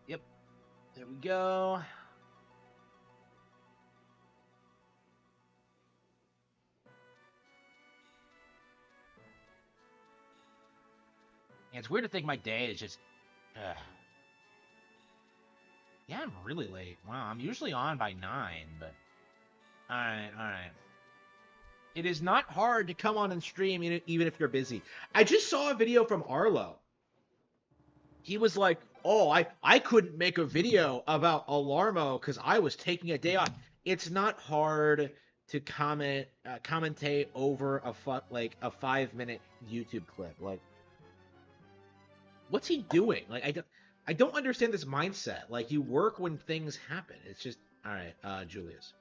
Yep. There we go. And it's weird to think my day is just. Yeah, I'm really late. Wow, I'm usually on by 9, but. Alright, alright. It is not hard to come on and stream even if you're busy. I just saw a video from Arlo. He was like, "Oh, I couldn't make a video about Alarmo because I was taking a day off." It's not hard to commentate over like a 5 minute YouTube clip. Like, what's he doing? Like, I don't understand this mindset. Like, you work when things happen. It's just all right, Julius.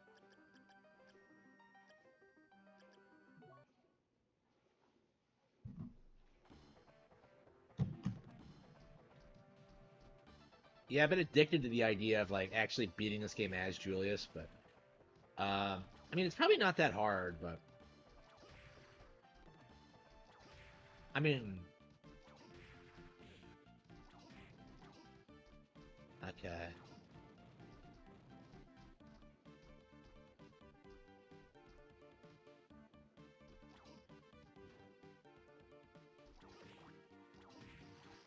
Yeah, I've been addicted to the idea of like actually beating this game as Julius, but I mean, it's probably not that hard, but I mean, okay.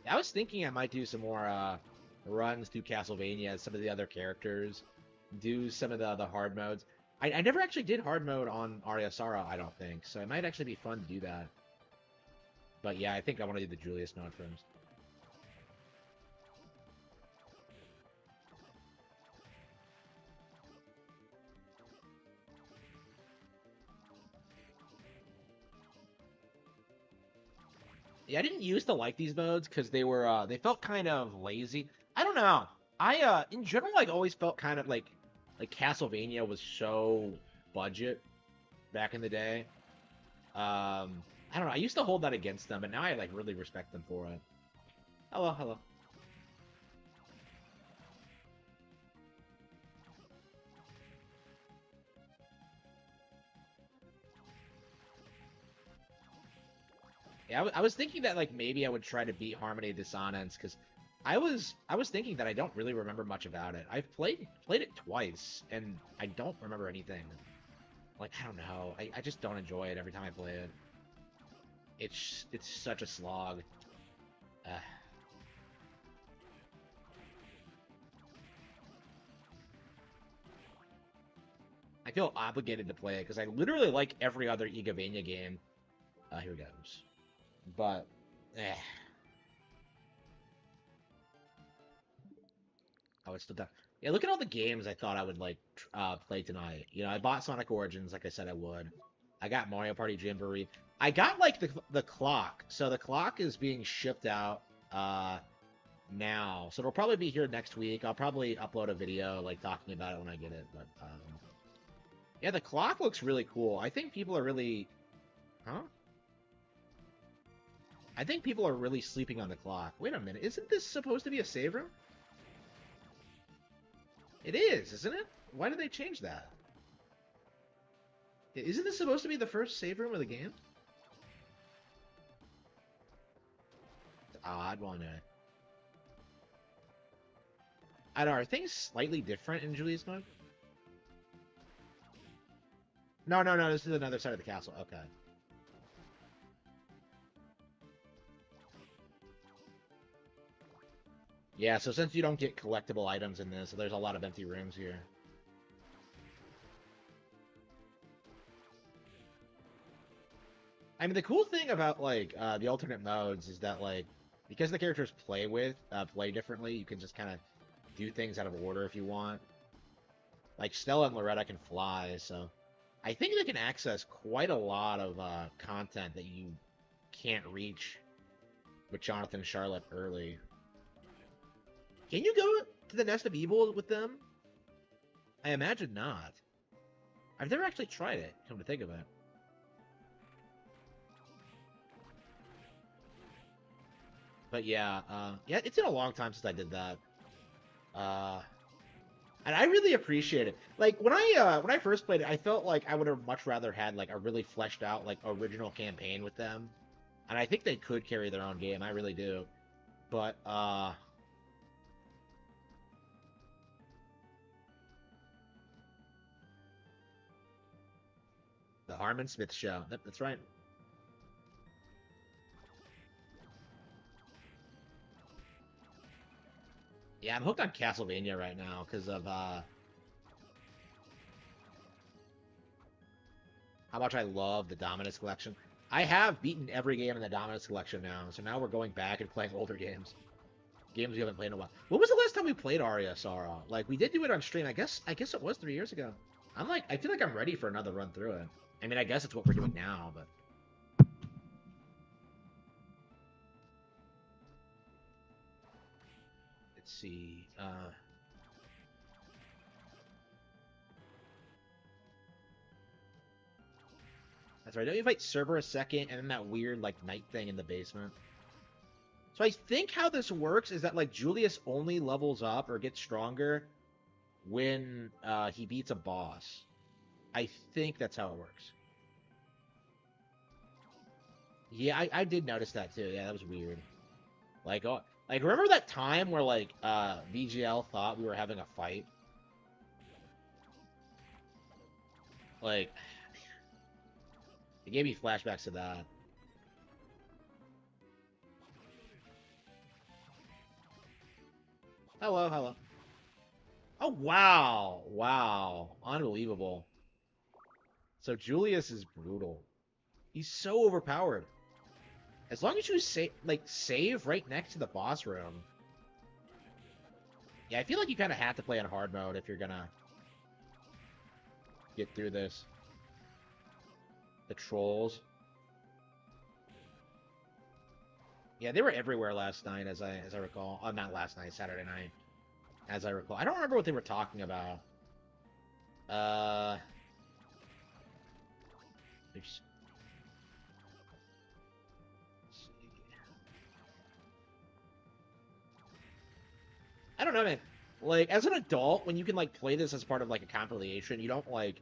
I was thinking I might do some more runs through Castlevania as some of the other characters, do some of the hard modes. I never actually did hard mode on Ariasara, I don't think, so it might actually be fun to do that. But yeah, I think I want to do the Julius mode first. Yeah, I didn't used to like these modes because they felt kind of lazy. I don't know. I in general like always felt kind of like Castlevania was so budget back in the day. I don't know. I used to hold that against them, but now I like really respect them for it. Hello, hello. Yeah, I was thinking that like maybe I would try to beat Harmony of Dissonance because I was thinking that I don't really remember much about it. I've played it twice and I don't remember anything. Like I don't know. I just don't enjoy it every time I play it. It's such a slog. Uh, I feel obligated to play it because I literally like every other Igavania game. Here goes. But eh, oh, it's still done. Yeah, look at all the games I thought I would like play tonight. You know, I bought Sonic Origins like I said I would. I got Mario Party Jamboree. I got like the clock. So the clock is being shipped out now. So it'll probably be here next week. I'll probably upload a video like talking about it when I get it. But yeah, the clock looks really cool. I think people are really, huh? I think people are really sleeping on the clock. Wait a minute, isn't this supposed to be a save room? It is, isn't it? Why did they change that? Isn't this supposed to be the first save room of the game? It's odd one. I don't know. Are things slightly different in Julius mode? No, no, no. This is another side of the castle. Okay. Yeah, so since you don't get collectible items in this, there's a lot of empty rooms here. I mean, the cool thing about like the alternate modes is that like because the characters play differently, you can just kind of do things out of order if you want. Like Stella and Loretta can fly, so I think they can access quite a lot of content that you can't reach with Jonathan and Charlotte early. Can you go to the Nest of Evil with them? I imagine not. I've never actually tried it, come to think of it. But yeah, yeah, it's been a long time since I did that. Uh, and I really appreciate it. Like when I first played it, I felt like I would have much rather had like a really fleshed out like original campaign with them. And I think they could carry their own game. I really do. But The Harman Smith show. Yep, that's right. Yeah, I'm hooked on Castlevania right now because of how much I love the Dominus collection. I have beaten every game in the Dominus collection now, so now we're going back and playing older games. Games we haven't played in a while. When was the last time we played Aria Sara? Like we did do it on stream. I guess it was 3 years ago. I feel like I'm ready for another run through it. I mean, I guess it's what we're doing now, but let's see. That's right. Don't you fight Cerberus second, and then that weird like night thing in the basement? So I think how this works is that like Julius only levels up or gets stronger when he beats a boss. I think that's how it works. Yeah, I did notice that too. Yeah, that was weird. Like, oh, like remember that time where like VGL thought we were having a fight? Like, it gave me flashbacks to that. Hello, hello. Oh wow, wow, unbelievable. So Julius is brutal. He's so overpowered. As long as you save right next to the boss room. Yeah, I feel like you kind of have to play on hard mode if you're gonna get through this. The trolls. Yeah, they were everywhere last night, as I recall. Oh, not last night, Saturday night, as I recall. I don't remember what they were talking about. Uh, oops. I don't know, man. Like, as an adult, when you can like play this as part of like a compilation, you don't like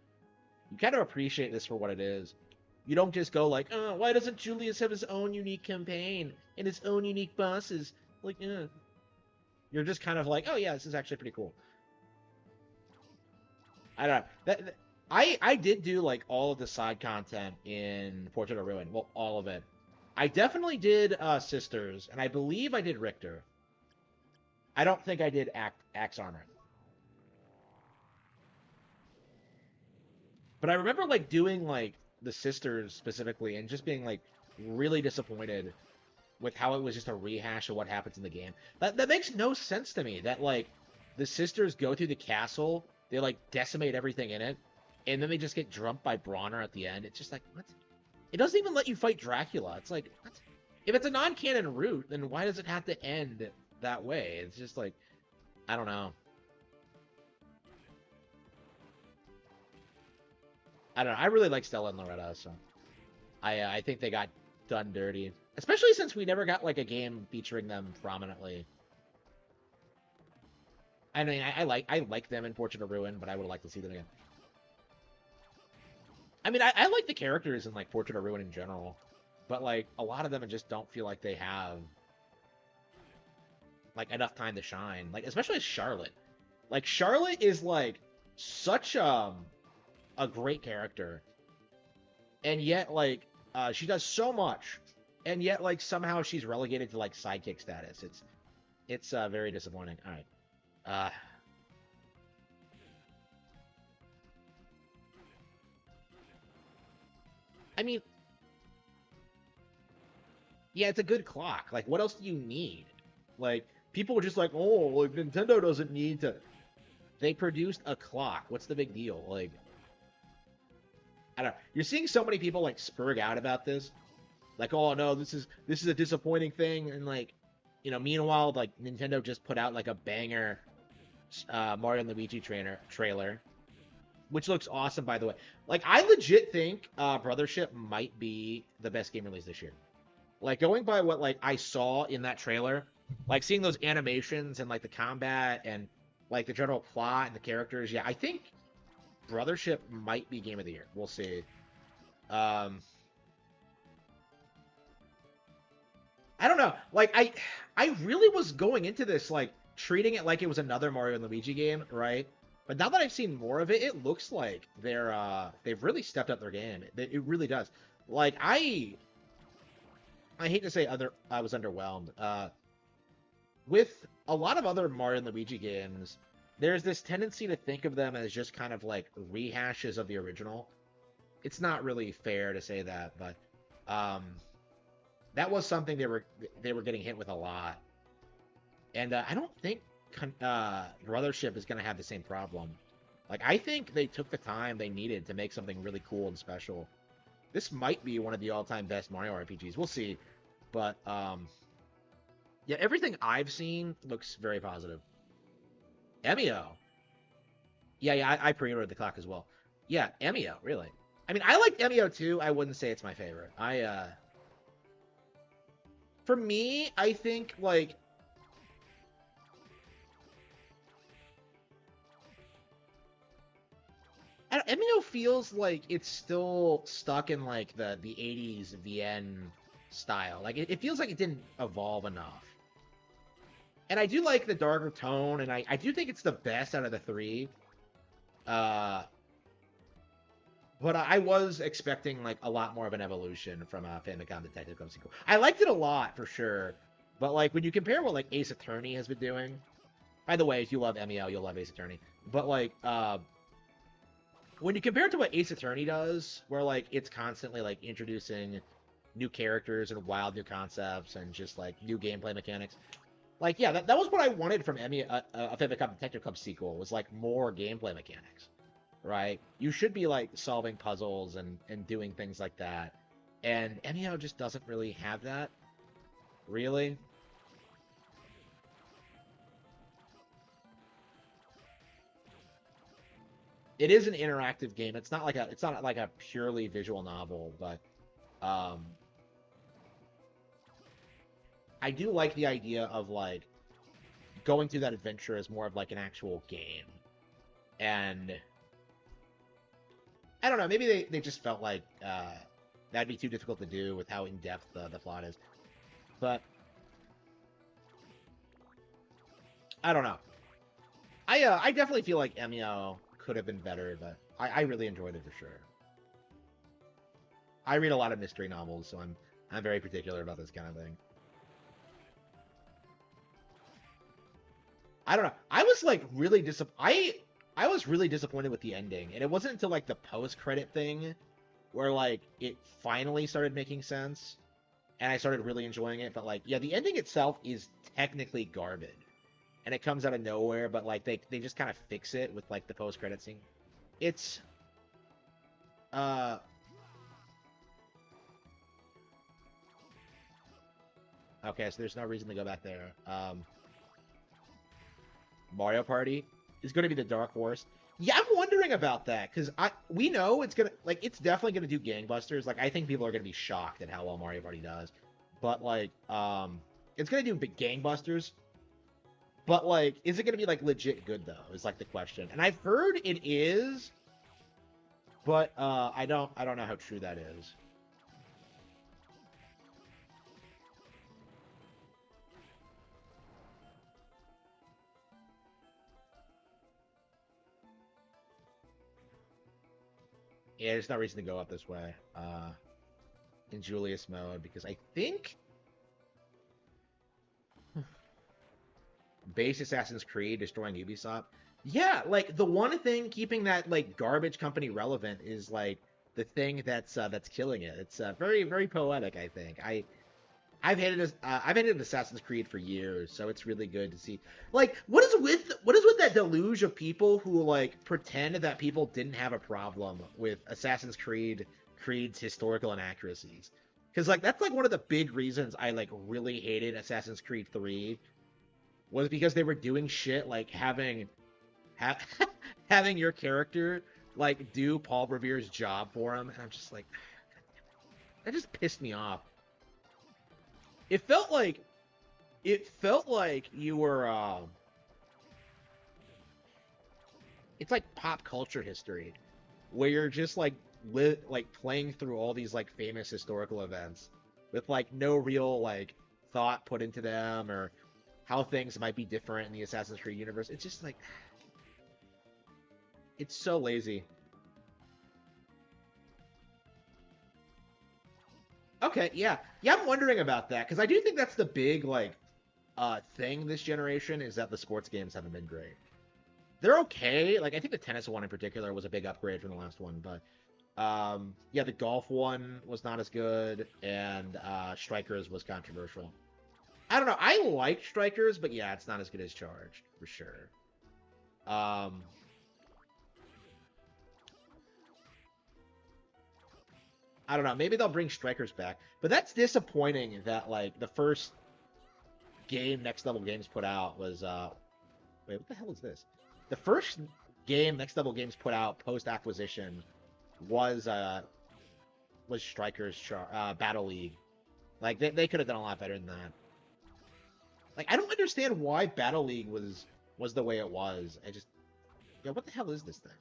you kind of appreciate this for what it is. You don't just go like, oh, why doesn't Julius have his own unique campaign and his own unique bosses? Like, you're just kind of like, oh yeah, this is actually pretty cool. I don't know. I did do like all of the side content in Portrait of Ruin. Well, all of it. I definitely did Sisters, and I believe I did Richter. I don't think I did Axe Armor. But I remember like doing like the Sisters specifically and just being like really disappointed with how it was just a rehash of what happens in the game. That makes no sense to me. That like the sisters go through the castle, they like decimate everything in it, and then they just get drumped by Bronner at the end. It's just like what? It doesn't even let you fight Dracula. It's like what? If it's a non-canon route, then why does it have to end that way? It's just like I don't know. I don't know. I really like Stella and Loretta, so I think they got done dirty, especially since we never got like a game featuring them prominently. I mean, I like them in Portrait of Ruin, but I would like to see them again. I mean, I like the characters in like Portrait of Ruin in general, but like a lot of them I just don't feel like they have like enough time to shine. Like especially Charlotte. Like Charlotte is like such a great character, and yet like she does so much, and yet like somehow she's relegated to like sidekick status. It's very disappointing. All right. Uh, I mean, yeah, it's a good clock. Like, what else do you need? Like, people are just like, oh, like Nintendo doesn't need to. They produced a clock. What's the big deal? Like, I don't know. You're seeing so many people like spurg out about this. Like, oh no, this is a disappointing thing, and like, meanwhile, like Nintendo just put out like a banger Mario and Luigi trailer, which looks awesome, by the way. Like, I legit think Brothership might be the best game released this year. Like, going by what like I saw in that trailer, like seeing those animations and like the combat and like the general plot and the characters, yeah, I think Brothership might be game of the year. We'll see. Um, I don't know. Like, I really was going into this like treating it like it was another Mario and Luigi game, right? But now that I've seen more of it, it looks like they've really stepped up their game. It really does. Like I hate to say I was underwhelmed. With a lot of other Mario and Luigi games, there's this tendency to think of them as just kind of like rehashes of the original. It's not really fair to say that, but um, that was something they were getting hit with a lot, and I don't think Brothership is going to have the same problem. Like I think they took the time they needed to make something really cool and special. This might be one of the all-time best Mario RPGs. We'll see, but yeah, everything I've seen looks very positive. Emio. Yeah, I pre-ordered the clock as well. Yeah, Emio, really. I mean, I like Emio too. I wouldn't say it's my favorite. For me, I think like Emio feels like it's still stuck in like the 80s VN style. Like it feels like it didn't evolve enough. And I do like the darker tone, and I do think it's the best out of the three. Uh, but I was expecting like a lot more of an evolution from Famicom Detective Club sequel. I liked it a lot for sure, but like when you compare what like Ace Attorney has been doing, by the way, if you love MEO, you'll love Ace Attorney. But like when you compare it to what Ace Attorney does, where like it's constantly like introducing new characters and wild new concepts and just like new gameplay mechanics. Like, yeah, that was what I wanted from a Famicom Detective Club sequel, was like more gameplay mechanics, right? You should be like solving puzzles and doing things like that. And MEO just doesn't really have that, really. It is an interactive game. It's not like a purely visual novel, but um I do like the idea of like going through that adventure as more of like an actual game. And I don't know, maybe they just felt like that'd be too difficult to do with how in depth the plot is. But I don't know. I definitely feel like MEO could have been better, but I really enjoyed it for sure. I read a lot of mystery novels, so I'm very particular about this kind of thing. I don't know. I was like really I was really disappointed with the ending, and it wasn't until like the post credit thing where like it finally started making sense, and I started really enjoying it. But like, yeah, the ending itself is technically garbage, and it comes out of nowhere. But like they just kind of fix it with like the post credit scene. It's uh okay, so there's no reason to go back there. Mario Party is going to be the dark horse. Yeah, I'm wondering about that because we know it's gonna like it's definitely gonna do gangbusters. Like I think people are gonna be shocked at how well Mario Party does, but like it's gonna do big gangbusters. But like, is it gonna be like legit good though? Is like the question. And I've heard it is, but I don't know how true that is. Yeah, there's no reason to go up this way in Julius mode because I think base Assassin's Creed destroying Ubisoft. Yeah, like the one thing keeping that like garbage company relevant is like the thing that's killing it. It's very poetic. I think I've hated Assassin's Creed for years, so it's really good to see. Like, what is with that deluge of people who like pretend that people didn't have a problem with Assassin's Creed's historical inaccuracies? Because like that's like one of the big reasons I like really hated Assassin's Creed 3 was because they were doing shit like ha- having your character like do Paul Revere's job for him, and I'm just like, that just pissed me off. It felt like you were it's like pop culture history where you're just like like playing through all these like famous historical events with like no real like thought put into them or how things might be different in the Assassin's Creed universe. It's just like It's so lazy. Okay, yeah. Yeah, I'm wondering about that because I do think that's the big like thing this generation is that the sports games haven't been great. They're okay. Like I think the tennis one in particular was a big upgrade from the last one, but yeah, the golf one was not as good, and Strikers was controversial. I don't know. I like Strikers, but yeah, it's not as good as Charged for sure. Um, I don't know. Maybe they'll bring Strikers back, but that's disappointing. That like the first game Next Level Games put out was wait, what the hell is this? The first game Next Level Games put out post acquisition was Strikers Battle League. Like they could have done a lot better than that. Like I don't understand why Battle League was the way it was. I just yeah, what the hell is this thing?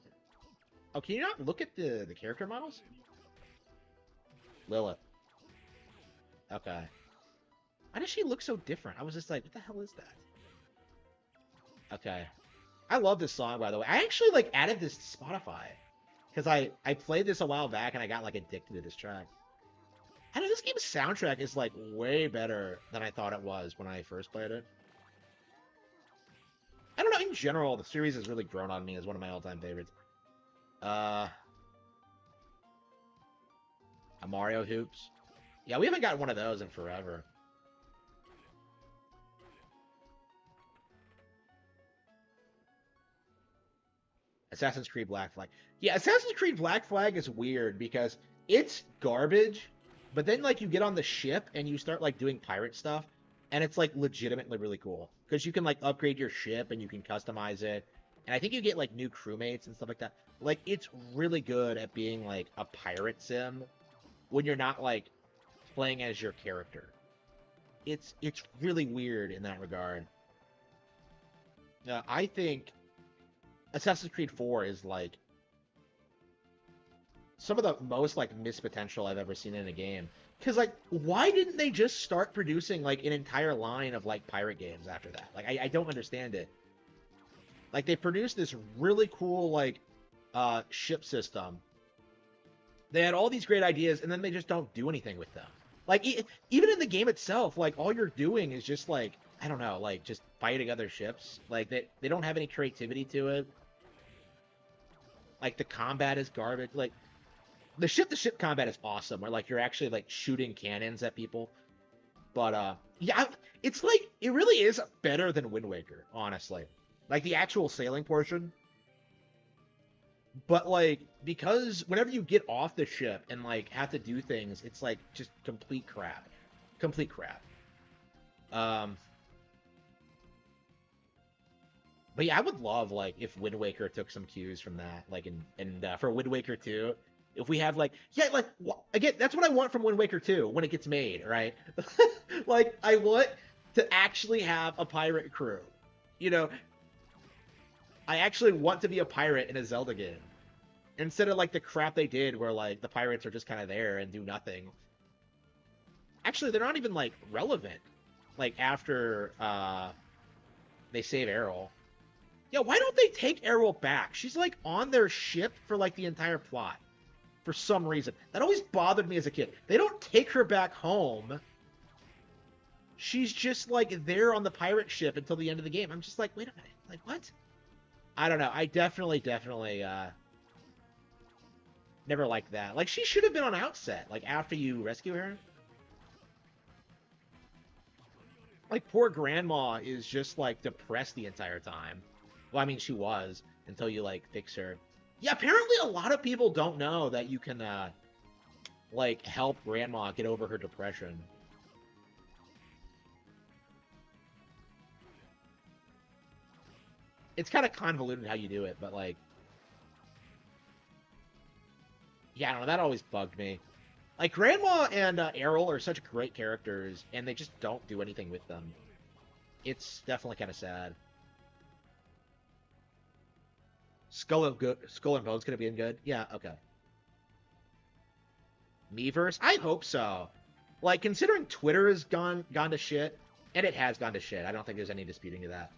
Oh, can you not look at the character models? Lilith. Okay. Why does she look so different? I was just like, what the hell is that? Okay. I love this song, by the way. I actually like added this to Spotify because I played this a while back and I got like addicted to this track. I know this game's soundtrack is like way better than I thought it was when I first played it. I don't know. In general, the series has really grown on me as one of my all-time favorites. Uh, a Mario Hoops. Yeah, we haven't gotten one of those in forever. Assassin's Creed Black Flag. Yeah, Assassin's Creed Black Flag is weird because it's garbage, but then like you get on the ship and you start like doing pirate stuff, and it's like legitimately really cool because you can like upgrade your ship and you can customize it, and I think you get like new crewmates and stuff like that. Like it's really good at being like a pirate sim when you're not like playing as your character. It's really weird in that regard. I think Assassin's Creed 4 is like some of the most like missed potential I've ever seen in a game. Because like, why didn't they just start producing like an entire line of like pirate games after that? Like, I don't understand it. Like, they produced this really cool like ship system. They had all these great ideas, and then they just don't do anything with them. Like, even in the game itself, like all you're doing is just like I don't know, like just fighting other ships. Like they don't have any creativity to it. Like the combat is garbage. Like the ship-to-ship combat is awesome, where like you're actually like shooting cannons at people. But yeah, it's like it really is better than Wind Waker, honestly. Like the actual sailing portion. But like because whenever you get off the ship and like have to do things, it's like just complete crap. Complete crap. Um but yeah, I would love like if Wind Waker took some cues from that, like for Wind Waker 2, if we have like yeah, like again, that's what I want from Wind Waker 2 when it gets made, right? Like I want to actually have a pirate crew. You know, I actually want to be a pirate in a Zelda game instead of like the crap they did where like the pirates are just kind of there and do nothing. Actually, they're not even like relevant. Like after they save Errol. Yeah, why don't they take Errol back? She's like on their ship for like the entire plot for some reason. That always bothered me as a kid. They don't take her back home. She's just like there on the pirate ship until the end of the game. I'm just like, wait a minute. Like what? I don't know. I definitely never liked that. Like she should have been on Outset, like after you rescue her. Like poor grandma is just like depressed the entire time. Well, I mean she was until you like fix her. Yeah, apparently a lot of people don't know that you can like help grandma get over her depression. It's kind of convoluted how you do it, but like yeah, I don't know, that always bugged me. Like grandma and Errol are such great characters and they just don't do anything with them. It's definitely kind of sad. Skull and Bones gonna be in good? Yeah, okay. Miiverse? I hope so. Like considering Twitter has gone to shit, and it has gone to shit. I don't think there's any disputing to that.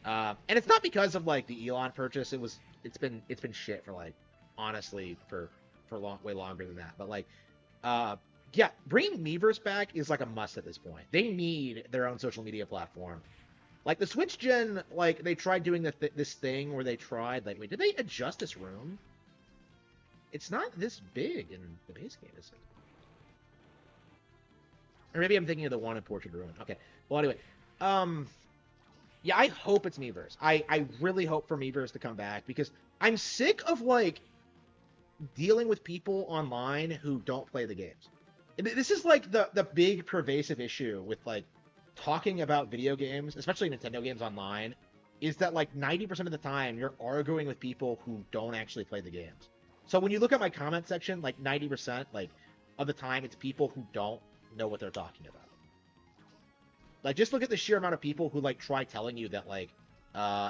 And it's not because of like the Elon purchase. It's been shit for like honestly for way longer than that. But like uh yeah, bringing Miiverse back is like a must at this point. They need their own social media platform. Like the Switch gen, like they tried doing this thing where they tried like, wait, did they adjust this room? It's not this big in the base game, is it? Or maybe I'm thinking of the one in Portrait Ruin. Okay. Well, anyway, um, yeah, I hope it's Miiverse. I really hope for Miiverse to come back because I'm sick of like dealing with people online who don't play the games. This is like the big pervasive issue with like talking about video games, especially Nintendo games online, is that like 90% of the time you're arguing with people who don't actually play the games. So when you look at my comment section, like 90% like of the time it's people who don't know what they're talking about. Like just look at the sheer amount of people who like try telling you that like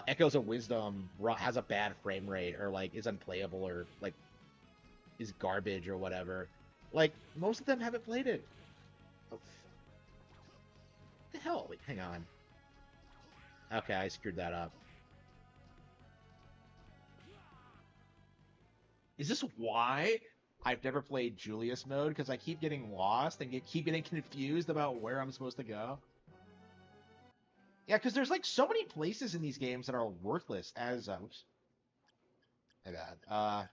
Echoes of Wisdom has a bad frame rate or like is unplayable or like is garbage or whatever. Like most of them haven't played it. Oh, what the hell? Wait, hang on. Okay, I screwed that up. Is this why I've never played Julius mode? Because I keep getting lost and keep getting confused about where I'm supposed to go? Yeah, because there's like so many places in these games that are worthless as oops, my bad.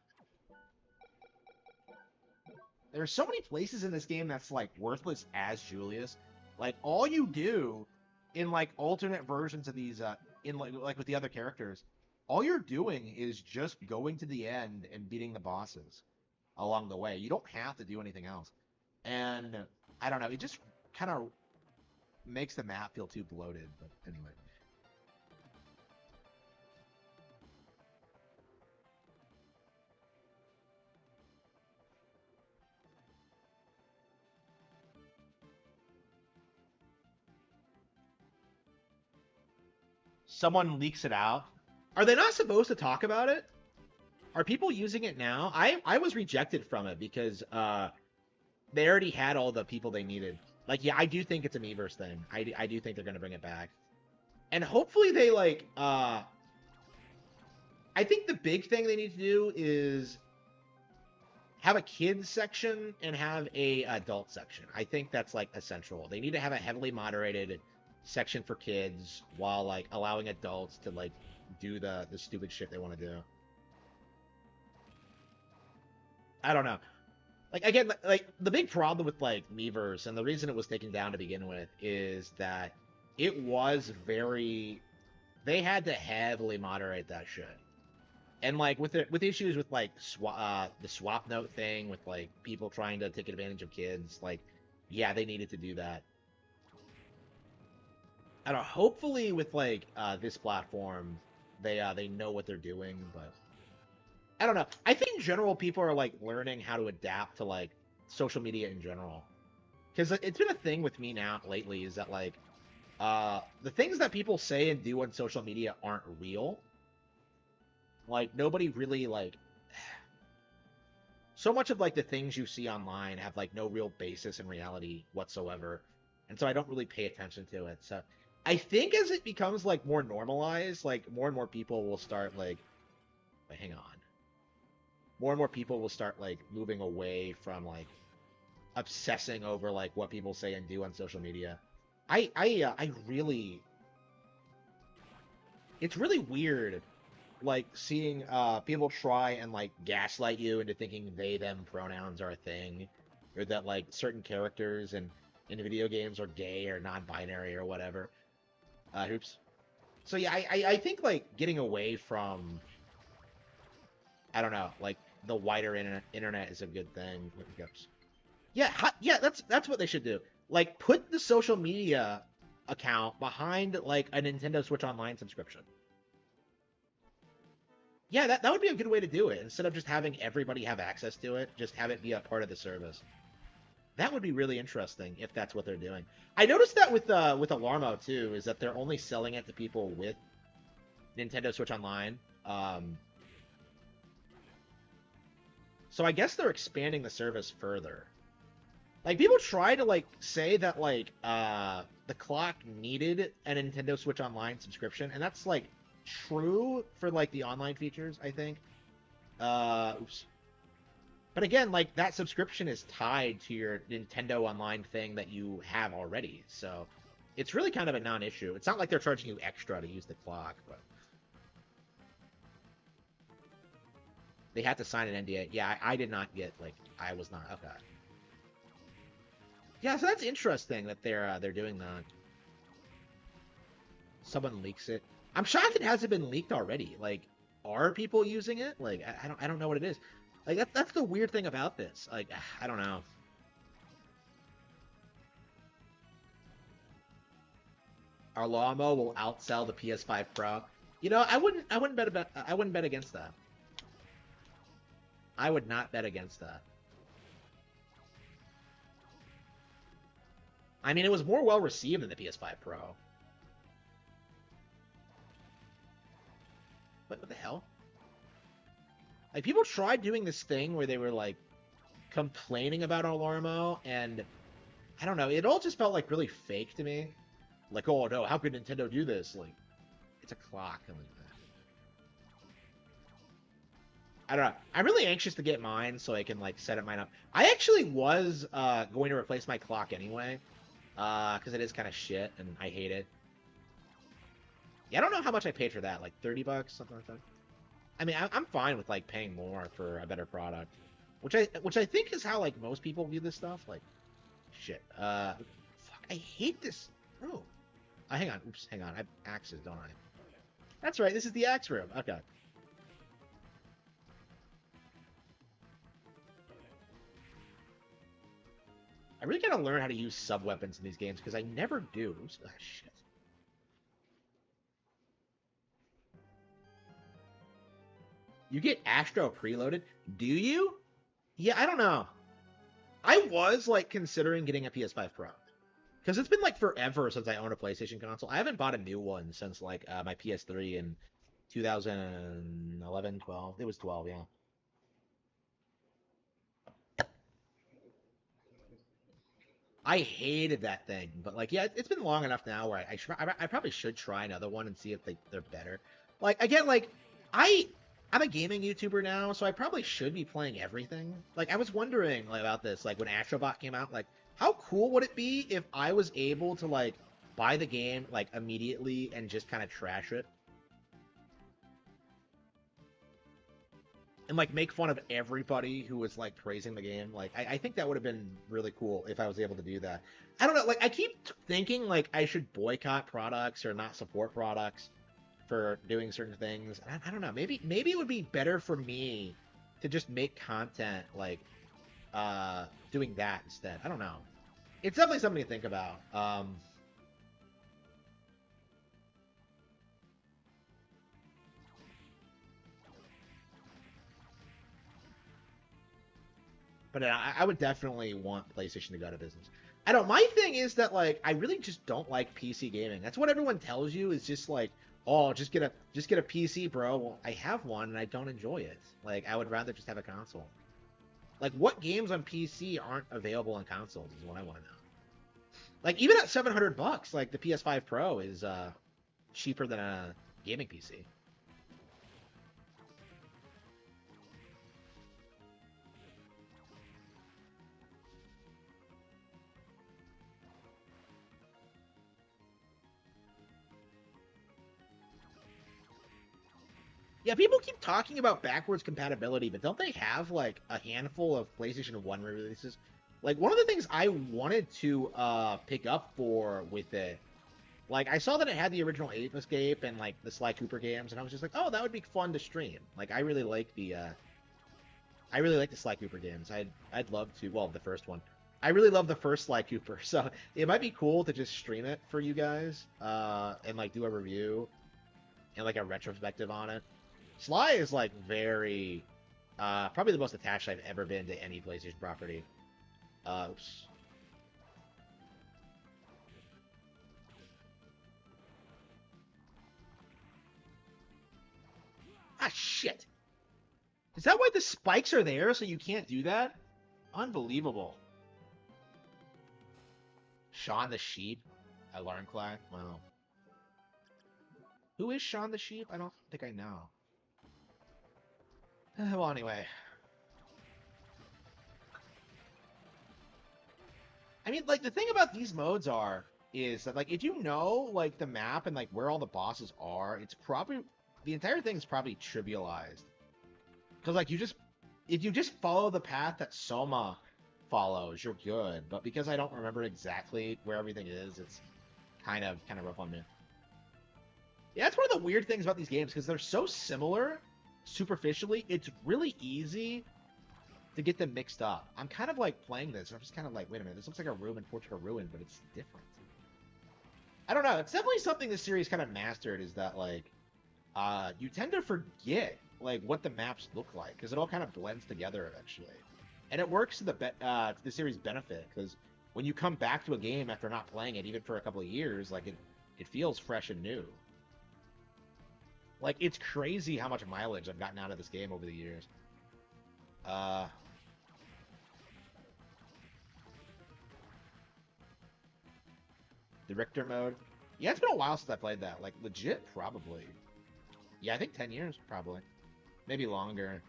There's so many places in this game that's like worthless as Julius. Like all you do in like alternate versions of these in like with the other characters, all you're doing is just going to the end and beating the bosses along the way. You don't have to do anything else. And I don't know, it just kind of makes the map feel too bloated, but anyway. Someone leaks it out. Are they not supposed to talk about it? Are people using it now? I was rejected from it because they already had all the people they needed. Like, yeah, I do think it's a Miiverse thing. I do think they're gonna bring it back, and hopefully they like. I think the big thing they need to do is have a kids section and have a adult section. I think that's like essential. They need to have a heavily moderated section for kids while like allowing adults to like do the stupid shit they want to do. I don't know. Like again, like the big problem with like Miiverse and the reason it was taken down to begin with is that it was very they had to heavily moderate that shit. And like with issues with like the swap note thing with like people trying to take advantage of kids, like yeah, they needed to do that. I don't know, hopefully with like this platform they know what they're doing, but I don't know. I think in general people are like learning how to adapt to like social media in general. Because it's been a thing with me now lately is that like the things that people say and do on social media aren't real. Like nobody really like so much of like the things you see online have like no real basis in reality whatsoever. And so I don't really pay attention to it. So I think as it becomes like more normalized, like more and more people will start like wait, hang on. More and more people will start like moving away from like obsessing over like what people say and do on social media. I really it's really weird like seeing people try and like gaslight you into thinking they them pronouns are a thing or that like certain characters in video games are gay or non-binary or whatever. Oops. So yeah, I think like getting away from I don't know like the wider internet is a good thing. Oops. Yeah, yeah, that's what they should do. Like put the social media account behind like a Nintendo Switch Online subscription. Yeah, that would be a good way to do it. Instead of just having everybody have access to it, just have it be a part of the service. That would be really interesting if that's what they're doing. I noticed that with Alarmo too, is that they're only selling it to people with Nintendo Switch Online. So I guess they're expanding the service further. Like people try to like say that like the clock needed a Nintendo Switch Online subscription, and that's like true for like the online features, I think. Oops. But again, like that subscription is tied to your Nintendo Online thing that you have already, so it's really kind of a non-issue. It's not like they're charging you extra to use the clock, but they had to sign an NDA. Yeah, I did not get like I was not okay. Yeah, so that's interesting that they're doing that. Someone leaks it. I'm shocked it hasn't been leaked already. Like, are people using it? Like, I don't know what it is. Like that's the weird thing about this. Like, I don't know. Our Lawmo will outsell the PS5 Pro. You know, I wouldn't bet against that. I would not bet against that. I mean, it was more well received than the PS5 Pro. What the hell? Like people tried doing this thing where they were like complaining about Alarmo, and I don't know, it all just felt like really fake to me. Like, oh no, how could Nintendo do this? Like, it's a clock. I don't know. I'm really anxious to get mine so I can like set it mine up. I actually was going to replace my clock anyway, because it is kind of shit and I hate it. Yeah, I don't know how much I paid for that, like 30 bucks, something like that. I mean, I'm fine with like paying more for a better product, which I think is how like most people view this stuff. Like, shit. Fuck, I hate this. Oh, hang on. Oops, hang on. I have axes, don't I? That's right. This is the axe room. Okay. I really gotta learn how to use sub weapons in these games because I never do. Ah, shit. You get Astro preloaded? Do you? Yeah, I don't know. I was like considering getting a PS5 Pro because it's been like forever since I owned a PlayStation console. I haven't bought a new one since like my PS3 in 2011, 12. It was 12, yeah. I hated that thing, but like, yeah, it's been long enough now where I probably should try another one and see if they're better. Like again, like I I'm a gaming YouTuber now, so I probably should be playing everything. Like I was wondering like, about this, like when Astrobot came out, like how cool would it be if I was able to like buy the game like immediately and just kind of trash it and like make fun of everybody who was like praising the game. Like I think that would have been really cool if I was able to do that. I don't know, like I keep thinking like I should boycott products or not support products for doing certain things. I don't know. Maybe it would be better for me to just make content like doing that instead. I don't know. It's definitely something to think about. But I would definitely want PlayStation to go out of business. I don't. My thing is that like I really just don't like PC gaming. That's what everyone tells you. Is just like, oh, just get a PC, bro. Well, I have one and I don't enjoy it. Like I would rather just have a console. Like what games on PC aren't available on consoles is what I want to know. Like even at $700, like the PS5 Pro is cheaper than a gaming PC. Yeah, people keep talking about backwards compatibility, but don't they have like a handful of PlayStation 1 releases? Like one of the things I wanted to pick up for with it, like I saw that it had the original Ape Escape and like the Sly Cooper games, and I was just like, oh, that would be fun to stream. Like I really like the Sly Cooper games. I'd love to. Well, the first one. I really love the first Sly Cooper, so it might be cool to just stream it for you guys, and like do a review and like a retrospective on it. Sly is like very, probably the most attached I've ever been to any PlayStation property. Oops. Ah, shit. Is that why the spikes are there so you can't do that? Unbelievable. Shaun the Sheep, Alarm Clock. Wow. Who is Shaun the Sheep? I don't think I know. Well, anyway. I mean, like, the thing about these modes is that, like, if you know, like, the map and, like, where all the bosses are, it's probably, the entire thing is probably trivialized. Because, like, if you just follow the path that Soma follows, you're good. But because I don't remember exactly where everything is, it's kind of rough on me. Yeah, that's one of the weird things about these games, because they're so similar, superficially, it's really easy to get them mixed up. I'm kind of like playing this, and I'm just kind of like, wait a minute, this looks like a room in Portrait of Ruin, but it's different. I don't know. It's definitely something this series kind of mastered, is that like, you tend to forget like what the maps look like, because it all kind of blends together eventually, and it works to the series' benefit, because when you come back to a game after not playing it even for a couple of years, like it feels fresh and new. Like, it's crazy how much mileage I've gotten out of this game over the years. Uh, the Richter mode. Yeah, it's been a while since I played that. Like, legit, probably. Yeah, I think 10 years, probably. Maybe longer.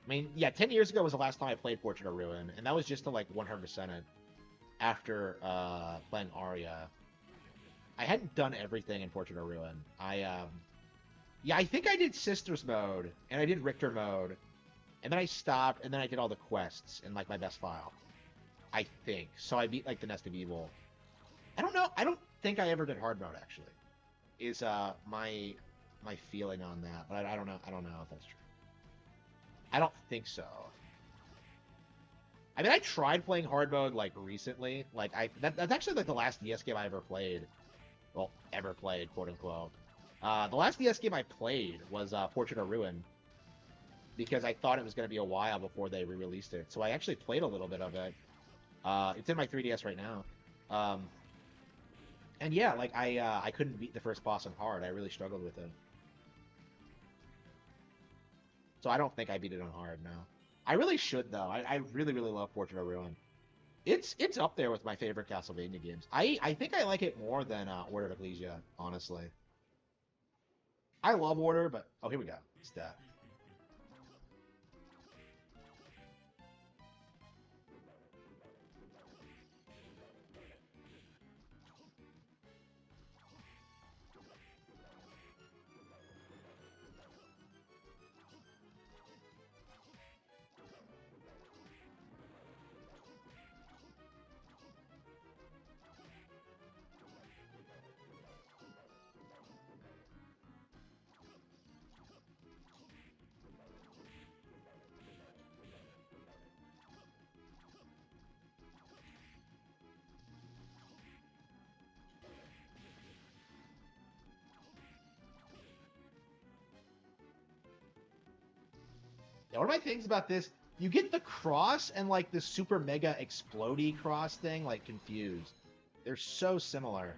I mean, yeah, 10 years ago was the last time I played Portrait of Ruin, and that was just to, like, 100% it after, playing Aria. I hadn't done everything in Portrait of Ruin. Yeah, I think I did Sisters mode, and I did Richter mode, and then I stopped, and then I did all the quests in, like, my best file. I think. So I beat, like, the Nest of Evil. I don't know. I don't think I ever did hard mode, actually. Is, my feeling on that. But I don't know. I don't know if that's true. I don't think so. I mean, I tried playing hard mode, like, recently. Like, that's actually, like, the last DS game I ever played. Well, ever played, quote-unquote. The last DS game I played was, Portrait of Ruin, because I thought it was going to be a while before they re-released it. So I actually played a little bit of it. It's in my 3DS right now. And yeah, like, I couldn't beat the first boss on hard. I really struggled with it. So I don't think I beat it on hard, no. I really should, though. I really, really love Portrait of Ruin. It's up there with my favorite Castlevania games. I think I like it more than Order of Ecclesia, honestly. I love Order, but... Oh, here we go. It's that. Yeah, one of my things about this, you get the cross and, like, the super mega explodey cross thing, like, confused. They're so similar.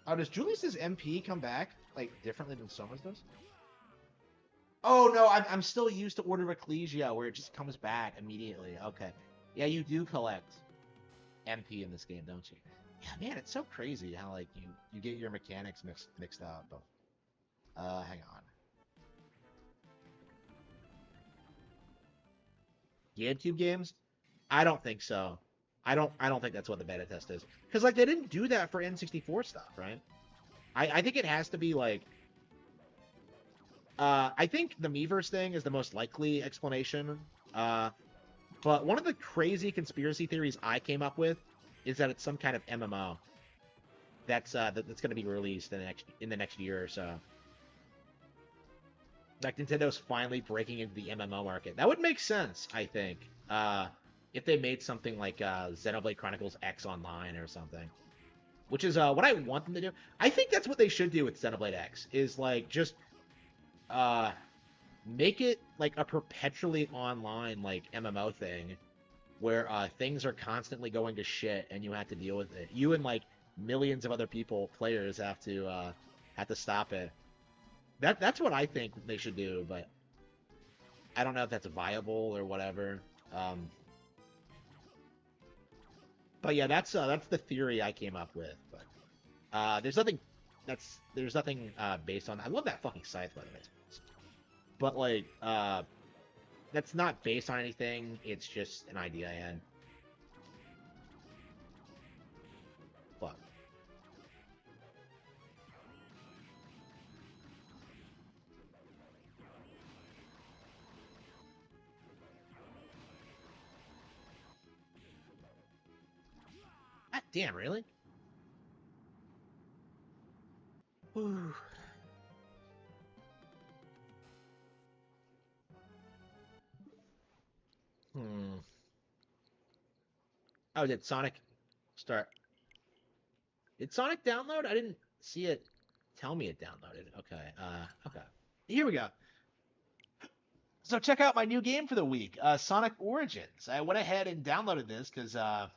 Oh, does Julius's MP come back, like, differently than Soma's does? Oh, no, I'm still used to Order of Ecclesia, where it just comes back immediately. Okay. Yeah, you do collect MP in this game, don't you? Yeah, man, it's so crazy how, like, you get your mechanics mixed up. But, hang on. GameCube games? I don't think so. I don't think that's what the beta test is. Because, like, they didn't do that for N64 stuff, right? I think it has to be, like... I think the Miiverse thing is the most likely explanation. But one of the crazy conspiracy theories I came up with is that it's some kind of MMO that's going to be released in the next year or so. Like, Nintendo's finally breaking into the MMO market. That would make sense, I think. If they made something like Xenoblade Chronicles X Online or something. Which is what I want them to do. I think that's what they should do with Xenoblade X, is, like, just make it, like, a perpetually online, like, MMO thing, where things are constantly going to shit and you have to deal with it. You and, like, millions of other players have to stop it. That's what I think they should do, but I don't know if that's viable or whatever. Um, but yeah, that's the theory I came up with. But there's nothing based on. I love that fucking scythe, by the way. But like that's not based on anything. It's just an idea I had. Fuck. God damn, really? Whew. Hmm. Oh, did Sonic start? Did Sonic download? I didn't see it tell me it downloaded. Okay. Okay. Here we go. So check out my new game for the week, Sonic Origins. I went ahead and downloaded this because I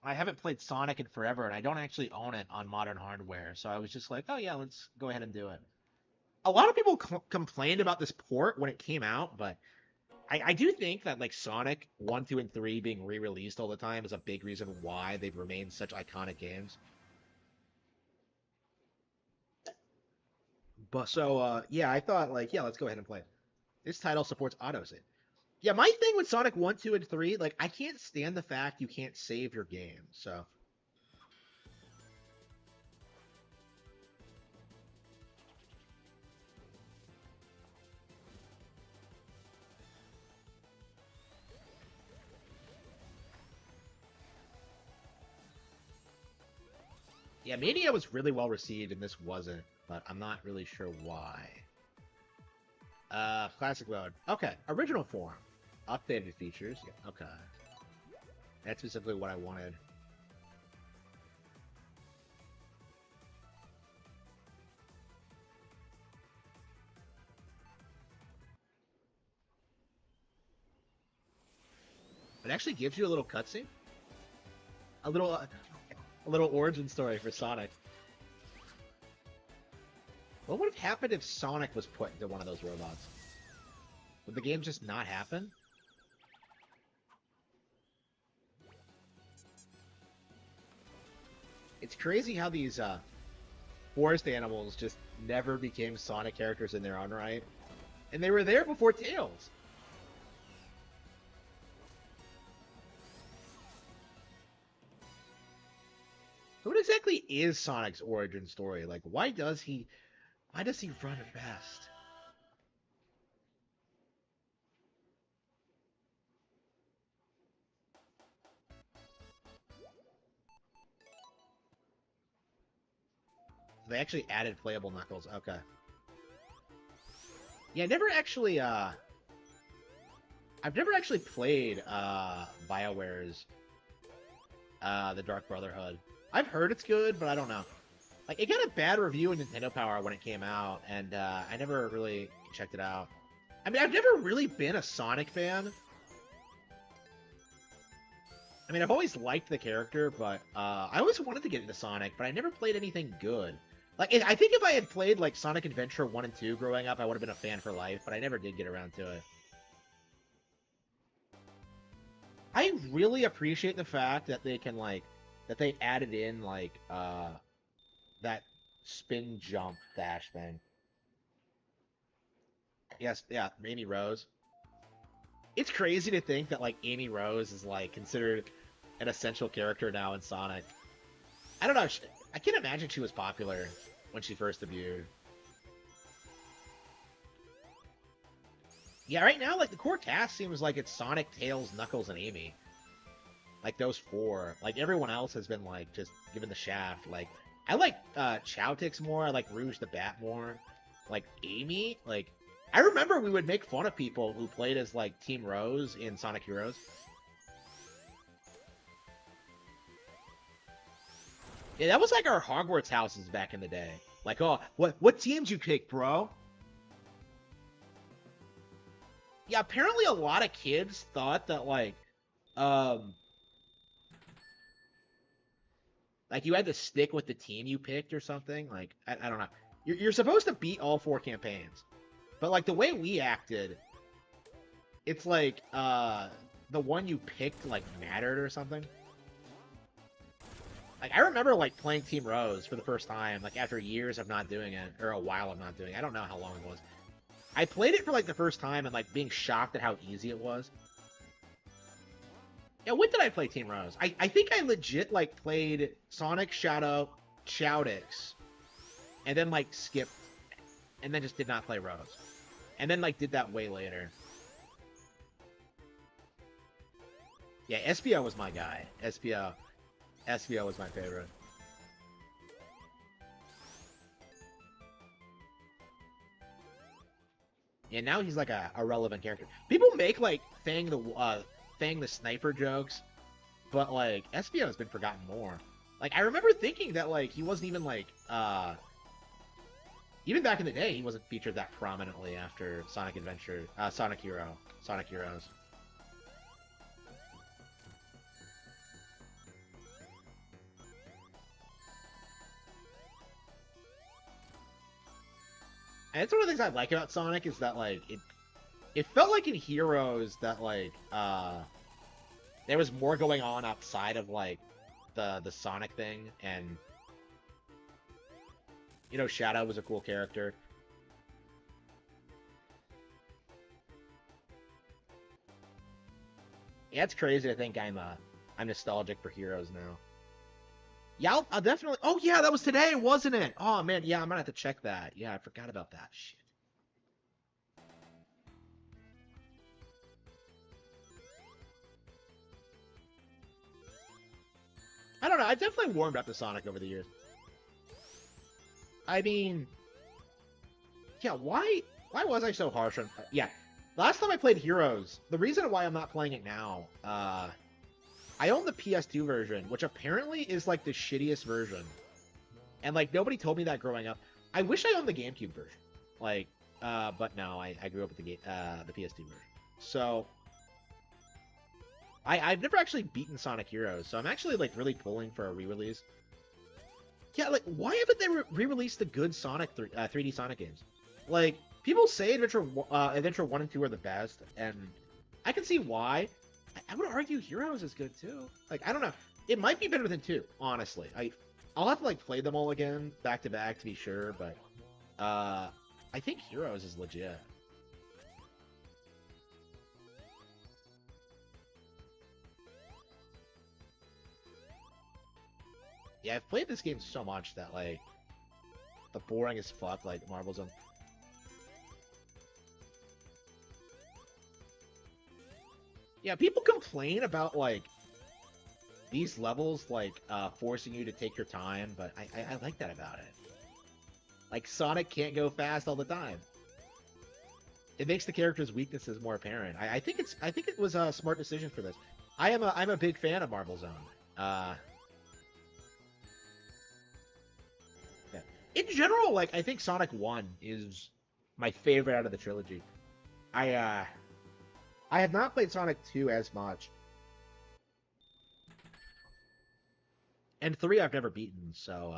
haven't played Sonic in forever, and I don't actually own it on modern hardware. So I was just like, oh yeah, let's go ahead and do it. A lot of people complained about this port when it came out, but I do think that like Sonic 1, 2, and 3 being re-released all the time is a big reason why they've remained such iconic games. But so yeah, I thought like yeah, let's go ahead and play it. This title supports autosave. Yeah, my thing with Sonic 1, 2, and 3, like I can't stand the fact you can't save your game. So yeah, Mania was really well received and this wasn't, but I'm not really sure why. Classic mode. Okay, original form. Updated features. Yeah, okay. That's specifically what I wanted. It actually gives you a little cutscene. A little origin story for Sonic. What would have happened if Sonic was put into one of those robots? Would the game just not happen? It's crazy how these forest animals just never became Sonic characters in their own right. And they were there before Tails. So what exactly is Sonic's origin story? Like why does he run fast? They actually added playable Knuckles. Okay. Yeah, I've never actually played BioWare's The Dark Brotherhood. I've heard it's good, but I don't know. Like it got a bad review in Nintendo Power when it came out, and I never really checked it out. I mean, I've never really been a Sonic fan. I mean, I've always liked the character, but I always wanted to get into Sonic, but I never played anything good. Like, I think if I had played like Sonic Adventure 1 and 2 growing up, I would have been a fan for life, but I never did get around to it. I really appreciate the fact that they can like that they added in like that spin jump dash thing. Yes, yeah, Amy Rose. It's crazy to think that like Amy Rose is like considered an essential character now in Sonic. I don't know. I can't imagine she was popular when she first debuted. Yeah, right now, like the core cast seems like it's Sonic, Tails, Knuckles, and Amy. Like those four. Like everyone else has been like just given the shaft. Like I like Chowtix more. I like Rouge the Bat more. Like Amy, like I remember we would make fun of people who played as like Team Rose in Sonic Heroes. Yeah, that was like our Hogwarts houses back in the day. Like, oh, what teams you pick, bro? Yeah, apparently a lot of kids thought that like um Like you had to stick with the team you picked or something. Like I don't know. You're supposed to beat all 4 campaigns, but like the way we acted, it's like the one you picked like mattered or something. Like I remember like playing Team Rose for the first time, like after years of not doing it, or a while of not doing it. I don't know how long it was. I played it for like the first time and like being shocked at how easy it was. Yeah, when did I play Team Rose? I think I legit like played Sonic, Shadow, Chowdix, and then like skipped, and then just did not play Rose, and then like did that way later. Yeah, SPO was my guy. SPO was my favorite. Yeah, now he's like a relevant character. People make like Fang the sniper jokes, but like SPO has been forgotten more. Like I remember thinking that like he wasn't even like even back in the day he wasn't featured that prominently after Sonic Adventure, Sonic Heroes. And it's one of the things I like about Sonic is that like it felt like in Heroes that like there was more going on outside of like the Sonic thing, and you know Shadow was a cool character. Yeah, it's crazy to think I'm nostalgic for Heroes now. Yeah, I'll definitely. Oh yeah, that was today, wasn't it? Oh man, yeah, I'm gonna have to check that. Yeah, I forgot about that. Shit. I don't know. I definitely warmed up to Sonic over the years. I mean, yeah, why was I so harsh on? Yeah, last time I played Heroes, the reason why I'm not playing it now, I own the PS2 version, which apparently is like the shittiest version, and like nobody told me that growing up. I wish I owned the GameCube version, like, but no, I grew up with the PS2 version, so. I've never actually beaten Sonic Heroes, so I'm actually like really pulling for a re-release. Yeah, like why haven't they re-released the good Sonic 3D Sonic games? Like people say Adventure 1 and 2 are the best, and I can see why. I would argue Heroes is good too. Like I don't know, it might be better than 2, honestly. I'll have to like play them all again back to back to be sure, but I think Heroes is legit. Yeah, I've played this game so much that, like, the boring as fuck, like, Marble Zone. Yeah, people complain about, like, these levels, like, forcing you to take your time, but I like that about it. Like, Sonic can't go fast all the time. It makes the character's weaknesses more apparent. I think it was a smart decision for this. I'm a big fan of Marble Zone. Yeah. In general, like I think Sonic 1 is my favorite out of the trilogy. I uh I have not played Sonic 2 as much. And 3 I've never beaten, so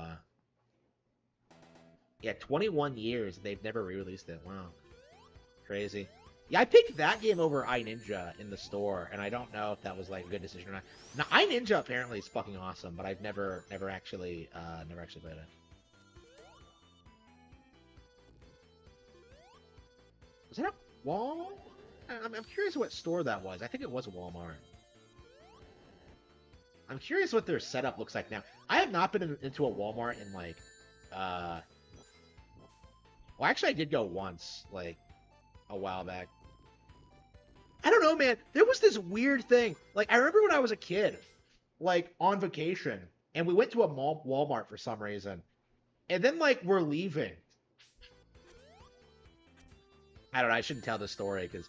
yeah, 21 years they've never re-released it. Wow. Crazy. Yeah, I picked that game over iNinja in the store, and I don't know if that was like a good decision or not. Now, iNinja apparently is fucking awesome, but I've never actually played it. Was that a Walmart? I'm curious what store that was. I think it was a Walmart. I'm curious what their setup looks like now. I have not been into a Walmart in like, well, actually, I did go once, like, a while back. I don't know, man. There was this weird thing. Like, I remember when I was a kid, like, on vacation, and we went to a Walmart for some reason, and then, like, we're leaving. I don't know. I shouldn't tell this story because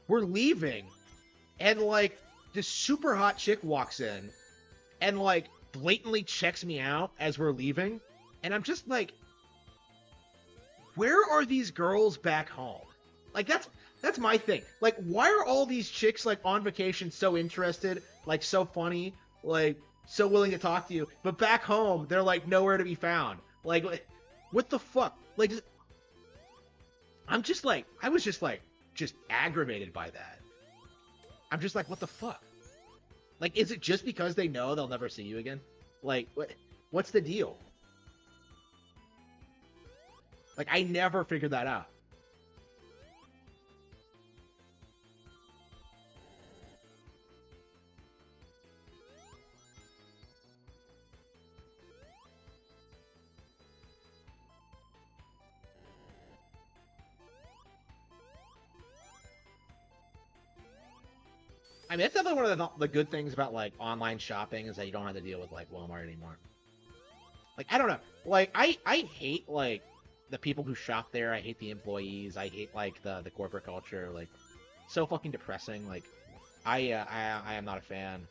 we're leaving, and like this super hot chick walks in, and like blatantly checks me out as we're leaving, and I'm just like, where are these girls back home? Like That's my thing. Like, why are all these chicks like on vacation so interested, like so funny, like so willing to talk to you, but back home they're like nowhere to be found. Like what the fuck? Like, I'm just like, I was just like, just aggravated by that. I'm just like, what the fuck? Like, is it just because they know they'll never see you again? Like, what's the deal? Like, I never figured that out. I mean, that's definitely one of the good things about like online shopping is that you don't have to deal with like Walmart anymore. Like, I don't know. Like, I hate like the people who shop there. I hate the employees. I hate like the corporate culture. Like, so fucking depressing. Like, I am not a fan.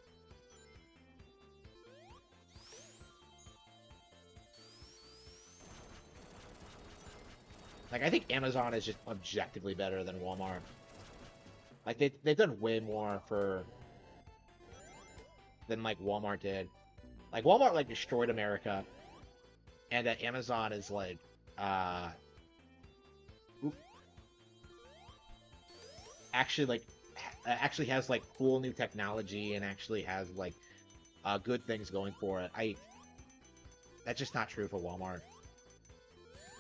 Like, I think Amazon is just objectively better than Walmart. Like, they've done way more for than like Walmart did. Like Walmart like destroyed America, and Amazon is like uh actually like actually has like cool new technology and actually has like good things going for it. I That's just not true for Walmart.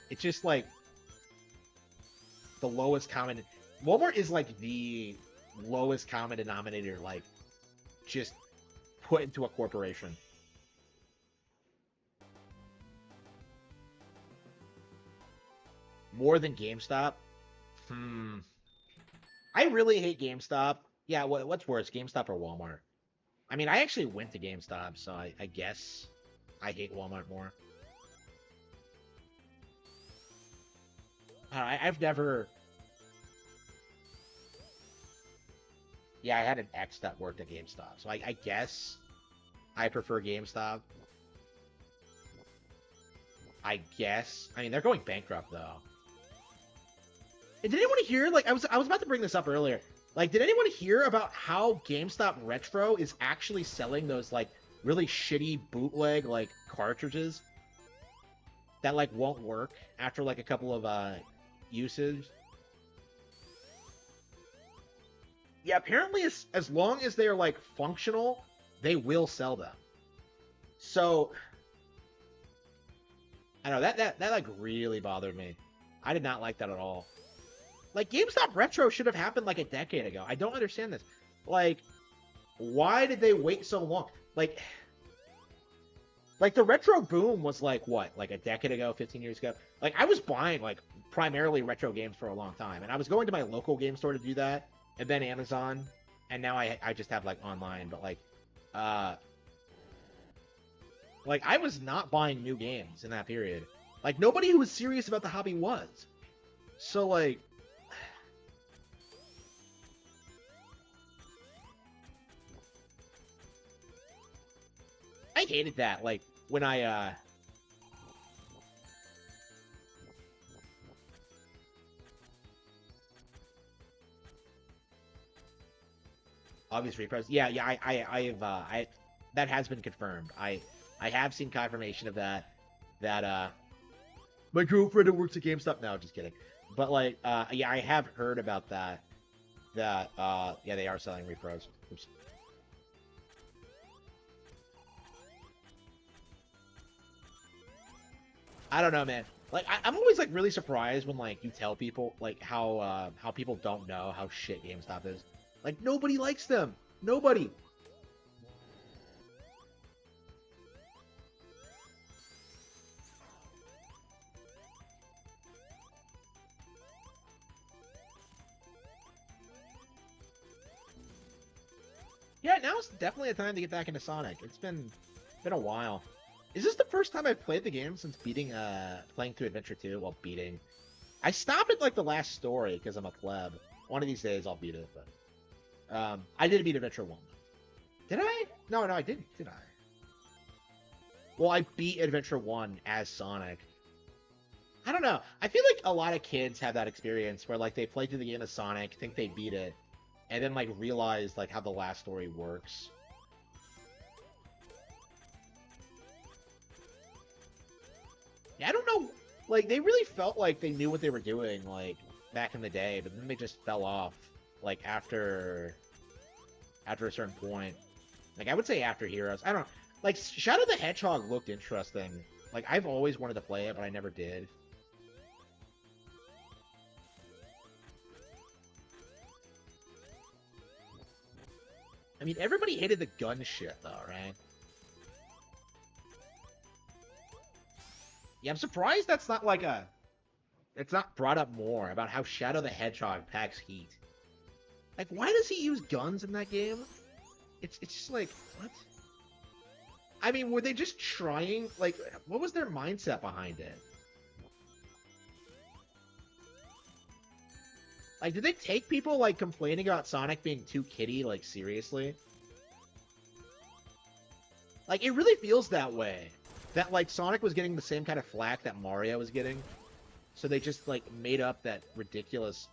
It's just like the lowest common. Walmart is like the lowest common denominator, like just put into a corporation. More than GameStop? Hmm. I really hate GameStop. Yeah, what's worse, GameStop or Walmart? I mean, I actually went to GameStop, so I guess I hate Walmart more. I've never. Yeah, I had an ex that worked at GameStop, so I guess I prefer GameStop. I guess. I mean, they're going bankrupt though. And did anyone hear? Like, I was about to bring this up earlier. Like, did anyone hear about how GameStop Retro is actually selling those like really shitty bootleg like cartridges that like won't work after like a couple of usage? Yeah, apparently as long as they're like functional, they will sell them. So I don't know that like really bothered me. I did not like that at all. Like GameStop Retro should have happened like a decade ago. I don't understand this. Like, why did they wait so long? Like the retro boom was like what, like a decade ago, 15 years ago. Like I was buying like primarily retro games for a long time, and I was going to my local game store to do that, and then Amazon, and now I just have like online. But uh, like I was not buying new games in that period. Like nobody who was serious about the hobby was. So like I hated that. Like when I obvious repros. Yeah, yeah, I that has been confirmed. I have seen confirmation of that. That my girlfriend who works at GameStop. No, just kidding. But like yeah, I have heard about that. That yeah, they are selling repros. Oops. I don't know, man. Like I'm always like really surprised when like you tell people like how people don't know how shit GameStop is. Like nobody likes them. Nobody. Yeah, now's definitely a time to get back into Sonic. It's been a while. Is this the first time I've played the game since beating playing through Adventure 2? Well, beating. I stopped at like the last story because I'm a pleb. One of these days I'll beat it, but I did beat Adventure 1. Did I? No, no, I didn't, did I? Well, I beat Adventure 1 as Sonic. I don't know. I feel like a lot of kids have that experience where like they play through the game of Sonic, think they beat it, and then like realize like how the last story works. Yeah, I don't know. Like they really felt like they knew what they were doing like back in the day, but then they just fell off like after a certain point. Like I would say after Heroes. I don't know. Like Shadow the Hedgehog looked interesting. Like I've always wanted to play it, but I never did. I mean, everybody hated the gun shit though, right? Yeah, I'm surprised that's not like a it's not brought up more about how Shadow the Hedgehog packs heat. Like, why does he use guns in that game? It's just like what? I mean, were they just trying? Like, what was their mindset behind it? Like, did they take people like complaining about Sonic being too kiddie like seriously? Like, it really feels that way. That like Sonic was getting the same kind of flack that Mario was getting, so they just like made up that ridiculous.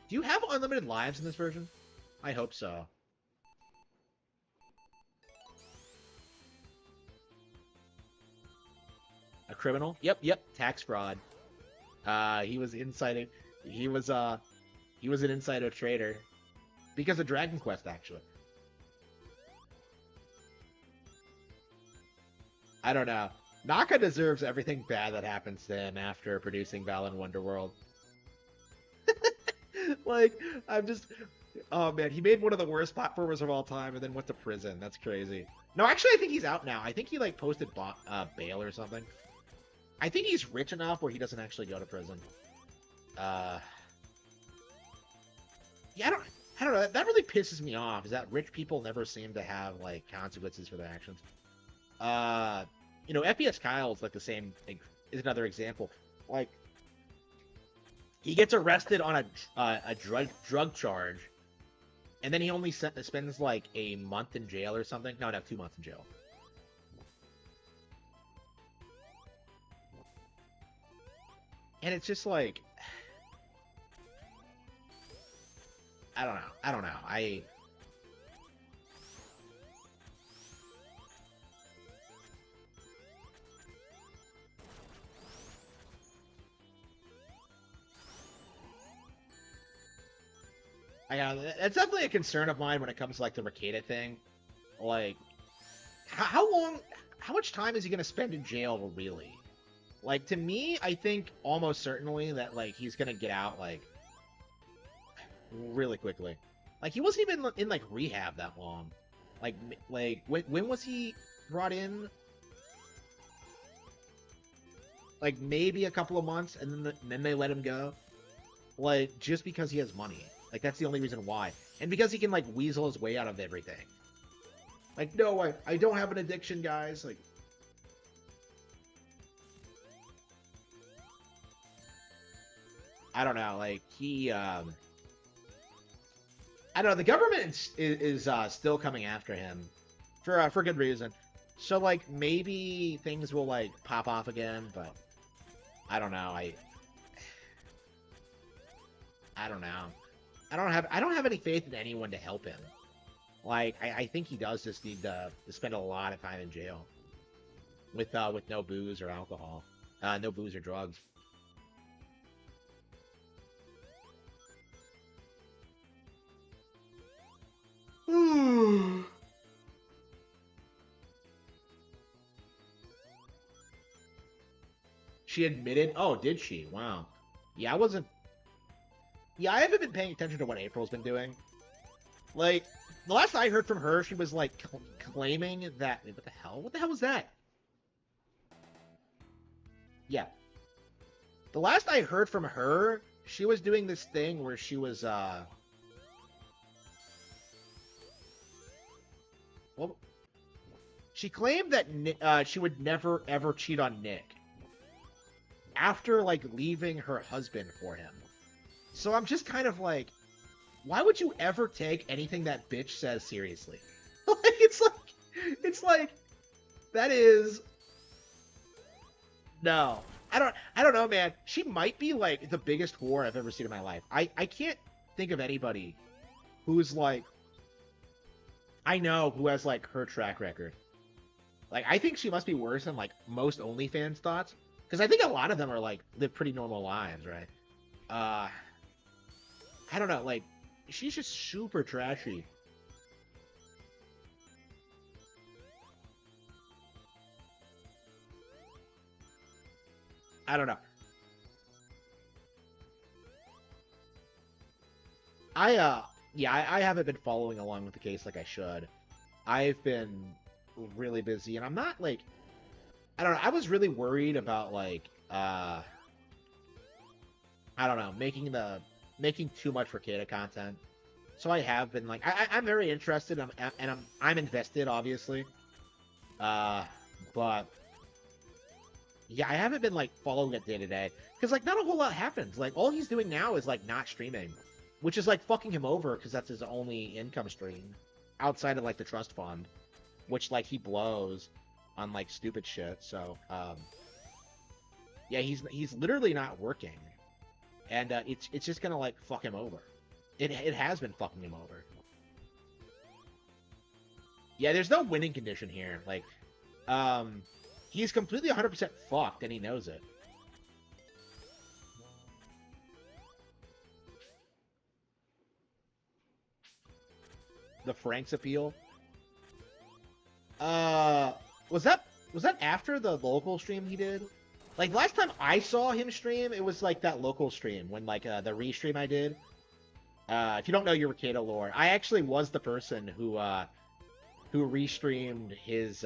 Do you have unlimited lives in this version? I hope so. A criminal? Yep, yep. Tax fraud. He was insider. He was he was an insider trader because of Dragon Quest. Actually, I don't know. Naka deserves everything bad that happens to him after producing Balan Wonderworld. Like, I'm just. Oh man, he made one of the worst platformers of all time and then went to prison. That's crazy. No, actually, I think he's out now. I think he like posted bail or something. I think he's rich enough where he doesn't actually go to prison. Uh, yeah, I don't know. That really pisses me off. Is that rich people never seem to have like consequences for their actions? Uh, FPS Kyle's like the same. Is another example. Like, he gets arrested on a drug charge, and then he only spends like a month in jail or something. No, 2 months in jail. And it's just like, I don't know. I don't know. That's definitely a concern of mine when it comes to like the Ricada thing. Like, how long, how much time is he gonna spend in jail really? Like to me, I think almost certainly that like he's gonna get out like really quickly. Like he wasn't even in like rehab that long. Like when was he brought in? Like maybe a couple of months, and then they let him go. Like just because he has money. Like that's the only reason why, and because he can like weasel his way out of everything. Like no, I don't have an addiction, guys. Like I don't know. Like I don't know. The government is still coming after him for good reason. So like maybe things will like pop off again, but I don't know. I don't know. I don't have any faith in anyone to help him. Like I think he does just need to spend a lot of time in jail with no booze or alcohol, no booze or drugs. She admitted. Oh, did she? Wow. Yeah, I wasn't. Yeah, I haven't been paying attention to what April's been doing. Like the last I heard from her, she was like claiming that. What the hell? What the hell was that? Yeah. The last I heard from her, she was doing this thing where she was well, she claimed that she would never ever cheat on Nick after like leaving her husband for him. So I'm just kind of like, why would you ever take anything that bitch says seriously? Like it's like It's like that is no. I don't know, man. She might be like the biggest whore I've ever seen in my life. I can't think of anybody who's like I know who has like her track record. Like I think she must be worse than like most OnlyFans thoughts. Because I think a lot of them are like live pretty normal lives, right? Uh I don't know, like she's just super trashy. I don't know. I yeah, I haven't been following along with the case like I should. I've been really busy and I'm not like I don't know, I was really worried about like I don't know, making too much for Kata content. So I have been like I'm very interested and I'm invested obviously. Uh but yeah, I haven't been like following it day to day because like not a whole lot happens. Like all he's doing now is like not streaming, which is like fucking him over because that's his only income stream outside of like the trust fund, which like he blows on like stupid shit. So yeah, he's literally not working, and it's just gonna like fuck him over. It has been fucking him over. Yeah, there's no winning condition here. Like he's completely 100% fucked and he knows it. The Frank's appeal. Uh, was that after the local stream he did? Like last time I saw him stream, it was like that local stream when like the restream I did. If you don't know your Ricado lore, I actually was the person who restreamed his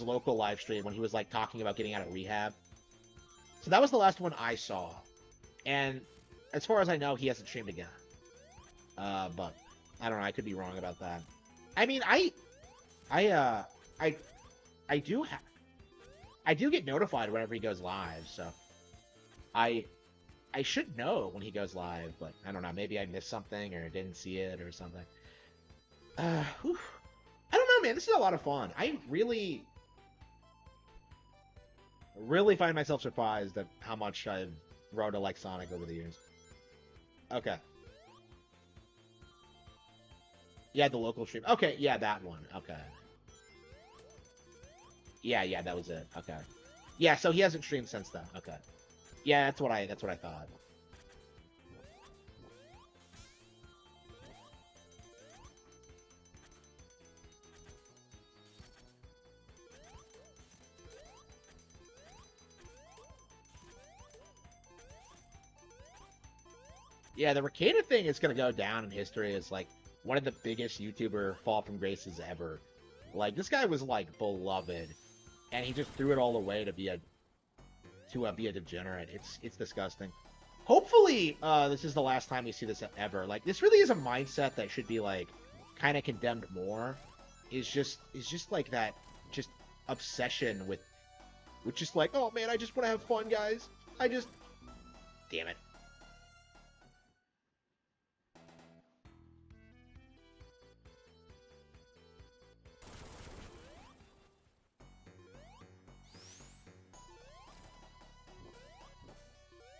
local live stream when he was like talking about getting out of rehab. So that was the last one I saw, and as far as I know, he hasn't streamed again. But I don't know. I could be wrong about that. I mean, I, I, I do I do get notified whenever he goes live, so I, I should know when he goes live, but I don't know. Maybe I missed something or didn't see it or something. Whew. I don't know, man. This is a lot of fun. I really find myself surprised at how much I've grown to like Sonic over the years. Okay. Yeah, the local stream. Okay, yeah, that one. Okay. Yeah, that was it. Okay. Yeah, so he hasn't streamed since then. Okay. Yeah, that's what I thought. Yeah, the Ricada thing is gonna go down in history as like one of the biggest YouTuber fall from graces ever. Like this guy was like beloved, and he just threw it all away to be a degenerate. It's disgusting. Hopefully, this is the last time we see this ever. Like this really is a mindset that should be like kind of condemned more. Is just like that, just obsession with just like, oh man, I just want to have fun, guys. I just, damn it.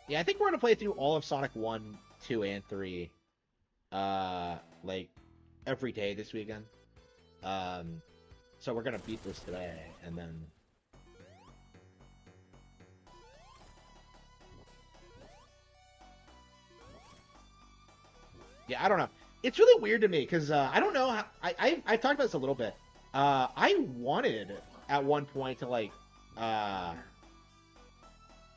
Yeah, I think we're gonna play through all of Sonic 1, 2, and 3, like every day this weekend. Um, so we're gonna beat this today, and then yeah, I don't know. It's really weird to me because I don't know how I've talked about this a little bit. I wanted at one point uh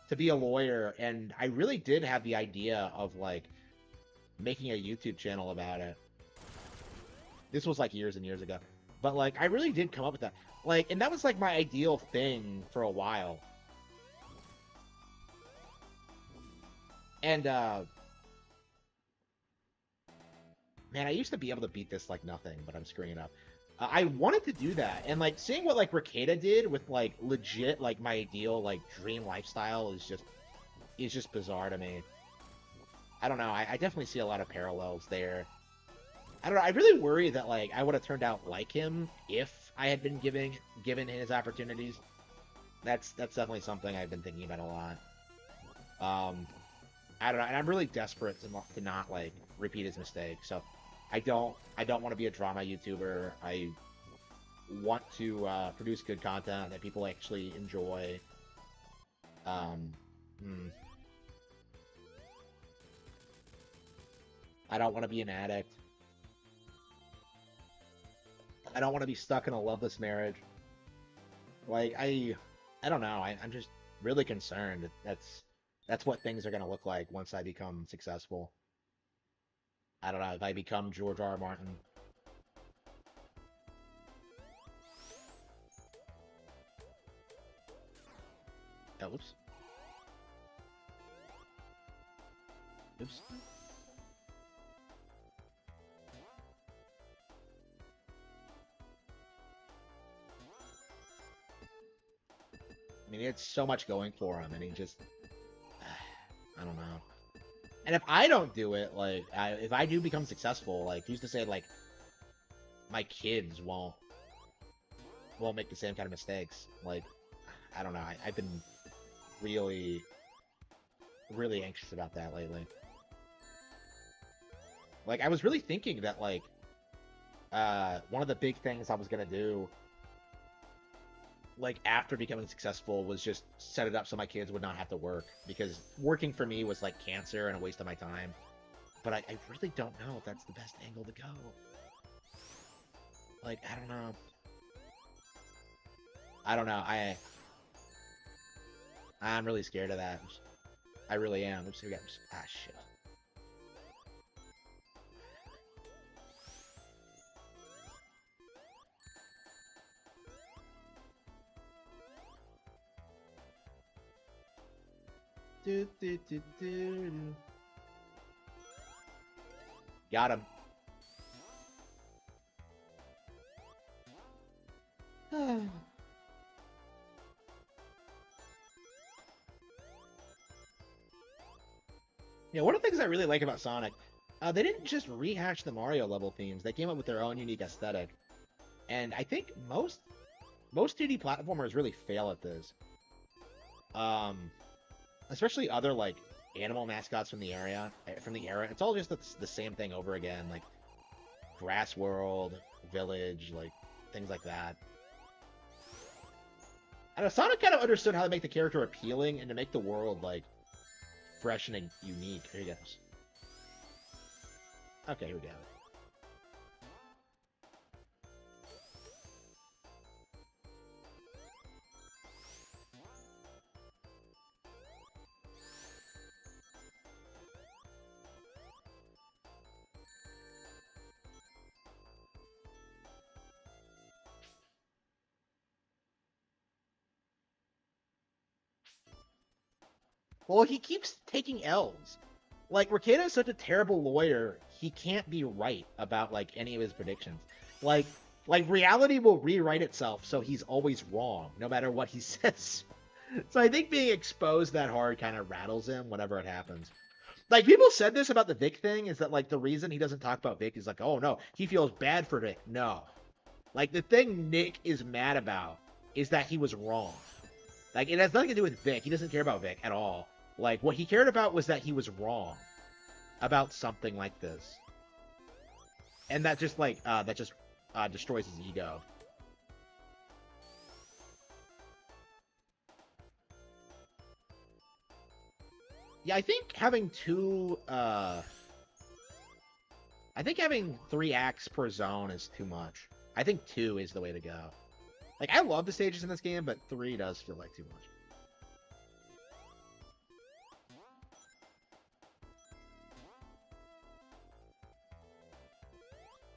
to be a lawyer, and I really did have the idea of like making a YouTube channel about it. This was like years and years ago, but like I really did come up with that. Like, and that was like my ideal thing for a while. And man, I used to be able to beat this like nothing, but I'm screwing it up. I wanted to do that, and like seeing what like Ricada did with like legit like my ideal like dream lifestyle is just bizarre to me. I don't know. I definitely see a lot of parallels there. I don't know. I really worry that like I would have turned out like him if I had been given his opportunities. That's definitely something I've been thinking about a lot. I don't know, and I'm really desperate to not like repeat his mistakes. So I don't want to be a drama YouTuber. I want to produce good content that people actually enjoy. Um, hmm. I don't want to be an addict. I don't want to be stuck in a loveless marriage. Like I don't know. I'm just really concerned. That's what things are gonna look like once I become successful. I don't know if I become George R. R. Martin. Oh, oops, oops. I mean, he had so much going for him, and he just, I don't know. And if I don't do it, like, if I do become successful, like, who's to say, like, my kids won't make the same kind of mistakes? Like, I don't know. I've been really, really anxious about that lately. Like, I was really thinking that, like, one of the big things I was gonna do, like, after becoming successful was just set it up so my kids would not have to work, because working for me was like cancer and a waste of my time. But I really don't know if that's the best angle to go. Like, I don't know. I don't know. I'm really scared of that. I really am. Oops, here we go. Ah, shit. Do, do, do, do, do. Got him. Yeah, one of the things I really like about Sonic, they didn't just rehash the Mario level themes. They came up with their own unique aesthetic, and I think most 2D platformers really fail at this. Um, Especially other like animal mascots from the era. It's all just the same thing over again, like Grass World, Village, like things like that. And Sonic kind of understood how to make the character appealing and to make the world like fresh and unique. Here he goes. Okay, here we go. Well, he keeps taking L's. Like, Rekieta is such a terrible lawyer, he can't be right about, like, any of his predictions. Like, like reality will rewrite itself, so he's always wrong, no matter what he says. So I think being exposed that hard kind of rattles him whenever it happens. Like, people said this about the Vic thing, is that, like, the reason he doesn't talk about Vic is like, oh, no, he feels bad for Vic. No. Like, the thing Nick is mad about is that he was wrong. Like, it has nothing to do with Vic. He doesn't care about Vic at all. Like, what he cared about was that he was wrong about something like this. And that just destroys his ego. Yeah, I think having 3 acts per zone is too much. I think 2 is the way to go. Like, I love the stages in this game, but 3 does feel like too much.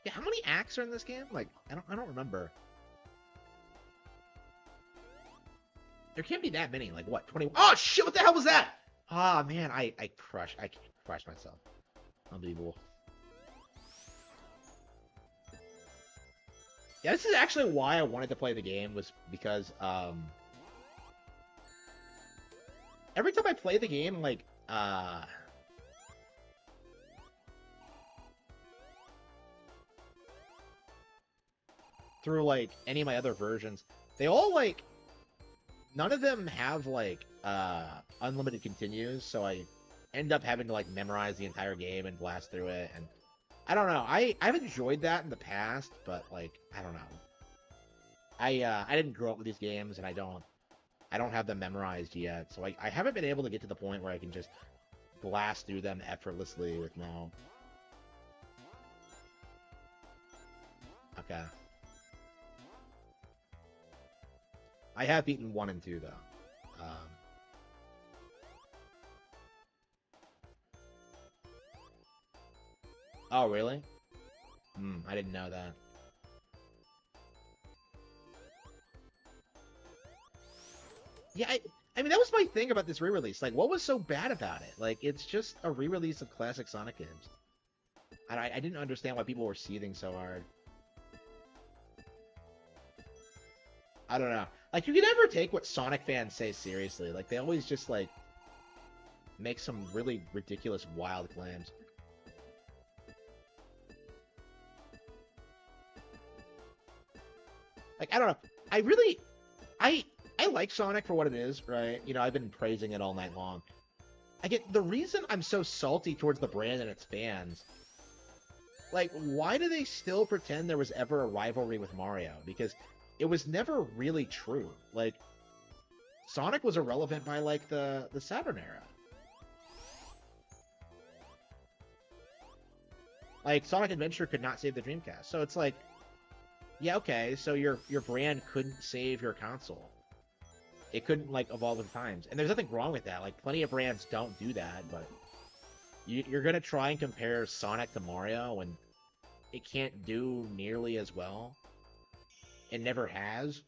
Yeah, how many acts are in this game? Like, I don't remember. There can't be that many. Like, what, 20? Oh shit! What the hell was that? Ah, man, I crushed myself. Unbelievable. Yeah, this is actually why I wanted to play the game, was because every time I play the game, like through like any of my other versions, they all like none of them have like unlimited continues, so I end up having to like memorize the entire game and blast through it. And I don't know. I've enjoyed that in the past, but like I don't know. I didn't grow up with these games, and I don't have them memorized yet, so I haven't been able to get to the point where I can just blast through them effortlessly with no. Okay. I have beaten 1 and 2 though. Oh really? I didn't know that. Yeah, I mean that was my thing about this re-release. Like, what was so bad about it? Like, it's just a re-release of classic Sonic games. I didn't understand why people were seething so hard. I don't know. Like, you can never take what Sonic fans say seriously. Like, they always just like make some really ridiculous, wild claims. Like, I don't know. I really, I I like Sonic for what it is, right? You know, I've been praising it all night long. I get the reason I'm so salty towards the brand and its fans. Like, why do they still pretend there was ever a rivalry with Mario? Because it was never really true. Like, Sonic was irrelevant by like the Saturn era. Like, Sonic Adventure could not save the Dreamcast. So it's like, yeah, okay, so your brand couldn't save your console. It couldn't like evolve with times, and there's nothing wrong with that. Like, plenty of brands don't do that, but you're gonna try and compare Sonic to Mario when it can't do nearly as well. It never has.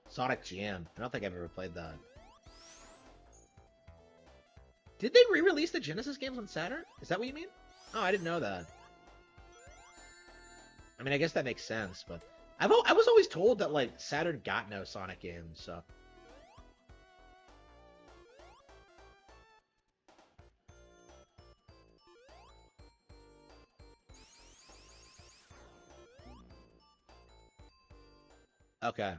Sonic Jam. I don't think I've ever played that. Did they re-release the Genesis games on Saturn? Is that what you mean? Oh, I didn't know that. I mean, I guess that makes sense, but I was always told that like Saturn got no Sonic games, so okay.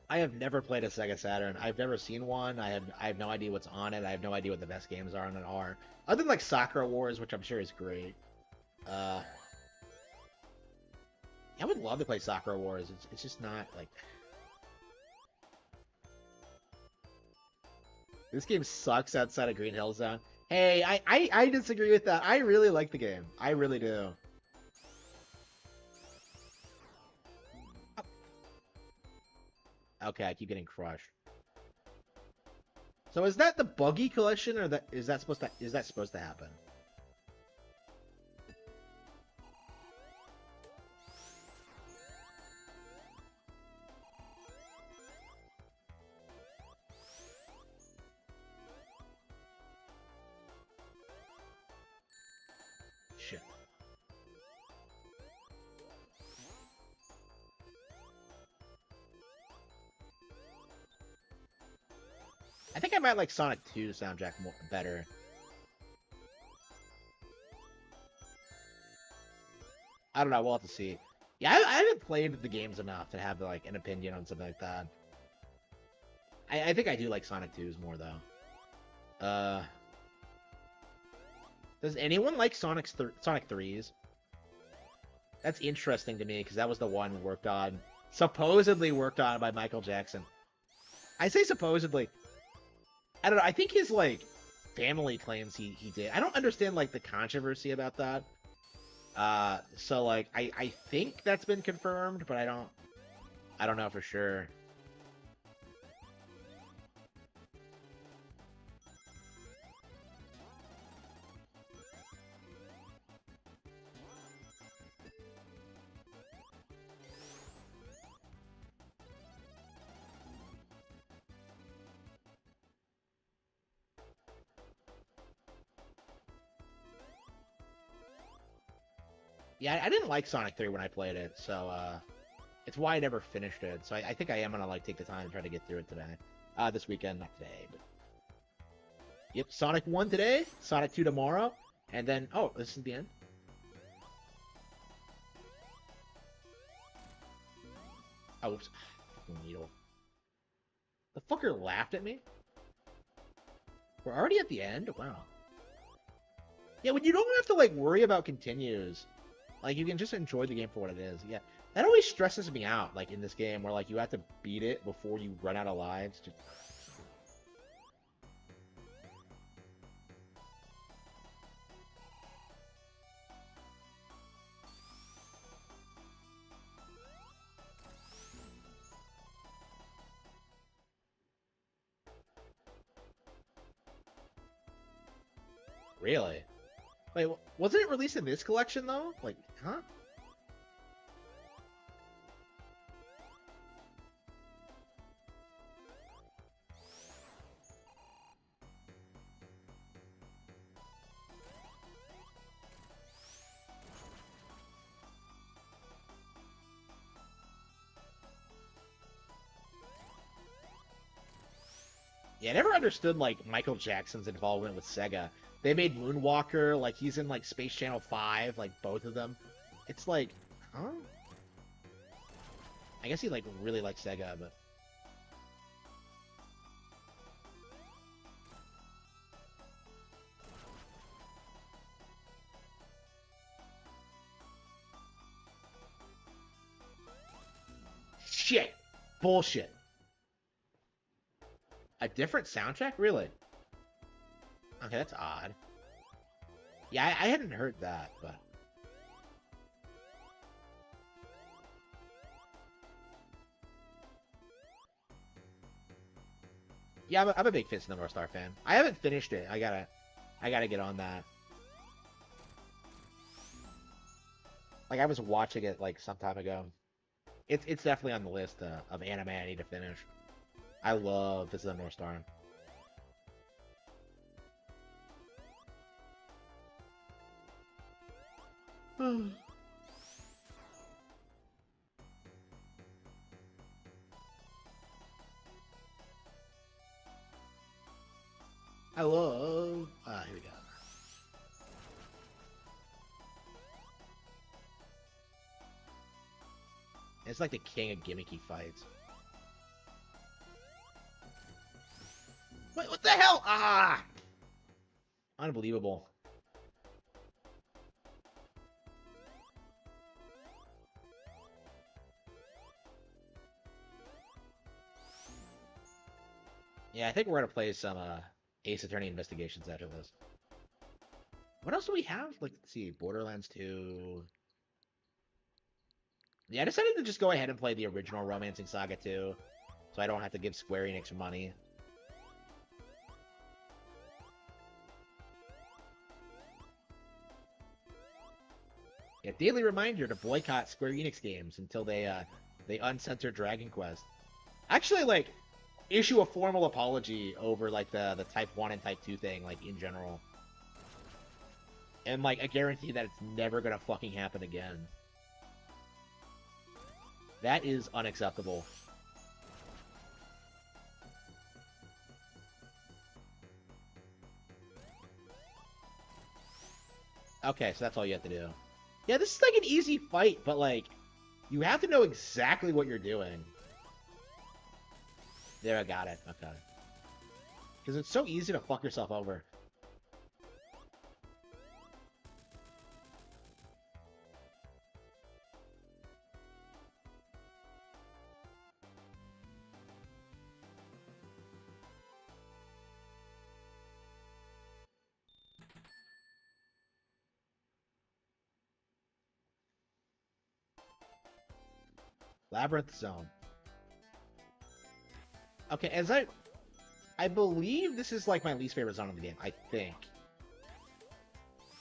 I have never played a Sega Saturn. I've never seen one. I have no idea what's on it. I have no idea what the best games are on it are. Other than like Sakura Wars, which I'm sure is great. Uh, I would love to play Sakura Wars. It's just not like this game sucks outside of Green Hill Zone. Hey, I disagree with that. I really like the game. I really do. Okay, I keep getting crushed. So is that the buggy collection, or that is that supposed to happen? Shit. I think I might like Sonic 2 soundtrack more better. I don't know. We'll have to see. Yeah, I haven't played the games enough to have like an opinion on something like that. I think I do like Sonic 2's more though. Does anyone like Sonic 3's? That's interesting to me because that was the one supposedly worked on by Michael Jackson. I say supposedly. I don't know. I think his like family claims he did. I don't understand like the controversy about that. So like I think that's been confirmed, but I don't know for sure. Yeah, I didn't like Sonic 3 when I played it, so it's why I never finished it. So I think I am gonna like take the time to try to get through it today. This weekend, not today, but yep, Sonic 1 today, Sonic 2 tomorrow, and then oh, this is the end. Oh, oops. Needle. The fucker laughed at me? We're already at the end? Wow. Yeah, when you don't have to, like, worry about continues. Like, you can just enjoy the game for what it is. Yeah. That always stresses me out, like, in this game, where, like, you have to beat it before you run out of lives. Just... Really? Wait, wasn't it released in this collection, though? Like, huh? Yeah, I never understood like Michael Jackson's involvement with Sega. They made Moonwalker, like he's in like Space Channel 5, like both of them. It's like, huh? I guess he like really likes Sega, but shit. Bullshit. A different soundtrack? Really? Okay, that's odd. Yeah, I hadn't heard that, but yeah, I'm a big Fist of the North Star fan. I haven't finished it. I gotta get on that. Like I was watching it like some time ago. It's definitely on the list of anime I need to finish. I love Fist of the North Star. I love. Here we go. It's like the king of gimmicky fights. What the hell? Ah! Unbelievable. Yeah, I think we're gonna play some Ace Attorney Investigations after this. What else do we have? Like, let's see, Borderlands 2. Yeah, I decided to just go ahead and play the original Romancing Saga 2, so I don't have to give Square Enix money. Yeah, daily reminder to boycott Square Enix games until they uncensor Dragon Quest. Actually, like, issue a formal apology over like the Type 1 and Type 2 thing, like in general. And like I guarantee that it's never gonna fucking happen again. That is unacceptable. Okay, so that's all you have to do. Yeah, this is like an easy fight, but like you have to know exactly what you're doing. There, I got it. Okay. Because it's so easy to fuck yourself over. Labyrinth Zone. Okay, I believe this is like my least favorite zone in the game. I think.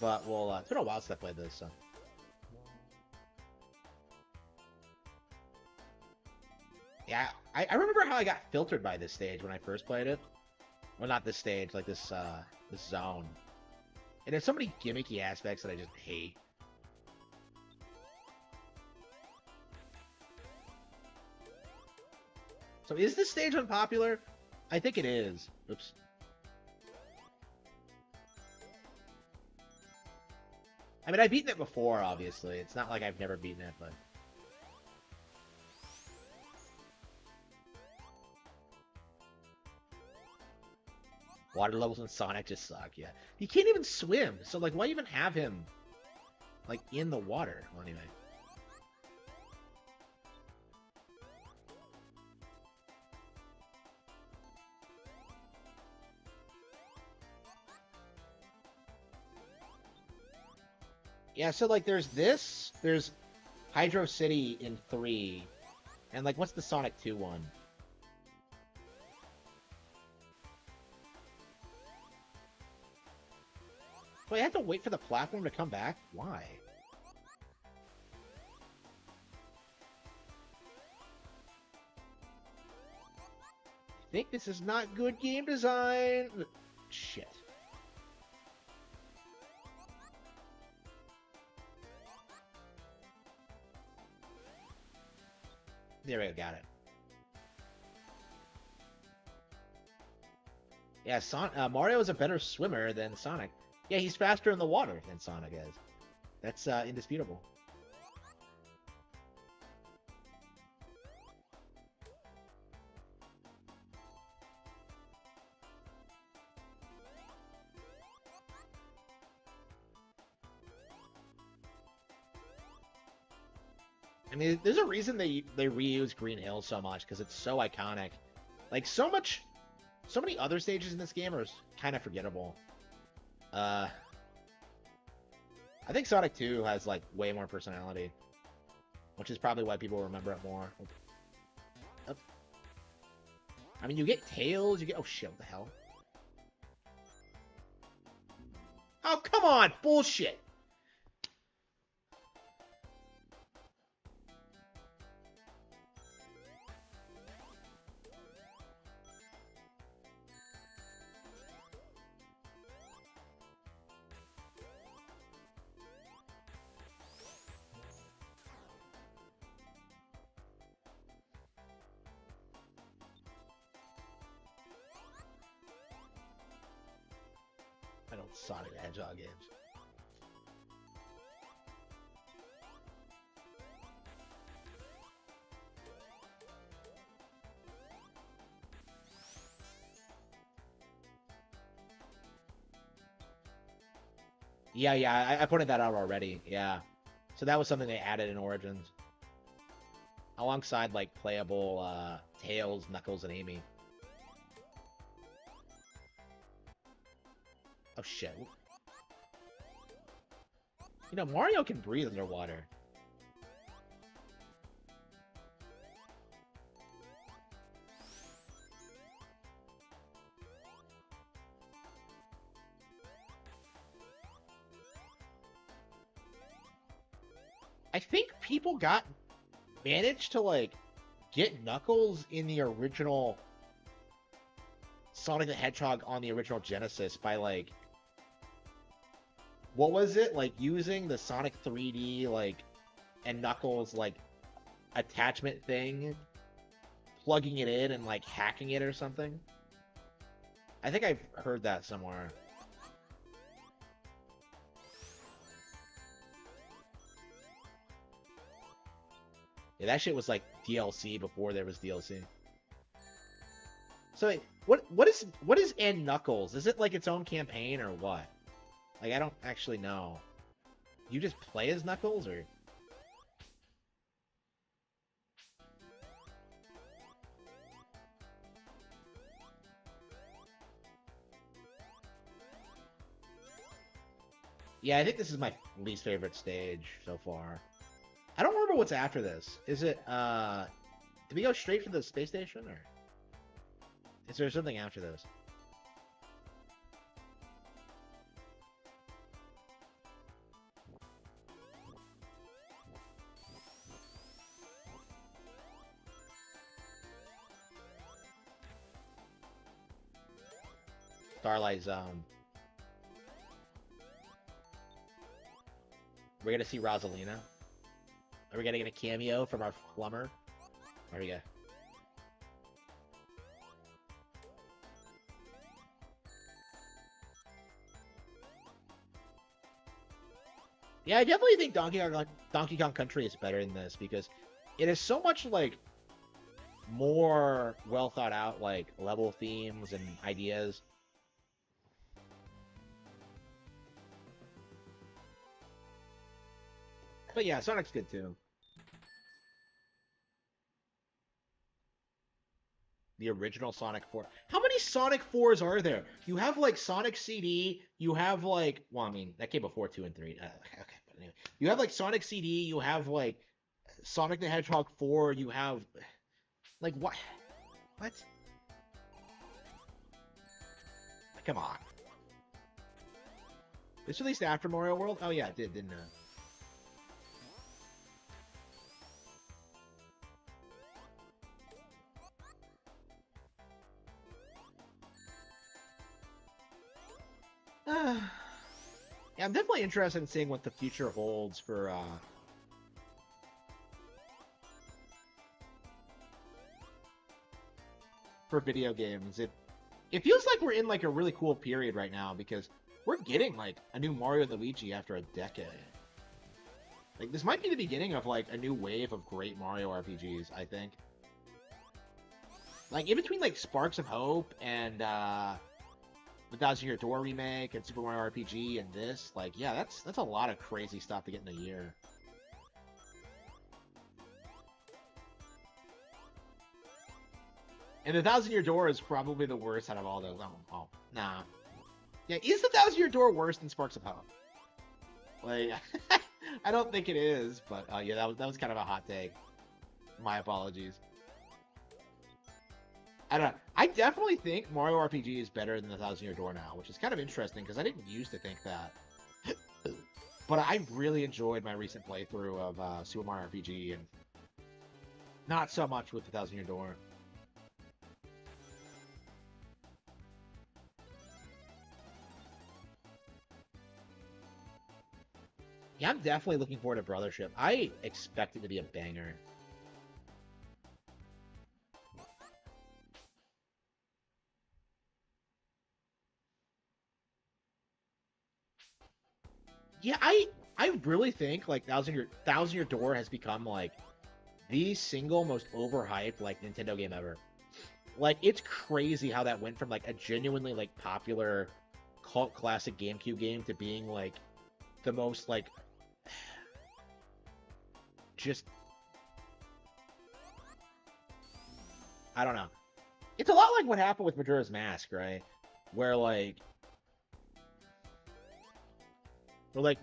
But well, it's been a while since I played this, so. Yeah, I remember how I got filtered by this stage when I first played it. Well, not this stage, like this zone. And there's so many gimmicky aspects that I just hate. So is this stage unpopular? I think it is. Oops. I mean, I've beaten it before, obviously. It's not like I've never beaten it, but... Water levels in Sonic just suck, yeah. He can't even swim, so, like, why even have him, like, in the water? Well, anyway. Yeah, so, like, there's this, there's Hydro City in 3, and, like, what's the Sonic 2 one? So I have to wait for the platform to come back? Why? I think this is not good game design. Shit. There we go, got it. Yeah, Mario is a better swimmer than Sonic. Yeah, he's faster in the water than Sonic is. That's indisputable. I mean, there's a reason they reuse Green Hill so much, because it's so iconic. Like, so many other stages in this game are kind of forgettable. I think Sonic 2 has, like, way more personality, which is probably why people remember it more. Oh. I mean, you get Tails, you get... Oh, shit, what the hell? Oh, come on! Bullshit! I don't Sonic the Hedgehog games. Yeah, I pointed that out already. Yeah. So that was something they added in Origins. Alongside, like, playable Tails, Knuckles, and Amy. Oh, shit. You know, Mario can breathe underwater. I think people managed to, like, get Knuckles in the original Sonic the Hedgehog on the original Genesis by, like, what was it? Like, using the Sonic 3D, like, and Knuckles, like, attachment thing, plugging it in and, like, hacking it or something. I think I've heard that somewhere. Yeah, that shit was, like, DLC before there was DLC. So, wait, what is N Knuckles? Is it, like, its own campaign or what? Like, I don't actually know. You just play as Knuckles, or...? Yeah, I think this is my least favorite stage so far. I don't remember what's after this. Is it, did we go straight for the space station, or... Is there something after this? Starlight Zone. We're gonna see Rosalina. Are we gonna get a cameo from our plumber? There we go. Yeah, I definitely think Donkey Kong Country is better than this because it is so much like more well thought out, like level themes and ideas. But yeah, Sonic's good too. The original Sonic 4. How many Sonic 4s are there? You have like Sonic CD, you have like, well, I mean, that came before 2 and 3. Okay, but anyway. You have like Sonic CD, you have like Sonic the Hedgehog 4, you have like what? What? Come on. This released after Mario World? Oh yeah, it did, didn't it? Yeah, I'm definitely interested in seeing what the future holds for video games. It feels like we're in like a really cool period right now because we're getting like a new Mario and Luigi after a decade. Like this might be the beginning of like a new wave of great Mario RPGs, I think. Like in between like Sparks of Hope and the Thousand Year Door remake and Super Mario RPG and this, like yeah, that's a lot of crazy stuff to get in a year. And the Thousand Year Door is probably the worst out of all those. Oh, nah. Yeah, is the Thousand Year Door worse than Sparks of Hope? Like, I don't think it is, but yeah, that was kind of a hot take. My apologies. I don't know. I definitely think Mario RPG is better than the Thousand Year Door now, which is kind of interesting because I didn't used to think that. But I really enjoyed my recent playthrough of Super Mario RPG, and not so much with the Thousand Year Door. Yeah, I'm definitely looking forward to Brothership. I expect it to be a banger. Yeah, I really think like Thousand Year Door has become like the single most overhyped like Nintendo game ever. Like it's crazy how that went from like a genuinely like popular cult classic GameCube game to being like the most like just I don't know. It's a lot like what happened with Majora's Mask, right? Where like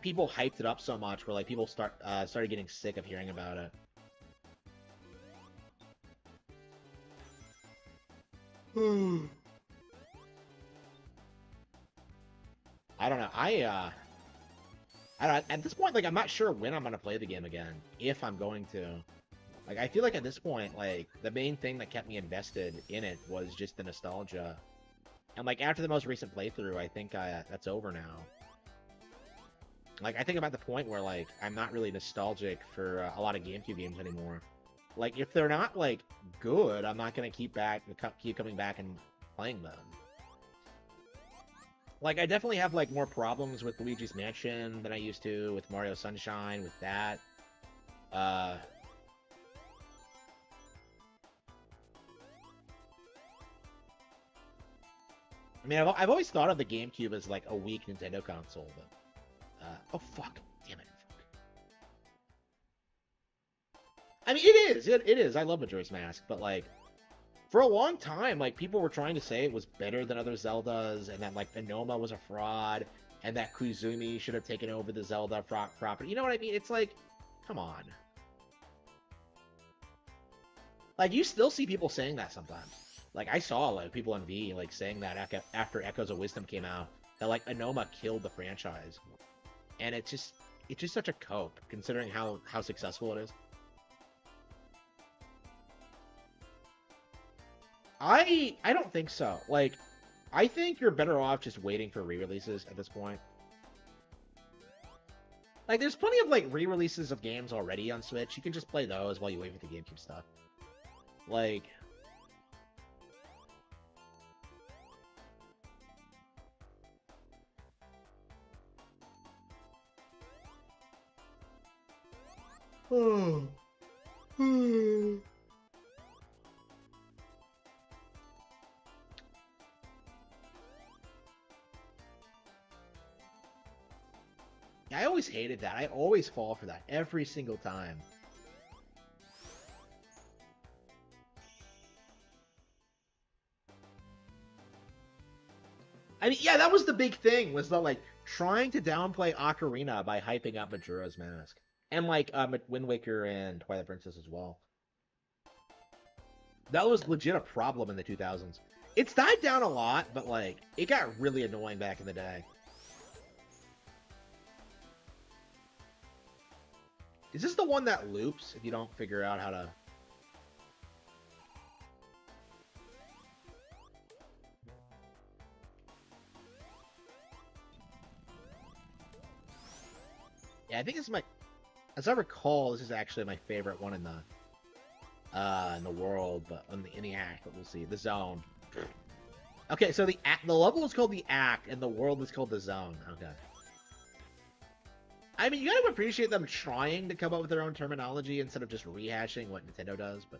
people hyped it up so much where like people started getting sick of hearing about it. I don't know. I don't at this point like I'm not sure when I'm gonna play the game again, if I'm going to. Like I feel like at this point, like the main thing that kept me invested in it was just the nostalgia. And like after the most recent playthrough, I think that's over now. Like I think I'm at the point where like I'm not really nostalgic for a lot of GameCube games anymore. Like if they're not like good, I'm not gonna keep coming back and playing them. Like I definitely have like more problems with Luigi's Mansion than I used to with Mario Sunshine with that. Uh I mean I've always thought of the GameCube as like a weak Nintendo console, but oh fuck, damn it. I mean it is. I love Majora's Mask, but like for a long time, like people were trying to say it was better than other Zeldas, and that like Enoma was a fraud, and that Kuzumi should have taken over the Zelda property. You know what I mean? It's like, come on. Like you still see people saying that sometimes. Like I saw like people on V like saying that after Echoes of Wisdom came out, that like Enoma killed the franchise, and it's just such a cope considering how successful it is. I don't think so. Like, I think you're better off just waiting for re-releases at this point. Like, there's plenty of like re-releases of games already on Switch. You can just play those while you wait for the GameCube stuff. Like, Oh. I always hated that. I always fall for that every single time. I mean, yeah, that was the big thing, was the like trying to downplay Ocarina by hyping up Majora's Mask. And like Wind Waker and Twilight Princess as well. That was legit a problem in the 2000s. It's died down a lot, but like it got really annoying back in the day. Is this the one that loops if you don't figure out how to... Yeah, I think it's my... As I recall, this is actually my favorite one in the world, but in the act, but we'll see. The zone. Okay, so the level is called the act, and the world is called the zone. Okay. I mean, you gotta appreciate them trying to come up with their own terminology instead of just rehashing what Nintendo does, but...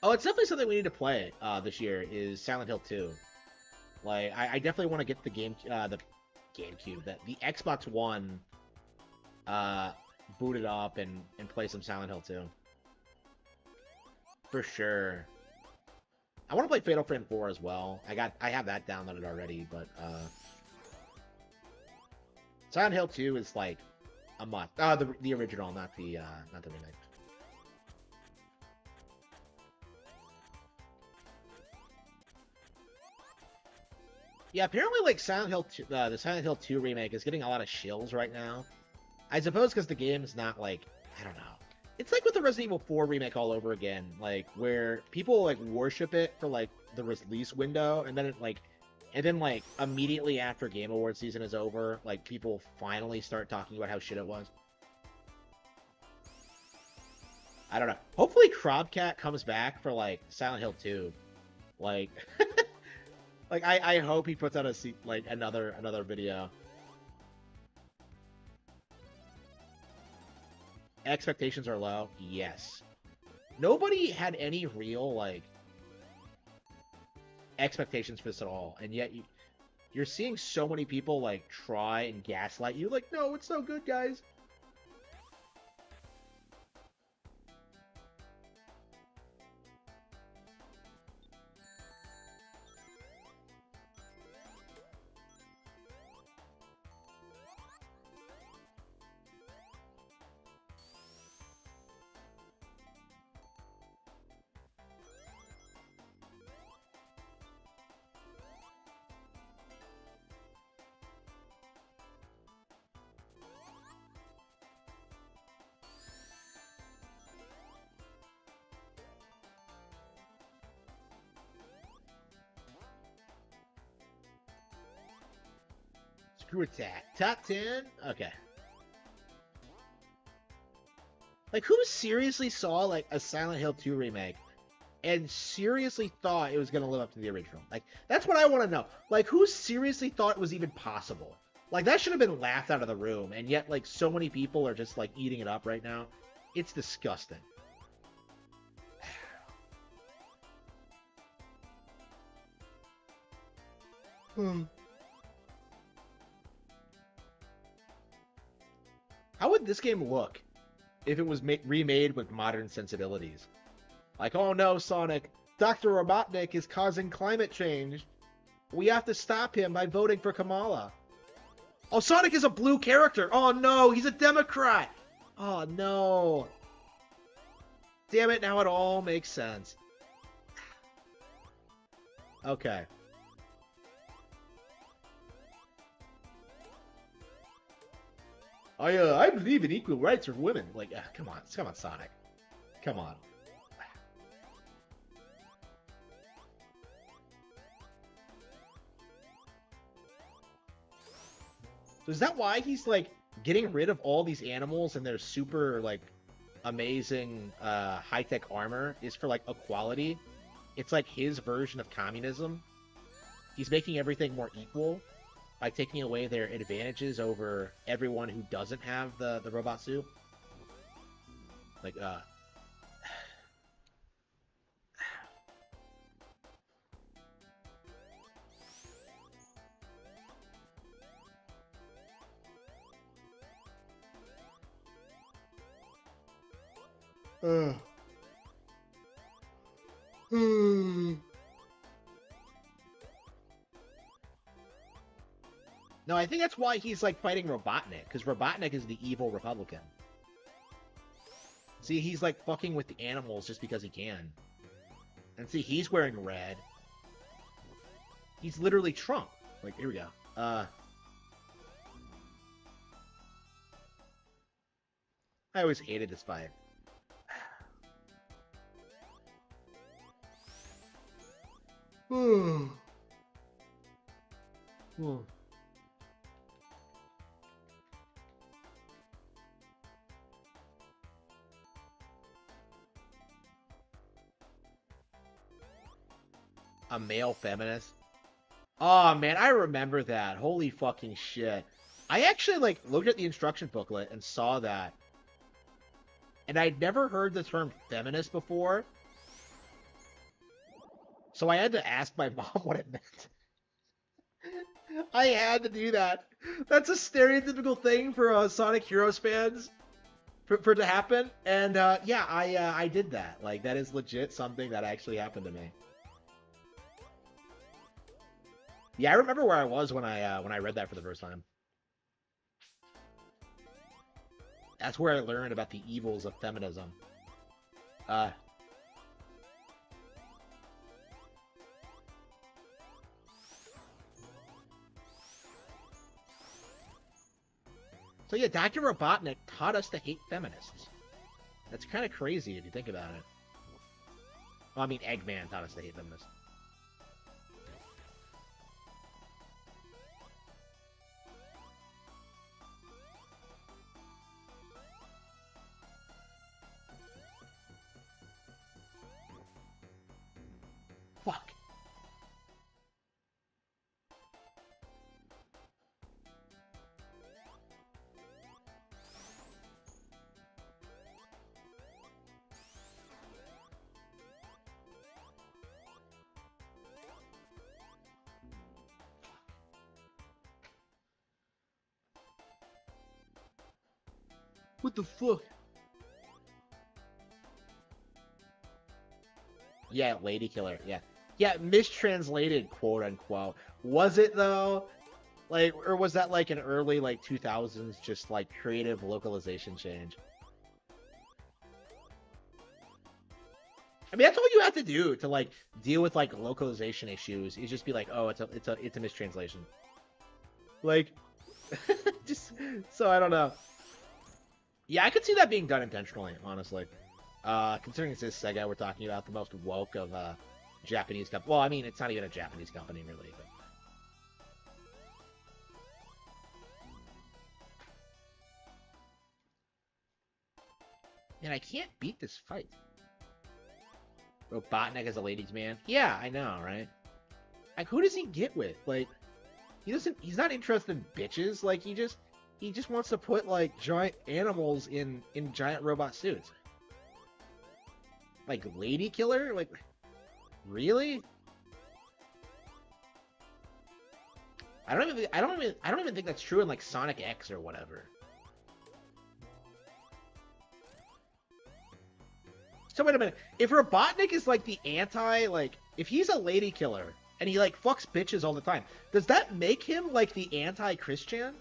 Oh, it's definitely something we need to play this year, is Silent Hill 2. Like, I definitely want to get the GameCube, the Xbox One booted up and play some Silent Hill 2. For sure. I want to play Fatal Frame 4 as well. I have that downloaded already, but Silent Hill 2 is like a must. The original, not the remake. Yeah, apparently like Silent Hill 2, the Silent Hill 2 remake is getting a lot of shills right now. I suppose because the game's not like, I don't know. It's like with the Resident Evil 4 remake all over again, like where people like worship it for like the release window, and then like immediately after Game Awards season is over, like people finally start talking about how shit it was. I don't know. Hopefully Crobcat comes back for like Silent Hill 2. Like like I hope he puts out another video. Expectations are low. Yes. Nobody had any real like expectations for this at all, and yet you're seeing so many people like try and gaslight you like, no, it's so good, guys. Screw attack. Top 10? Okay. Like, who seriously saw, like, a Silent Hill 2 remake and seriously thought it was going to live up to the original? Like, that's what I want to know. Like, who seriously thought it was even possible? Like, that should have been laughed out of the room, and yet, like, so many people are just, like, eating it up right now. It's disgusting. How would this game look if it was remade with modern sensibilities? Like, oh no, Sonic, Dr. Robotnik is causing climate change. We have to stop him by voting for Kamala. Oh, Sonic is a blue character. Oh no, he's a Democrat. Oh no. Damn it, now it all makes sense. Okay. I believe in equal rights for women. Like, come on, Sonic. Come on. So is that why he's like getting rid of all these animals and their super like amazing high-tech armor is for like equality? It's like his version of communism. He's making everything more equal by taking away their advantages over everyone who doesn't have the robot suit. Like, uh, No, I think that's why he's like fighting Robotnik, because Robotnik is the evil Republican. See, he's like fucking with the animals just because he can. And see, he's wearing red. He's literally Trump. Like, here we go. I always hated this fight. A male feminist? Oh man, I remember that. Holy fucking shit. I actually like looked at the instruction booklet and saw that. And I'd never heard the term feminist before. So I had to ask my mom what it meant. I had to do that. That's a stereotypical thing for Sonic Heroes fans for it to happen. And yeah, I did that. Like that is legit something that actually happened to me. Yeah, I remember where I was when I read that for the first time. That's where I learned about the evils of feminism. So yeah, Dr. Robotnik taught us to hate feminists. That's kind of crazy if you think about it. Well, I mean, Eggman taught us to hate feminists. Fuck. What the fuck? Yeah, Lady Killer. Yeah. Yeah, mistranslated, quote unquote. Was it though? Like, or was that like an early like 2000s just like creative localization change? I mean, that's all you have to do to like deal with like localization issues. Is just be like, oh, it's a mistranslation. Like, just so I don't know. Yeah, I could see that being done intentionally, honestly. Considering it's this Sega we're talking about, the most woke of Japanese company. Well, I mean, it's not even a Japanese company, really. But... Man, I can't beat this fight. Robotnik is a ladies' man. Yeah, I know, right? Like, who does he get with? Like, he's not interested in bitches. Like, he just wants to put like giant animals in giant robot suits. Like Lady Killer? Like, really? I don't even think that's true in like Sonic X or whatever. So wait a minute. If Robotnik is like the anti, like, if he's a lady killer and he like fucks bitches all the time, does that make him like the anti-Christian?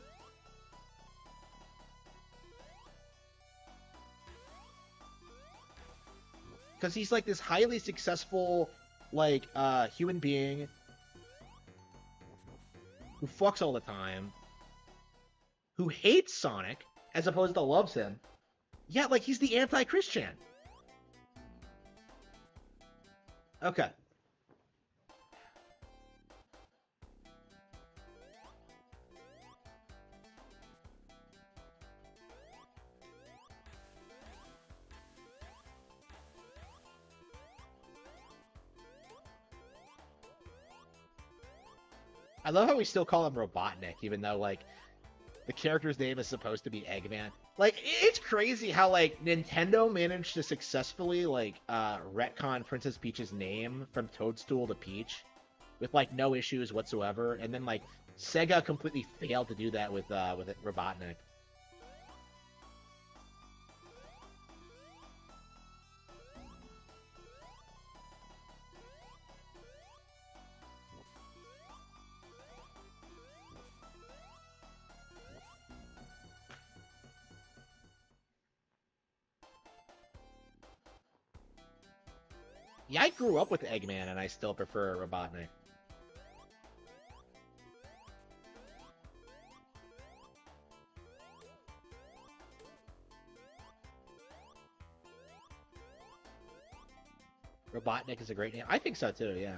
Because he's like this highly successful, like, human being who fucks all the time, who hates Sonic as opposed to loves him. Yeah, like he's the anti-Christian. Okay. I love how we still call him Robotnik, even though like the character's name is supposed to be Eggman. Like it's crazy how like Nintendo managed to successfully like retcon Princess Peach's name from Toadstool to Peach with like no issues whatsoever, and then like Sega completely failed to do that with Robotnik. Yeah, I grew up with Eggman, and I still prefer Robotnik. Robotnik is a great name. I think so too. Yeah.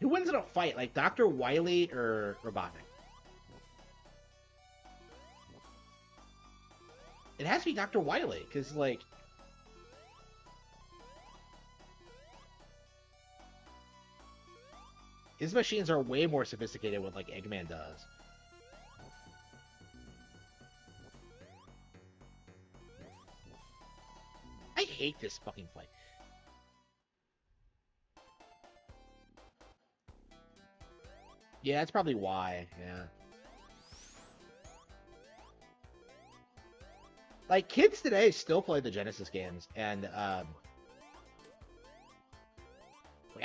Who wins in a fight, like Dr. Wily or Robotnik? It has to be Dr. Wily, because like his machines are way more sophisticated than what like Eggman does. I hate this fucking fight. Yeah, that's probably why. Yeah. Like kids today still play the Genesis games, and I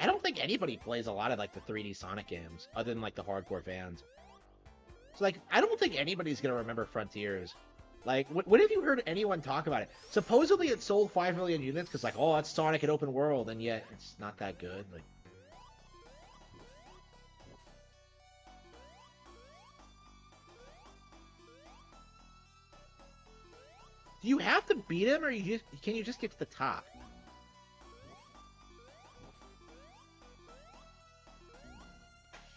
don't think anybody plays a lot of like the 3D Sonic games other than like the hardcore fans. So like, I don't think anybody's gonna remember Frontiers. Like, when have you heard anyone talk about it? Supposedly it sold 5 million units because like, oh, that's Sonic in open world, and yet it's not that good. Like, do you have to beat him, or can you just get to the top?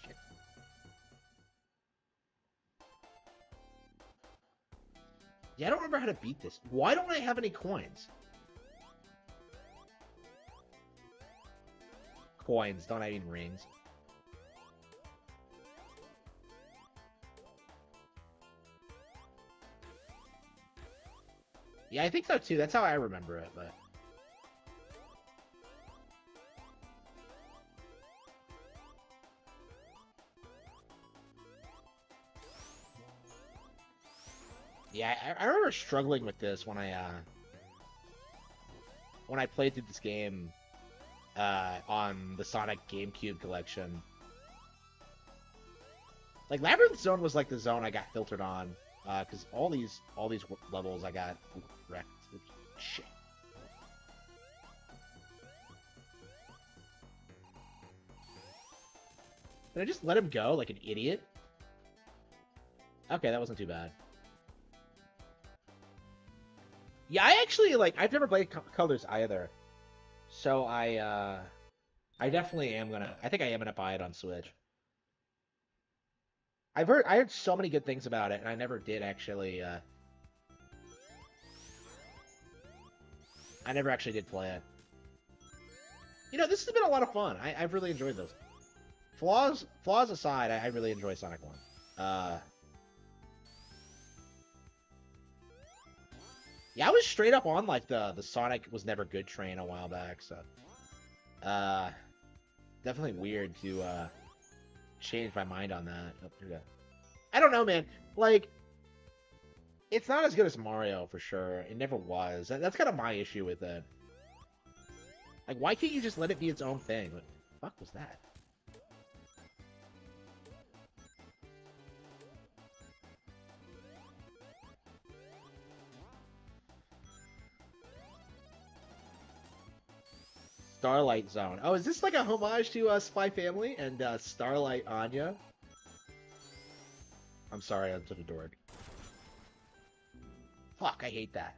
Shit. Yeah, I don't remember how to beat this. Why don't I have any coins? Coins, don't I mean rings? Yeah, I think so too. That's how I remember it, but yeah, I remember struggling with this when I played through this game on the Sonic GameCube collection. Like Labyrinth Zone was like the zone I got filtered on because all these levels I got wrecked. Shit. Did I just let him go like an idiot? Okay, that wasn't too bad. Yeah, I actually like. I've never played Colors either, so I definitely am gonna. I think I am gonna buy it on Switch. I heard so many good things about it, and I never did actually. I never actually did play it. You know, this has been a lot of fun. I've really enjoyed this. Flaws aside, I really enjoy Sonic One. Yeah, I was straight up on like the Sonic was never good train a while back, so uh, definitely weird to change my mind on that. Oh, here we go. I don't know, man. Like, it's not as good as Mario for sure. It never was. That's kind of my issue with it. Like, why can't you just let it be its own thing? What the fuck was that? Starlight Zone. Oh, is this like a homage to Spy Family and Starlight Anya? I'm sorry, I'm such a dork. Fuck, I hate that.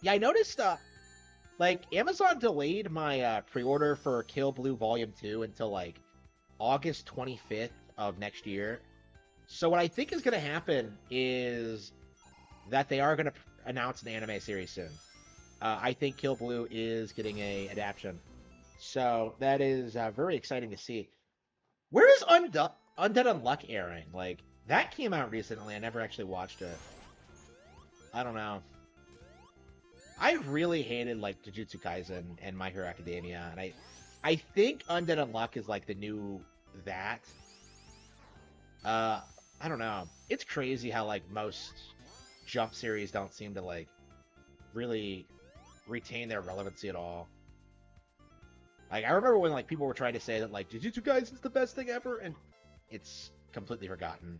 Yeah, I noticed. Like, Amazon delayed my pre-order for Kill Blue Volume 2 until, like, August 25th of next year. So what I think is going to happen is that they are going to announce an anime series soon. I think Kill Blue is getting a adaptation. So that is very exciting to see. Where is Undead Unluck airing? Like, that came out recently. I never actually watched it. I don't know. I really hated like Jujutsu Kaisen and My Hero Academia, and I think Undead Unluck is like the new that. I don't know. It's crazy how like most Jump series don't seem to like really retain their relevancy at all. Like I remember when like people were trying to say that like Jujutsu Kaisen's the best thing ever, and it's completely forgotten.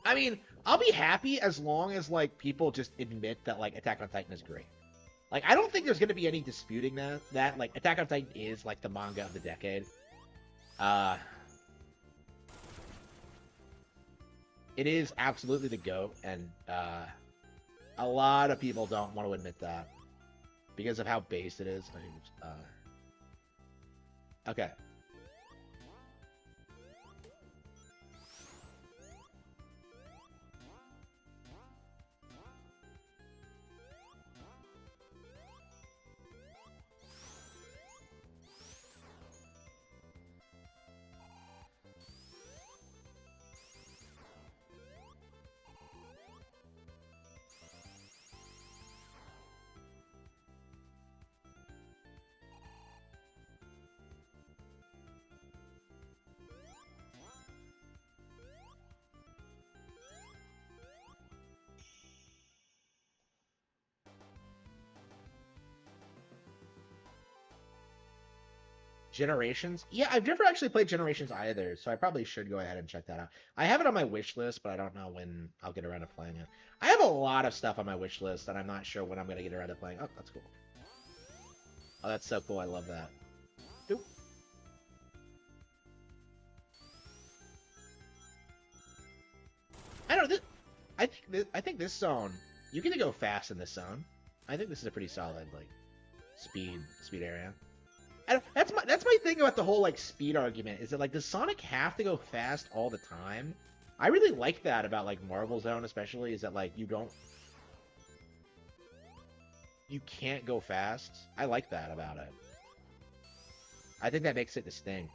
I mean, I'll be happy as long as like people just admit that like Attack on Titan is great. Like I don't think there's going to be any disputing that like Attack on Titan is like the manga of the decade. Uh it is absolutely the GOAT, and a lot of people don't want to admit that because of how based it is. Okay. Generations? Yeah, I've never actually played Generations either, so I probably should go ahead and check that out. I have it on my wish list, but I don't know when I'll get around to playing it. I have a lot of stuff on my wish list, and I'm not sure when I'm going to get around to playing. Oh, that's cool. Oh, that's so cool. I love that. Oop. I don't know. I think this zone, you get to go fast in this zone. I think this is a pretty solid like speed area. That's my thing about the whole like speed argument is that like does Sonic have to go fast all the time? I really like that about like Marvel Zone especially is that like you can't go fast. I like that about it. I think that makes it distinct.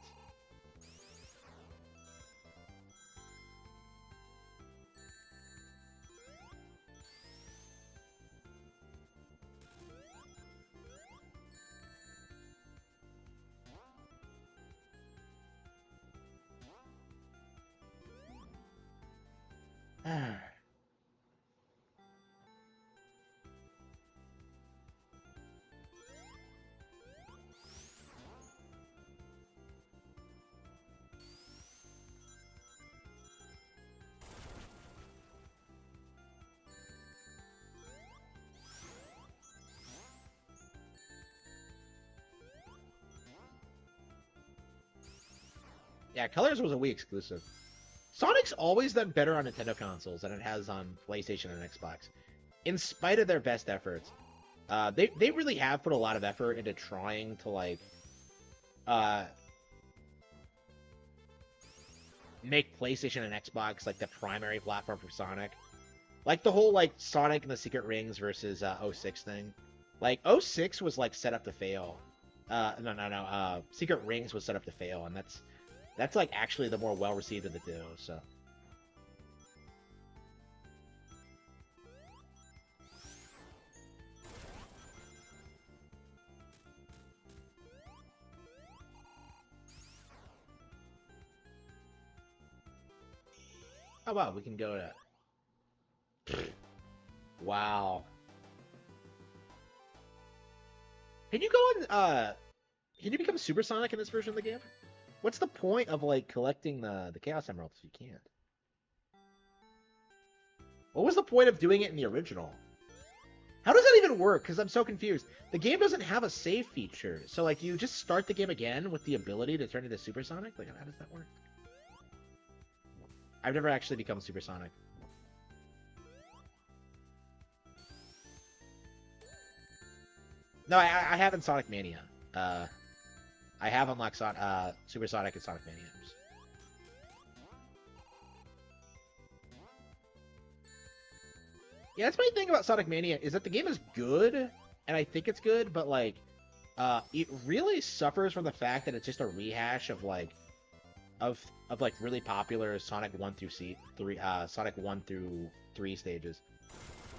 Yeah, Colors was a Wii exclusive. Sonic's always done better on Nintendo consoles than it has on PlayStation and Xbox, in spite of their best efforts. They really have put a lot of effort into trying to like uh, make PlayStation and Xbox like the primary platform for Sonic. Like the whole like Sonic and the Secret Rings versus '06 thing. Like '06 was like set up to fail. No. Secret Rings was set up to fail, and that's like actually the more well received of the two. So oh wow, we can go to wow. Can you go and can you become Supersonic in this version of the game? What's the point of like collecting the Chaos Emeralds if you can't? What was the point of doing it in the original? How does that even work? Because I'm so confused. The game doesn't have a save feature, so like you just start the game again with the ability to turn into Supersonic. Like how does that work? I've never actually become Supersonic. No, I have in Sonic Mania. Uh, I have unlocked Super Sonic and Sonic Mania. Yeah, that's my thing about Sonic Mania is that the game is good, and I think it's good, but like, it really suffers from the fact that it's just a rehash of like, of like really popular Sonic 1 through 3, Sonic 1 through 3 stages.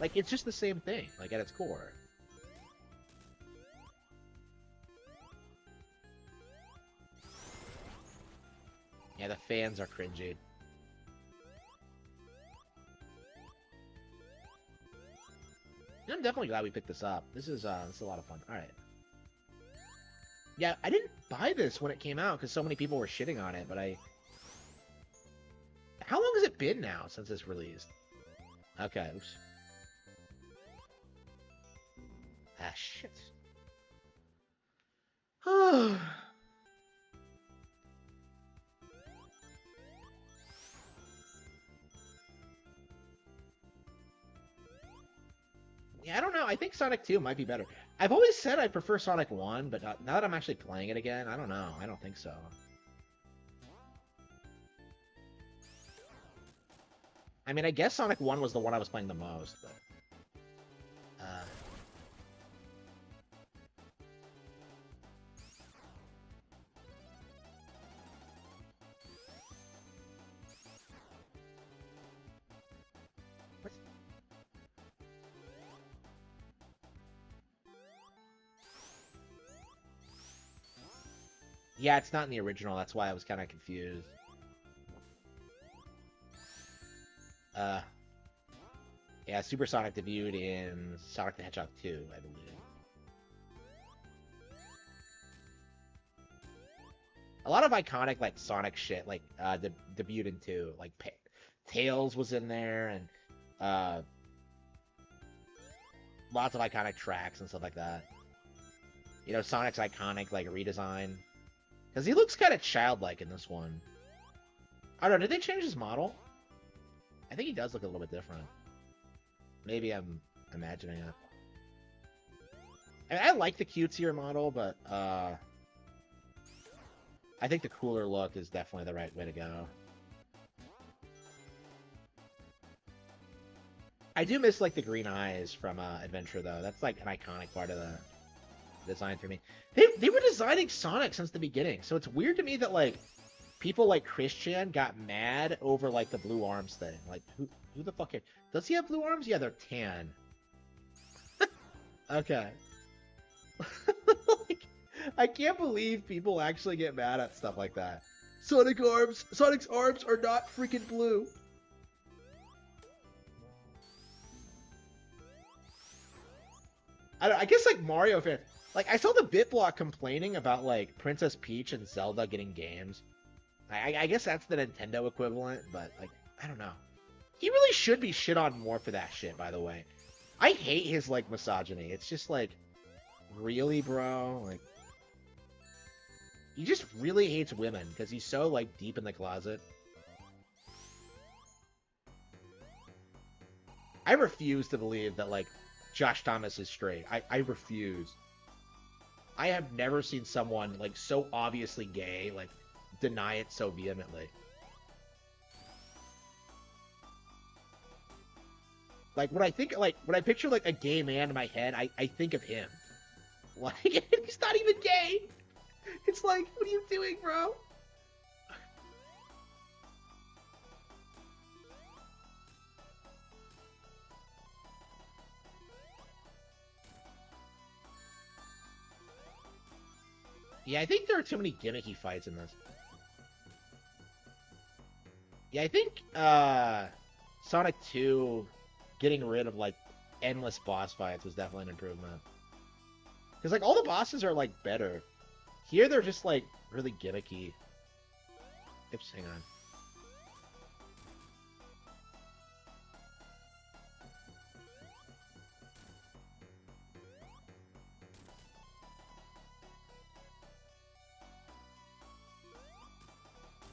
Like, it's just the same thing, like at its core. Yeah, the fans are cringy. I'm definitely glad we picked this up. This is a lot of fun. All right. Yeah, I didn't buy this when it came out because so many people were shitting on it, but I. How long has it been now since it's released? Okay. Oops. Ah, shit. Yeah, I don't know. I think Sonic 2 might be better. I've always said I prefer Sonic 1, but now that I'm actually playing it again, I don't know. I don't think so. I mean, I guess Sonic 1 was the one I was playing the most, but... Uh, what? Yeah, it's not in the original. That's why I was kind of confused. Uh, yeah, Super Sonic debuted in Sonic the Hedgehog 2, I believe. A lot of iconic, like, Sonic shit, like, debuted in 2. Like, Tails was in there, and, uh, lots of iconic tracks and stuff like that. You know, Sonic's iconic, like, redesign. Because he looks kind of childlike in this one. I don't know, did they change his model? I think he does look a little bit different. Maybe I'm imagining it. I mean, I like the cutesier model, but, I think the cooler look is definitely the right way to go. I do miss, like, the green eyes from, Adventure, though. That's, like, an iconic part of the design for me. They were designing Sonic since the beginning, so it's weird to me that like people like Christian got mad over like the blue arms thing. Like who the fuck does he have blue arms? Yeah, they're tan. Okay. Like, I can't believe people actually get mad at stuff like that. Sonic's arms are not freaking blue. I guess like Mario fans. Like, I saw the BitBlock complaining about, like, Princess Peach and Zelda getting games. I guess that's the Nintendo equivalent, but, like, I don't know. He really should be shit on more for that shit, by the way. I hate his, like, misogyny. It's just, like, really, bro? Like, he just really hates women, because he's so, like, deep in the closet. I refuse to believe that, like, Josh Thomas is straight. I refuse. I have never seen someone like so obviously gay like deny it so vehemently. Like when I picture like a gay man in my head, I think of him. Like he's not even gay. It's like, what are you doing, bro? Yeah, I think there are too many gimmicky fights in this. Yeah, I think Sonic 2 getting rid of like endless boss fights was definitely an improvement. Because like all the bosses are like better. Here they're just like really gimmicky. Oops, hang on.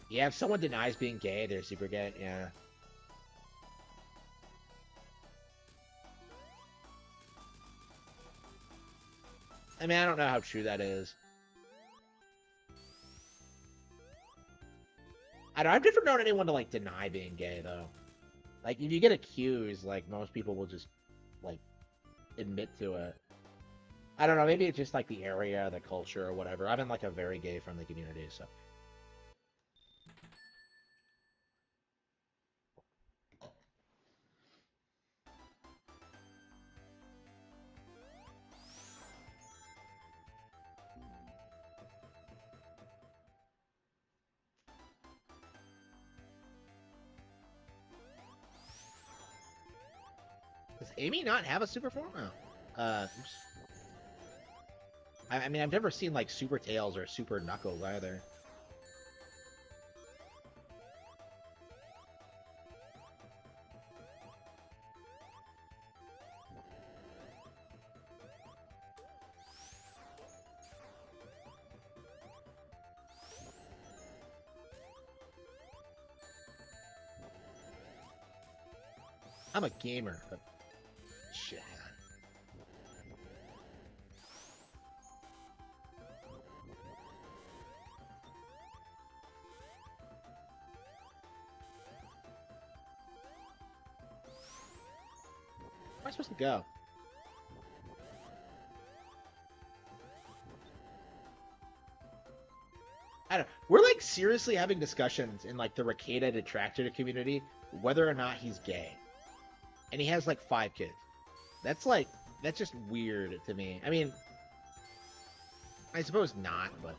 Yeah, if someone denies being gay, they're super gay. Yeah. I mean, I don't know how true that is. I've never known anyone to, like, deny being gay, though. Like, if you get accused, like, most people will just, like, admit to it. I don't know, maybe it's just, like, the area, the culture, or whatever. I'm in, like, a very gay-friendly community, so... Does Amy not have a super form? Oh. Oops. I mean, I've never seen, like, Super Tails or Super Knuckles either. I'm a gamer, but... Shit. Where am I supposed to go? I don't. We're like seriously having discussions in like the Ricada detractor community whether or not he's gay, and he has like 5 kids. That's just weird to me. I mean, I suppose not, but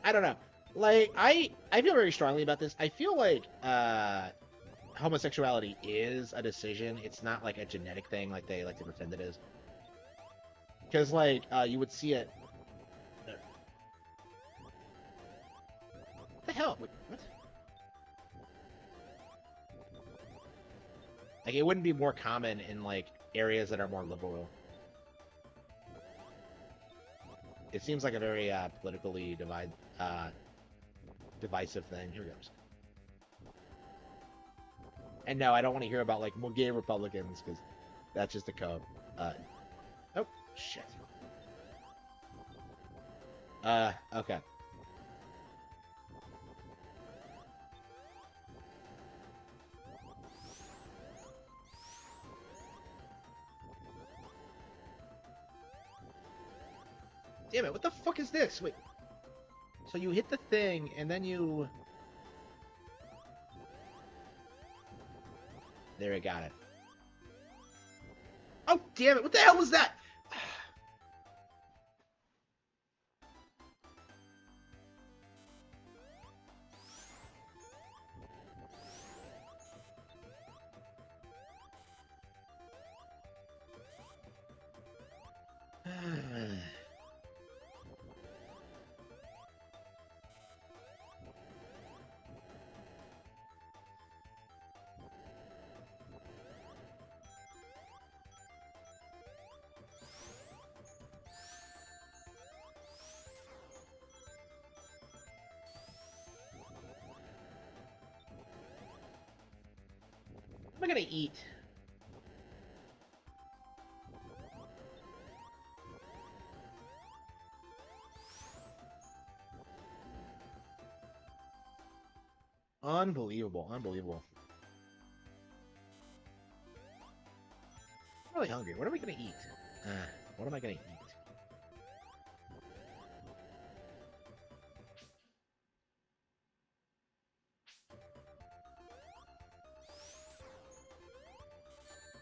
I don't know. Like I feel very strongly about this. I feel like homosexuality is a decision. It's not like a genetic thing like they like to pretend it is. Because like you would see it. What the hell? Wait, what? Like it wouldn't be more common in like areas that are more liberal. It seems like a very politically divisive thing. Here goes. And no, I don't want to hear about like more gay Republicans because that's just a code. Oh shit. Okay. Damn it! What the fuck is this? Wait. So you hit the thing and then you. There, I got it. Oh, damn it. What the hell was that? What am I gonna eat? Unbelievable, unbelievable. I'm really hungry. What are we gonna eat? What am I gonna eat?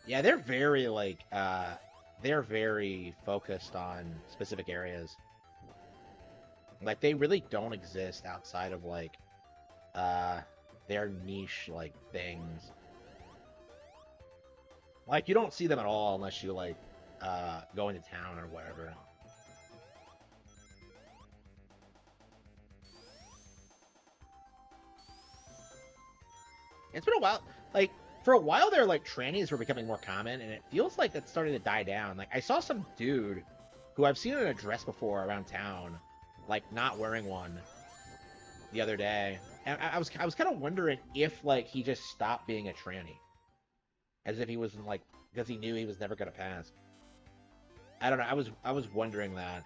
Yeah, they're very like they're very focused on specific areas. Like they really don't exist outside of like uh their niche like things. Like you don't see them at all unless you like go into town or whatever. It's been a while. Like for a while there, like trannies were becoming more common, and it feels like that's starting to die down. Like I saw some dude who I've seen in a dress before around town, like not wearing one the other day, and I was kind of wondering if like he just stopped being a tranny, as if he wasn't like because he knew he was never gonna pass. I don't know. I was wondering that.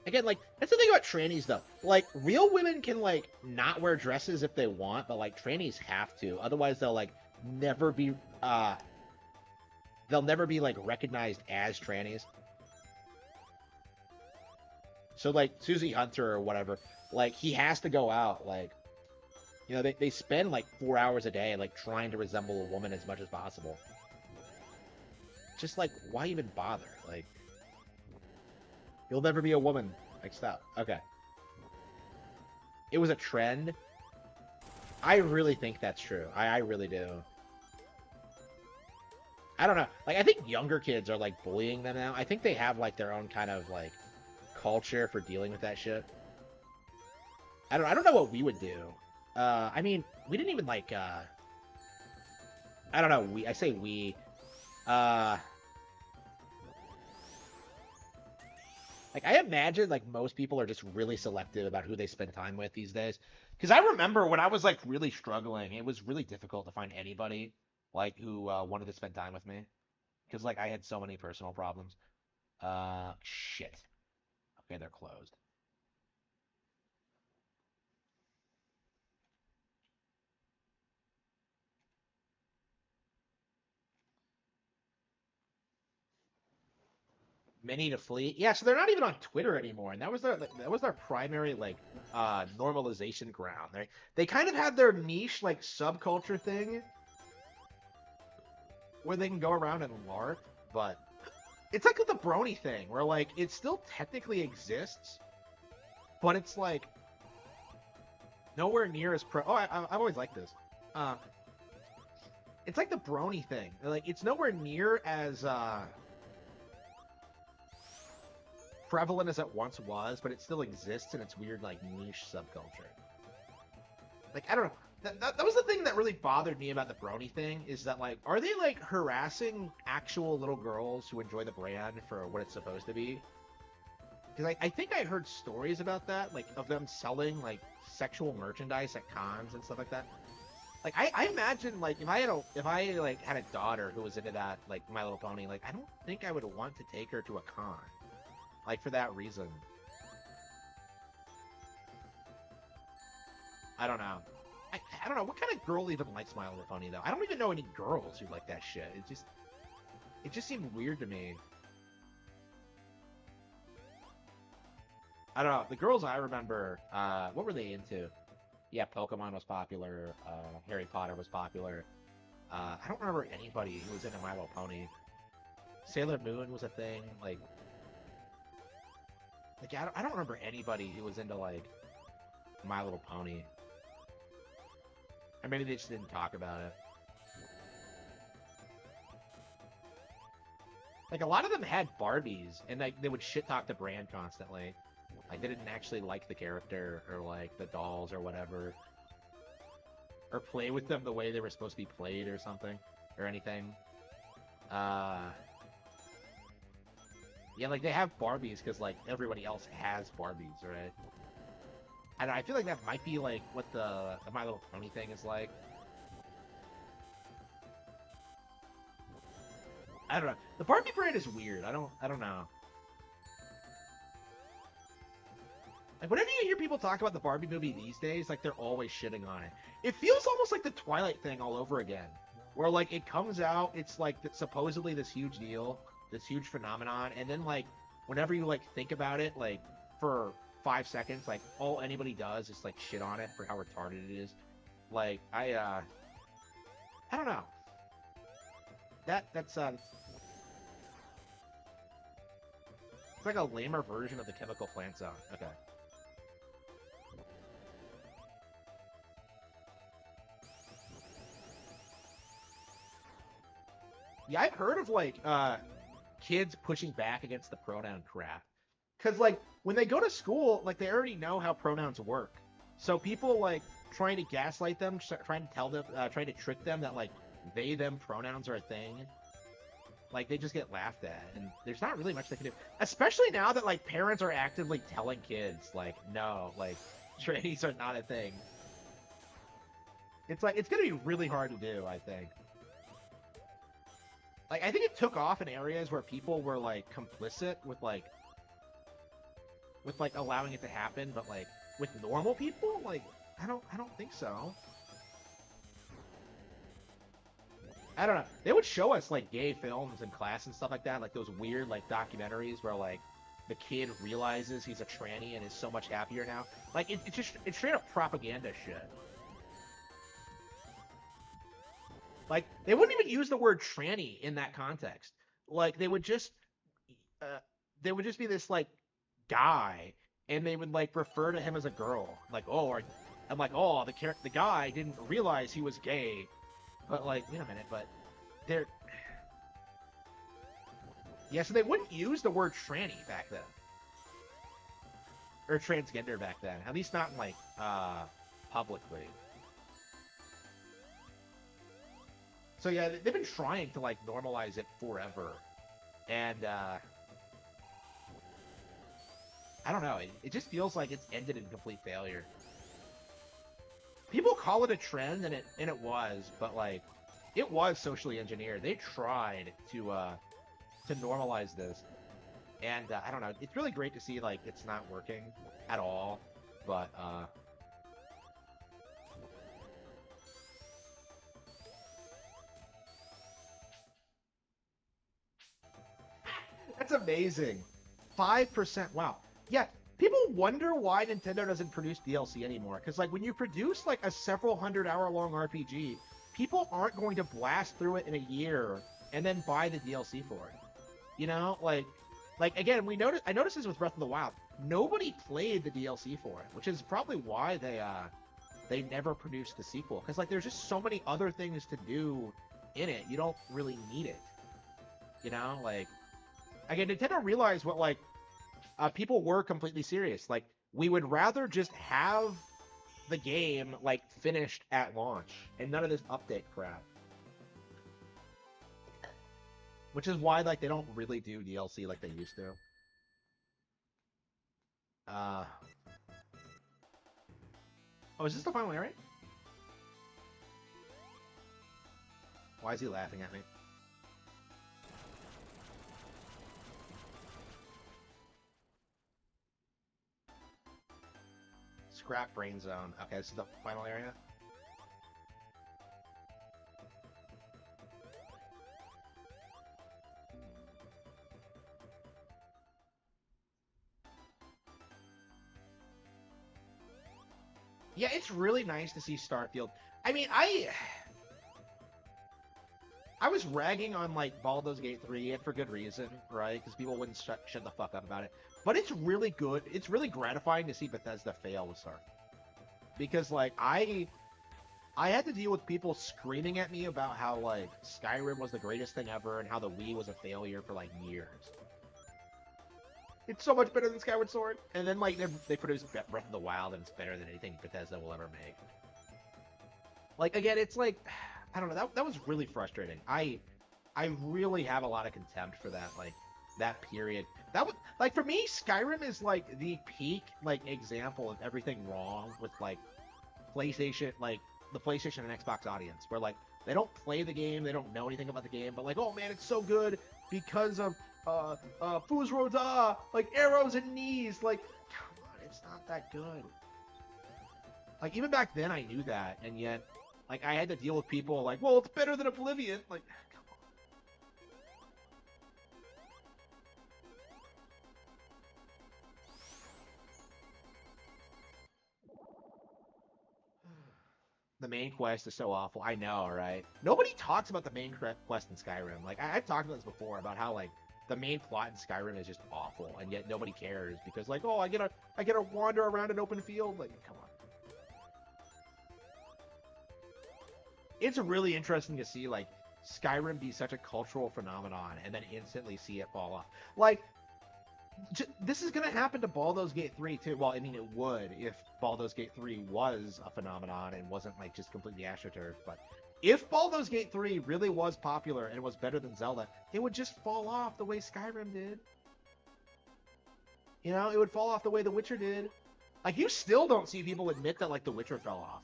Again, like that's the thing about trannies though. Like real women can like not wear dresses if they want, but like trannies have to. Otherwise, never be uh they'll never be like recognized as trannies. So like Susie Hunter or whatever, like he has to go out. Like they spend like 4 hours a day like trying to resemble a woman as much as possible. Just like why even bother? Like you'll never be a woman. Like stop. Okay. It was a trend. I really think that's true. I really do. I don't know. Like I think younger kids are like bullying them now. I think they have like their own kind of like culture for dealing with that shit. I don't know what we would do. I mean, we didn't even like I don't know, I say we like I imagine like most people are just really selective about who they spend time with these days. Because I remember when I was like really struggling, it was really difficult to find anybody like who wanted to spend time with me. Because like I had so many personal problems. Shit. Okay, they're closed. Many to flee. Yeah, so they're not even on Twitter anymore, and that was their primary like normalization ground. They kind of had their niche like subculture thing where they can go around and LARP, but it's like the brony thing where like it still technically exists, but it's like nowhere near as pro. Oh, I've always liked this. Uh, it's like the brony thing. Like it's nowhere near as prevalent as it once was, but it still exists in its weird like niche subculture. Like I don't know. That was the thing that really bothered me about the brony thing is that like are they like harassing actual little girls who enjoy the brand for what it's supposed to be? Because I think I heard stories about that, like of them selling like sexual merchandise at cons and stuff like that. Like I imagine like if I like had a daughter who was into that like My Little Pony, like I don't think I would want to take her to a con. Like for that reason. I don't know. I don't know what kind of girl even likes My Little Pony though. I don't even know any girls who like that shit. It just seemed weird to me. I don't know. The girls I remember, what were they into? Yeah, Pokemon was popular. Harry Potter was popular. I don't remember anybody who was into My Little Pony. Sailor Moon was a thing. Like I don't remember anybody who was into like My Little Pony. Or maybe they just didn't talk about it. Like a lot of them had Barbies, and like they would shit talk the brand constantly. Like they didn't actually like the character or like the dolls or whatever, or play with them the way they were supposed to be played or something or anything. Yeah, like they have Barbies because like everybody else has Barbies, right? I don't know, I feel like that might be like what the My Little Pony thing is like. I don't know. The Barbie brand is weird. I don't know. Like whenever you hear people talk about the Barbie movie these days, like they're always shitting on it. It feels almost like the Twilight thing all over again, where like it comes out, it's like supposedly this huge deal, this huge phenomenon, and then like whenever you like think about it, like for 5 seconds, like all anybody does is like shit on it for how retarded it is. Like I don't know. That's it's like a lamer version of the Chemical Plant Zone. Okay. Yeah, I've heard of like kids pushing back against the pronoun crap. Cause like when they go to school, like they already know how pronouns work. So people like trying to gaslight them, trying to tell them, trying to trick them that like they them pronouns are a thing. Like they just get laughed at, and there's not really much they can do. Especially now that like parents are actively telling kids like no, like Trannies are not a thing. It's like it's gonna be really hard to do, I think. Like I think it took off in areas where people were like complicit with like allowing it to happen, but like with normal people, like I don't think so. I don't know. They would show us like gay films in class and stuff like that, like those weird like documentaries where like the kid realizes he's a tranny and is so much happier now. Like it's straight up propaganda shit. Like they wouldn't even use the word tranny in that context. Like uh, they would just be this like guy, and they would like refer to him as a girl. Like I'm like oh the guy didn't realize he was gay, but like wait a minute, but they're yeah, so they wouldn't use the word tranny back then or transgender back then. At least not in like publicly. So yeah, they've been trying to like normalize it forever, and I don't know. It just feels like it's ended in complete failure. People call it a trend, and it was, but like it was socially engineered. They tried to normalize this, and I don't know. It's really great to see like it's not working at all, but that's amazing. 5%. Wow. Yeah, people wonder why Nintendo doesn't produce DLC anymore. Because, like, when you produce, like, a several hundred-hour long RPG, people aren't going to blast through it in a year and then buy the DLC for it. You know? Like again, I noticed this with Breath of the Wild. Nobody played the DLC for it, which is probably why they never produced the sequel. Because, like, there's just so many other things to do in it. You don't really need it. You know? Like, again, Nintendo realized what, like, people were completely serious. Like, we would rather just have the game, like, finished at launch and none of this update crap. Which is why, like, they don't really do DLC like they used to. Uh... Oh, is this the final area? Why is he laughing at me? Scrap Brain Zone. Okay, this is the final area. Yeah, it's really nice to see Starfield. I mean, I was ragging on like Baldur's Gate 3 and for good reason, right? Because people wouldn't shut the fuck up about it. But it's really good. It's really gratifying to see Bethesda fail with Starfield. Because like I had to deal with people screaming at me about how like Skyrim was the greatest thing ever and how the Wii was a failure for like years. It's so much better than Skyward Sword. And then like they produced Breath of the Wild and it's better than anything Bethesda will ever make. Like again, it's like I don't know, that was really frustrating. I really have a lot of contempt for that like that period. That was like for me Skyrim is like the peak like example of everything wrong with like PlayStation, like the PlayStation and Xbox audience, where like they don't play the game, they don't know anything about the game, but like, oh man, it's so good because of Fuz Roda, like arrows and knees, like come on, it's not that good. Like even back then I knew that, and yet like I had to deal with people like, well, it's better than Oblivion, like come on. The main quest is so awful. I know, right? Nobody talks about the main quest in Skyrim. Like I've talked about this before about how like the main plot in Skyrim is just awful, and yet nobody cares because like, oh, I get to wander around an open field. Like, come on. It's really interesting to see like Skyrim be such a cultural phenomenon and then instantly see it fall off. Like this is gonna happen to Baldur's Gate 3 too. Well, I mean, it would if Baldur's Gate 3 was a phenomenon and wasn't like just completely astroturfed. But if Baldur's Gate 3 really was popular and was better than Zelda, it would just fall off the way Skyrim did. You know, it would fall off the way The Witcher did. Like, you still don't see people admit that, like, The Witcher fell off.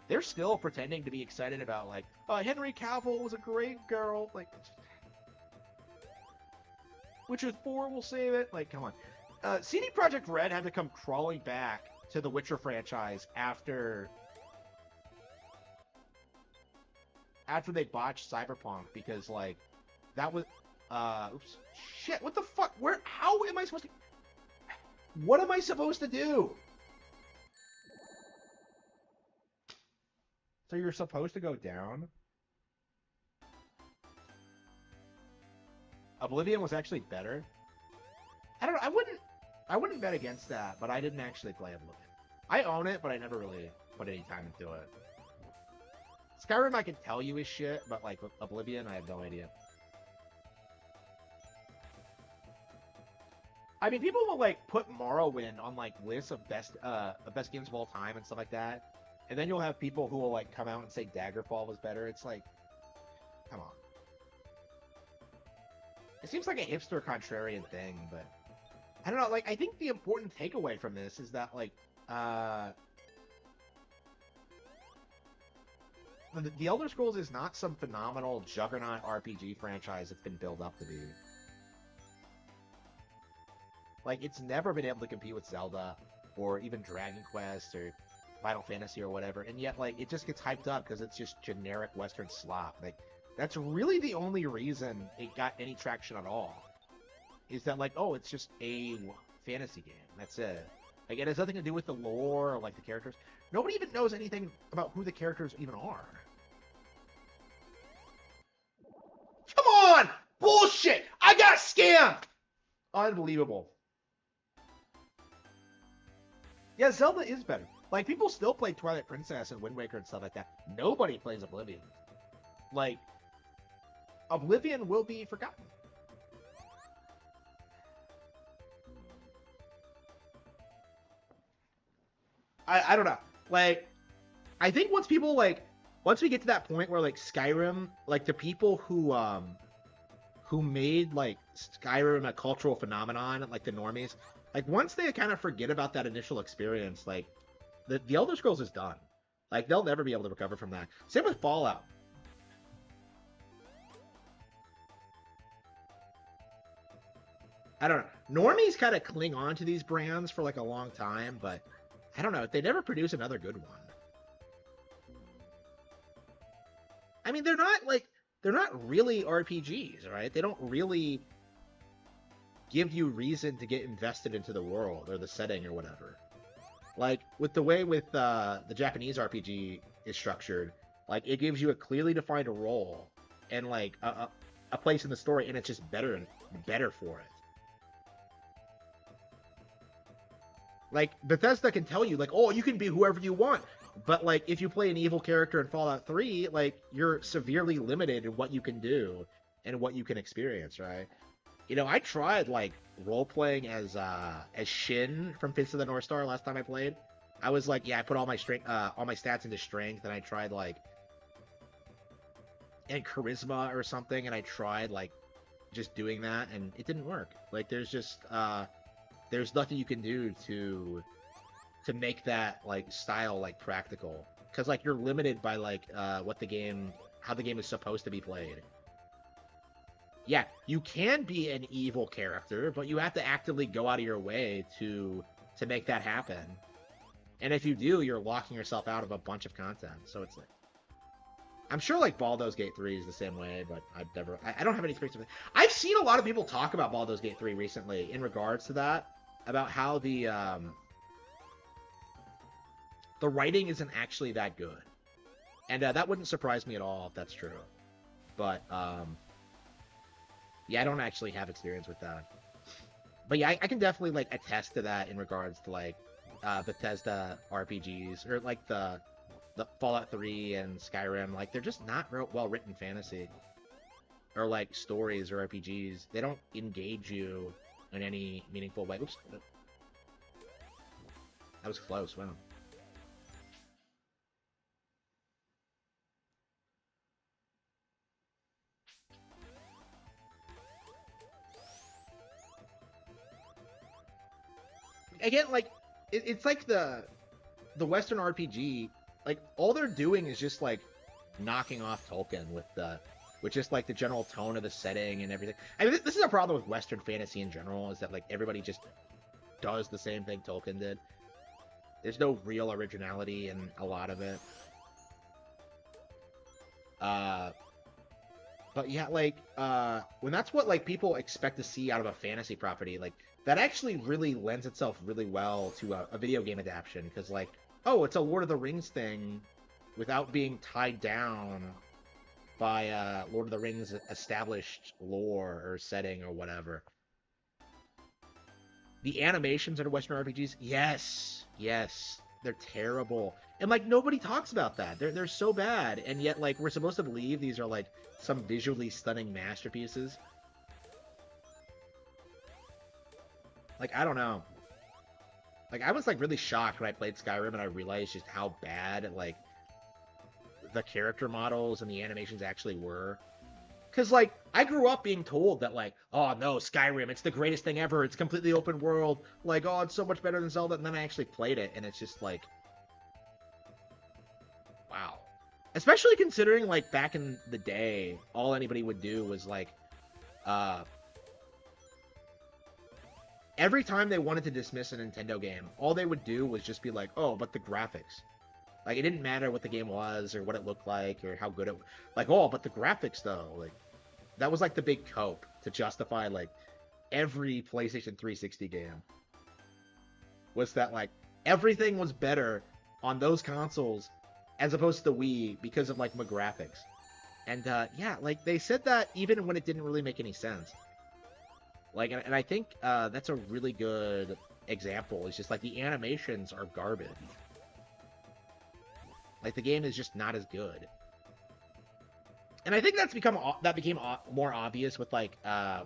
They're still pretending to be excited about, like, Henry Cavill was a great girl. Like, Witcher 4 will save it. Like, come on. CD Projekt Red had to come crawling back to the Witcher franchise after they botched Cyberpunk because, like, that was, oops, shit, what the fuck, how am I supposed to, what am I supposed to do? So you're supposed to go down? Oblivion was actually better? I don't know, I wouldn't bet against that, but I didn't actually play Oblivion. I own it, but I never really put any time into it. Skyrim I can tell you is shit, but like Oblivion, I have no idea. I mean, people will like put Morrowind on like lists of best games of all time and stuff like that, and then you'll have people who will like come out and say Daggerfall was better. It's like, come on. It seems like a hipster contrarian thing, but I don't know. Like, I think the important takeaway from this is that like the Elder Scrolls is not some phenomenal juggernaut RPG franchise that's been built up to be. Like, it's never been able to compete with Zelda, or even Dragon Quest, or Final Fantasy, or whatever, and yet, like, it just gets hyped up because it's just generic Western slop. Like, that's really the only reason it got any traction at all. Is that, like, oh, it's just a fantasy game. That's it. Like, it has nothing to do with the lore or, like, the characters. Nobody even knows anything about who the characters even are. Come on! Bullshit! I got scammed! Unbelievable. Yeah, Zelda is better. Like, people still play Twilight Princess and Wind Waker and stuff like that. Nobody plays Oblivion. Like, Oblivion will be forgotten. I don't know. Like, I think once we get to that point where, like, Skyrim, like, the people who made, like, Skyrim a cultural phenomenon, like, the normies, like, once they kind of forget about that initial experience, like, the Elder Scrolls is done. Like, they'll never be able to recover from that. Same with Fallout. I don't know. Normies kind of cling on to these brands for, like, a long time, but I don't know. They never produce another good one. I mean, they're not really RPGs, right? They don't really give you reason to get invested into the world or the setting or whatever. Like, with the way the Japanese RPG is structured, like, it gives you a clearly defined role and, like, a place in the story, and it's just better for it. Like, Bethesda can tell you, like, oh, you can be whoever you want. But, like, if you play an evil character in Fallout 3, like, you're severely limited in what you can do and what you can experience, right? You know, I tried, like, role-playing as Shin from Fist of the North Star last time I played. I was like, yeah, I put all my stats into strength, and I tried, like, and charisma or something, and I tried, like, just doing that, and it didn't work. Like, there's just, there's nothing you can do to make that, like, style, like, practical, because, like, you're limited by, like, how the game is supposed to be played. Yeah, you can be an evil character, but you have to actively go out of your way to make that happen. And if you do, you're locking yourself out of a bunch of content. So it's like, I'm sure, like, Baldur's Gate 3 is the same way, but I don't have any experience with it. I've seen a lot of people talk about Baldur's Gate 3 recently in regards to that, about how the writing isn't actually that good. And that wouldn't surprise me at all if that's true. But, yeah, I don't actually have experience with that. But yeah, I can definitely, like, attest to that in regards to, like, Bethesda RPGs, or, like, the Fallout 3 and Skyrim. Like, they're just not real well-written fantasy. Or, like, stories or RPGs. They don't engage you in any meaningful way. Oops. That was close, wow. Again, like, it's like the Western RPG, like all they're doing is just like knocking off Tolkien with just like the general tone of the setting and everything. I mean, this is a problem with Western fantasy in general, is that like everybody just does the same thing Tolkien did. There's no real originality in a lot of it. But yeah, like when that's what like people expect to see out of a fantasy property, like that actually really lends itself really well to a video game adaptation, because like, oh, it's a Lord of the Rings thing without being tied down by Lord of the Rings established lore or setting or whatever. The animations in Western RPGs, yes, yes, they're terrible, and like nobody talks about that. They're so bad, and yet like we're supposed to believe these are like some visually stunning masterpieces. Like I don't know. Like I was like really shocked when I played Skyrim and I realized just how bad like the character models and the animations actually were. Because, like, I grew up being told that, like, oh, no, Skyrim, it's the greatest thing ever. It's completely open world. Like, oh, it's so much better than Zelda. And then I actually played it, and it's just, like, wow. Especially considering, like, back in the day, all anybody would do was, like, every time they wanted to dismiss a Nintendo game, all they would do was just be like, oh, but the graphics. Like, it didn't matter what the game was or what it looked like or how good it was. Like, oh, but the graphics, though. Like, that was, like, the big cope to justify, like, every PlayStation 360 game. Was that, like, everything was better on those consoles as opposed to the Wii because of, like, my graphics. And, yeah, like, they said that even when it didn't really make any sense. Like, and I think that's a really good example. It's just, like, the animations are garbage. Like, the game is just not as good. And I think that became more obvious with, like,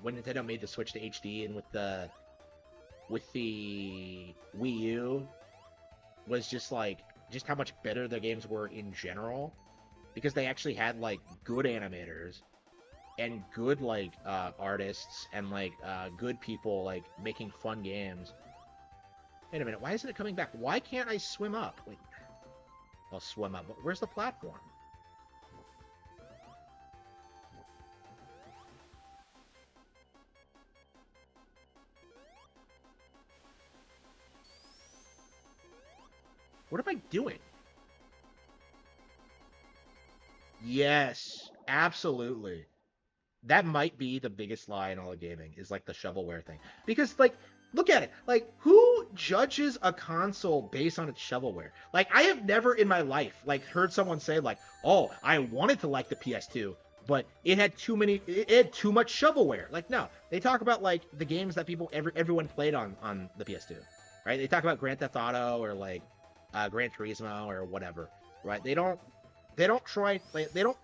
when Nintendo made the switch to HD, and with the Wii U, was just, like, just how much better their games were in general. Because they actually had, like, good animators, and good, like, artists, and, like, good people, like, making fun games. Wait a minute, why isn't it coming back? Why can't I swim up? Wait. I'll swim up. But where's the platform? What am I doing? Yes, absolutely. That might be the biggest lie in all of gaming, is like the shovelware thing. Because like, look at it. Like, who judges a console based on its shovelware? Like, I have never in my life like heard someone say like, "Oh, I wanted to like the PS2, but it had it had too much shovelware." Like, no, they talk about like the games that everyone played on the PS2, right? They talk about Grand Theft Auto or like Gran Turismo or whatever, right? They don't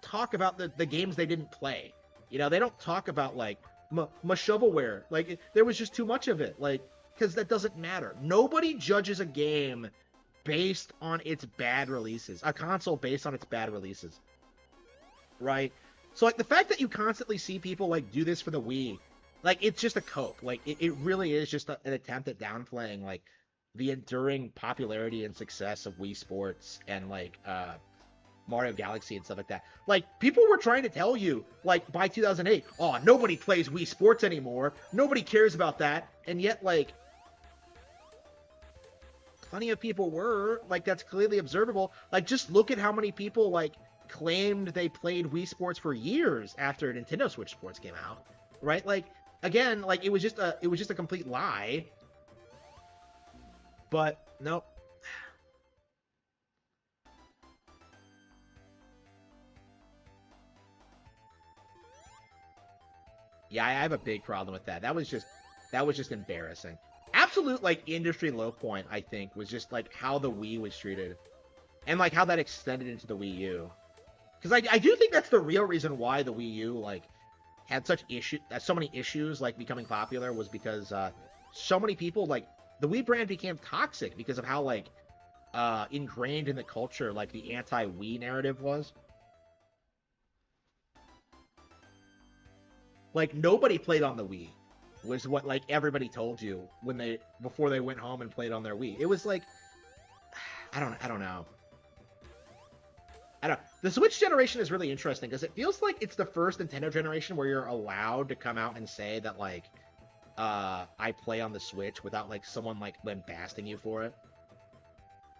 talk about the games they didn't play. You know, they don't talk about like my shovelware. Like there was just too much of it. Like, because that doesn't matter. Nobody judges a game based on its bad releases. A console based on its bad releases, right? So like the fact that you constantly see people like do this for the Wii, like it's just a cope. Like it really is just an attempt at downplaying like the enduring popularity and success of Wii Sports and like Mario Galaxy and stuff like that. Like, people were trying to tell you, like, by 2008, oh, nobody plays Wii Sports anymore. Nobody cares about that. And yet, like, plenty of people were. Like, that's clearly observable. Like, just look at how many people, like, claimed they played Wii Sports for years after Nintendo Switch Sports came out. Right? Like, again, like, it was just a complete lie. But, nope. Yeah, I have a big problem with that. That was just embarrassing. Absolute like industry low point, I think, was just like how the Wii was treated, and like how that extended into the Wii U. Because I do think that's the real reason why the Wii U like had so many issues like becoming popular, was because so many people like the Wii brand became toxic because of how like ingrained in the culture like the anti-Wii narrative was. Like, nobody played on the Wii. was what like everybody told you when they before they went home and played on their Wii. It was like I don't know. I don't. The Switch generation is really interesting because it feels like it's the first Nintendo generation where you're allowed to come out and say that like I play on the Switch without like someone like lambasting you for it.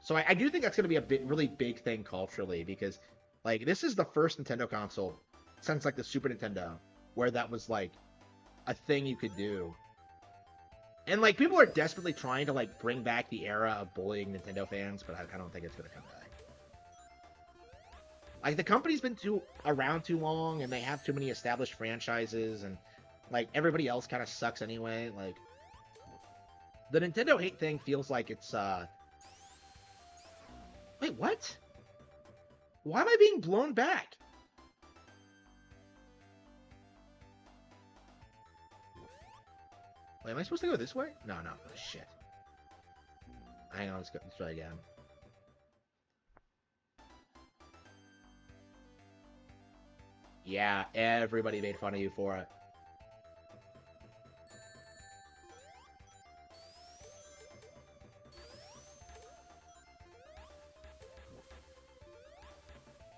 So I do think that's going to be a really big thing culturally because like this is the first Nintendo console since like the Super Nintendo where that was like a thing you could do. And like people are desperately trying to like bring back the era of bullying Nintendo fans, but I don't think it's going to come back. Like the company's been around too long and they have too many established franchises and like everybody else kind of sucks anyway. Like the Nintendo hate thing feels like it's wait, what? Why am I being blown back? Wait, am I supposed to go this way? No. Oh, shit. Hang on, let's try again. Yeah, everybody made fun of you for it.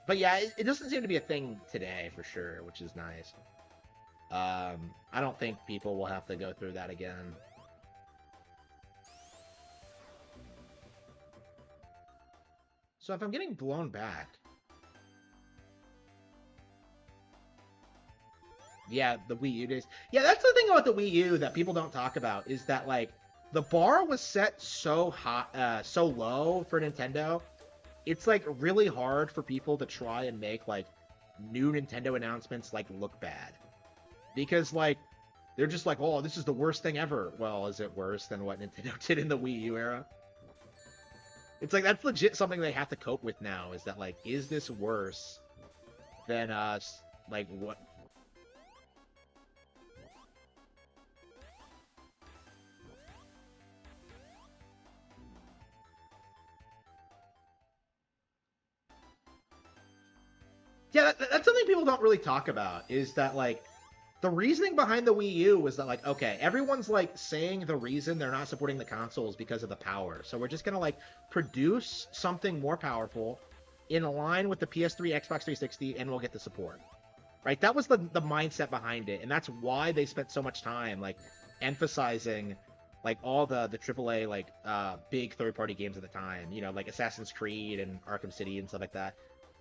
But yeah, it doesn't seem to be a thing today for sure, which is nice. I don't think people will have to go through that again. So if I'm getting blown back... Yeah, the Wii U days. Yeah, that's the thing about the Wii U that people don't talk about, is that, like, the bar was set so high, so low for Nintendo. It's, like, really hard for people to try and make, like, new Nintendo announcements, like, look bad. Because, like, they're just like, oh, this is the worst thing ever. Well, is it worse than what Nintendo did in the Wii U era? It's like, that's legit something they have to cope with now, is that, like, is this worse than, like, what... Yeah, that's something people don't really talk about, is that, like, the reasoning behind the Wii U was that, like, okay, everyone's, like, saying the reason they're not supporting the console is because of the power. So we're just gonna, like, produce something more powerful in line with the PS3, Xbox 360, and we'll get the support. Right? That was the mindset behind it, and that's why they spent so much time, like, emphasizing, like, all the AAA, like, big third-party games at the time. You know, like Assassin's Creed and Arkham City and stuff like that.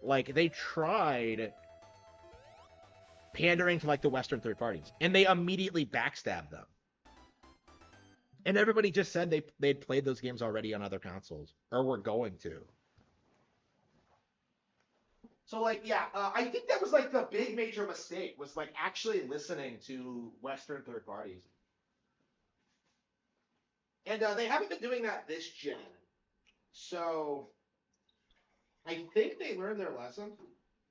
Like, they tried pandering to, like, the Western third parties, and they immediately backstabbed them. And everybody just said they'd played those games already on other consoles, or were going to. So, like, yeah, I think that was, like, the big major mistake, was, like, actually listening to Western third parties. And they haven't been doing that this gen. So, I think they learned their lesson.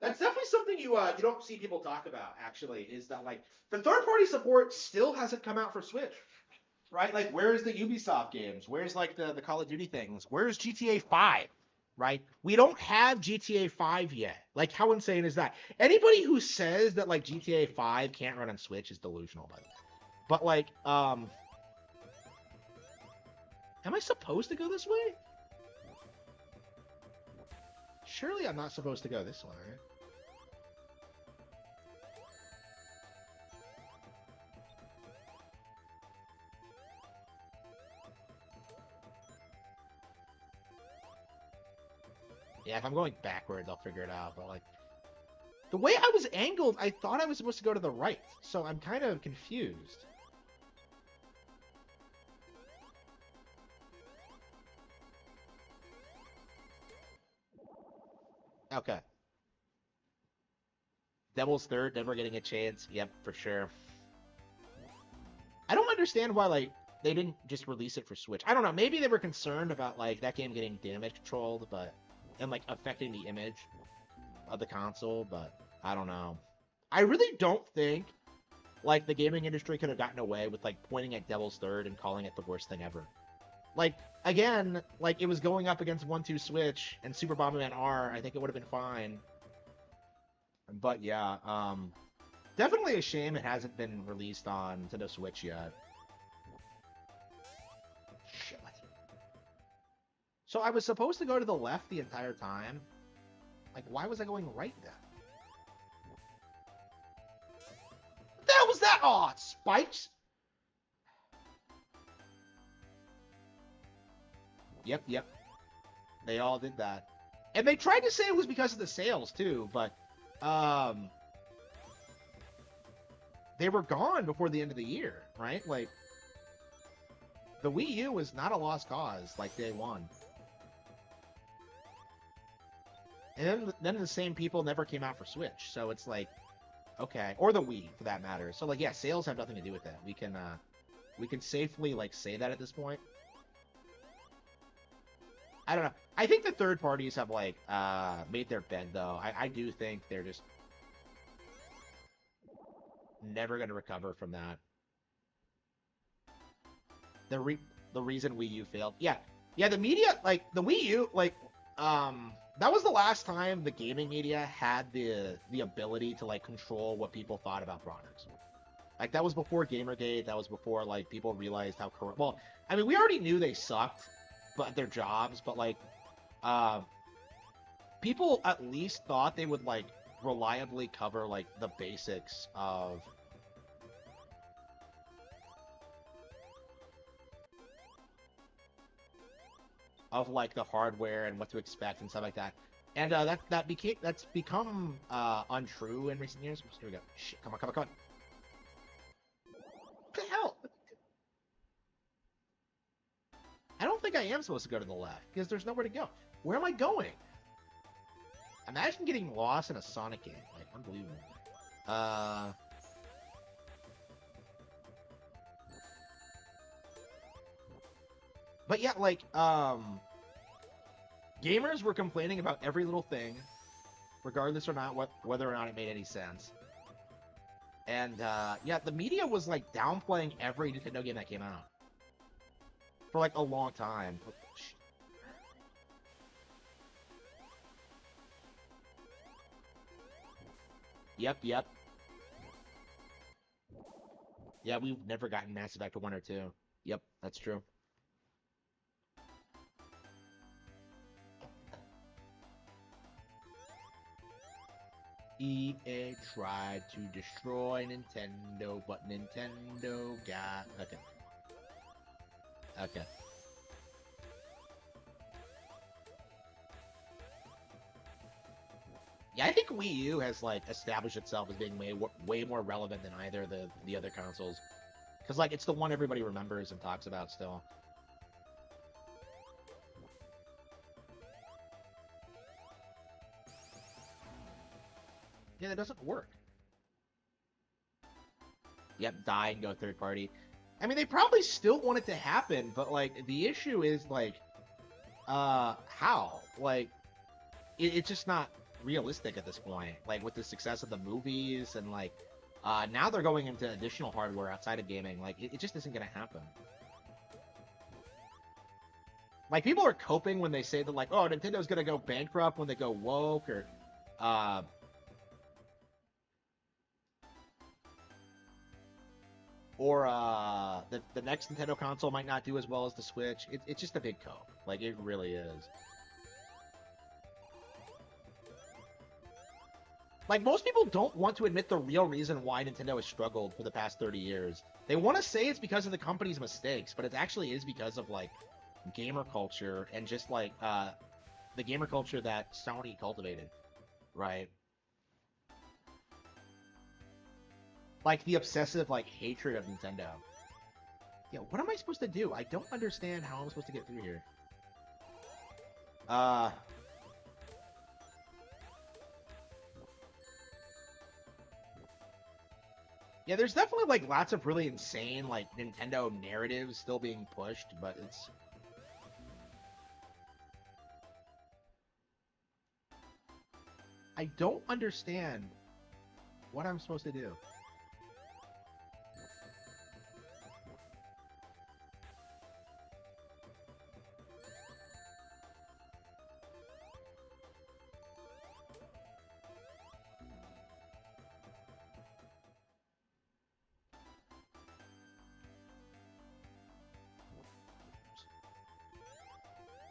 That's definitely something you don't see people talk about, actually, is that, like, the third-party support still hasn't come out for Switch, right? Like, where's the Ubisoft games? Where's, like, the Call of Duty things? Where's GTA 5, right? We don't have GTA 5 yet. Like, how insane is that? Anybody who says that, like, GTA 5 can't run on Switch is delusional, by the way. But, like, am I supposed to go this way? Surely I'm not supposed to go this way. Yeah, if I'm going backwards, I'll figure it out. But, like, the way I was angled, I thought I was supposed to go to the right. So I'm kind of confused. Okay. Devil's Third, never getting a chance. Yep, for sure. I don't understand why, like, they didn't just release it for Switch. I don't know. Maybe they were concerned about, like, that game getting damage controlled, but... and, like, affecting the image of the console, but I don't know. I really don't think, like, the gaming industry could have gotten away with, like, pointing at Devil's Third and calling it the worst thing ever. Like, again, like, it was going up against 1-2 Switch and Super Bomberman R. I think it would have been fine. But, yeah, Definitely a shame it hasn't been released on Nintendo Switch yet. Shit. So I was supposed to go to the left the entire time. Like, why was I going right then? What the hell was that? Oh, spikes? Yep, yep. They all did that. And they tried to say it was because of the sales, too, but, they were gone before the end of the year, right? Like, the Wii U was not a lost cause, like, day one. And then the same people never came out for Switch, so it's like, okay, or the Wii for that matter. So like, yeah, sales have nothing to do with that. We can safely like say that at this point. I don't know. I think the third parties have like made their bed though. I do think they're just never gonna recover from that. The re the reason Wii U failed. Yeah. Yeah, the media like the Wii U that was the last time the gaming media had the ability to like control what people thought about products. Like that was before Gamergate, that was before like people realized how corrupt. Well, I mean, we already knew they sucked but at their jobs, but like uh people at least thought they would like reliably cover like the basics of like the hardware and what to expect and stuff like that. And that's become untrue in recent years. Here we go. Shit, come on, come on, come on. What the hell? I don't think I am supposed to go to the left because there's nowhere to go. Where am I going? Imagine getting lost in a Sonic game. Like, unbelievable. Uh, but yeah, like, gamers were complaining about every little thing, regardless or not whether or not it made any sense. And yeah, the media was like downplaying every Nintendo game that came out for like a long time. Yep, yep. Yeah, we've never gotten Mass Effect 1 or 2. Yep, that's true. EA tried to destroy Nintendo, but Nintendo got... Okay. Okay. Yeah, I think Wii U has, like, established itself as being way more relevant than either of the other consoles. Because, like, it's the one everybody remembers and talks about still. Yeah, that doesn't work. Yep, die and go third party. I mean, they probably still want it to happen, but, like, the issue is, like, how? Like, it's just not realistic at this point. Like, with the success of the movies and, like, now they're going into additional hardware outside of gaming. Like, it just isn't gonna happen. Like, people are coping when they say that, like, oh, Nintendo's gonna go bankrupt when they go woke, uh, or the next Nintendo console might not do as well as the Switch. It's just a big cope. Like, it really is. Like, most people don't want to admit the real reason why Nintendo has struggled for the past 30 years. They want to say it's because of the company's mistakes, but it actually is because of, like, gamer culture and just, like, the gamer culture that Sony cultivated, right? Like, the obsessive, like, hatred of Nintendo. Yeah, what am I supposed to do? I don't understand how I'm supposed to get through here. Uh... Yeah, there's definitely, like, lots of really insane, like, Nintendo narratives still being pushed, but it's... I don't understand what I'm supposed to do.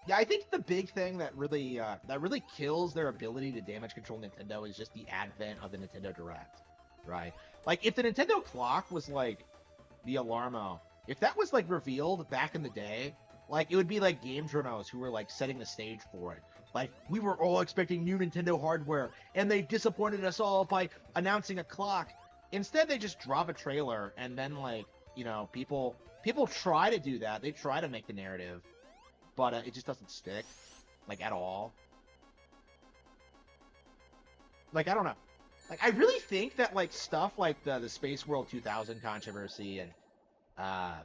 Yeah, I think the big thing that really kills their ability to damage control Nintendo is just the advent of the Nintendo Direct, right? Like if the Nintendo clock was like the Alarmo, if that was like revealed back in the day, like it would be like game journals who were like setting the stage for it. Like we were all expecting new Nintendo hardware, and they disappointed us all by announcing a clock. Instead, they just drop a trailer, and then like people try to do that. They try to make the narrative, but it just doesn't stick, like at all. Like I don't know. Like I really think that like stuff like the Space World 2000 controversy and uh,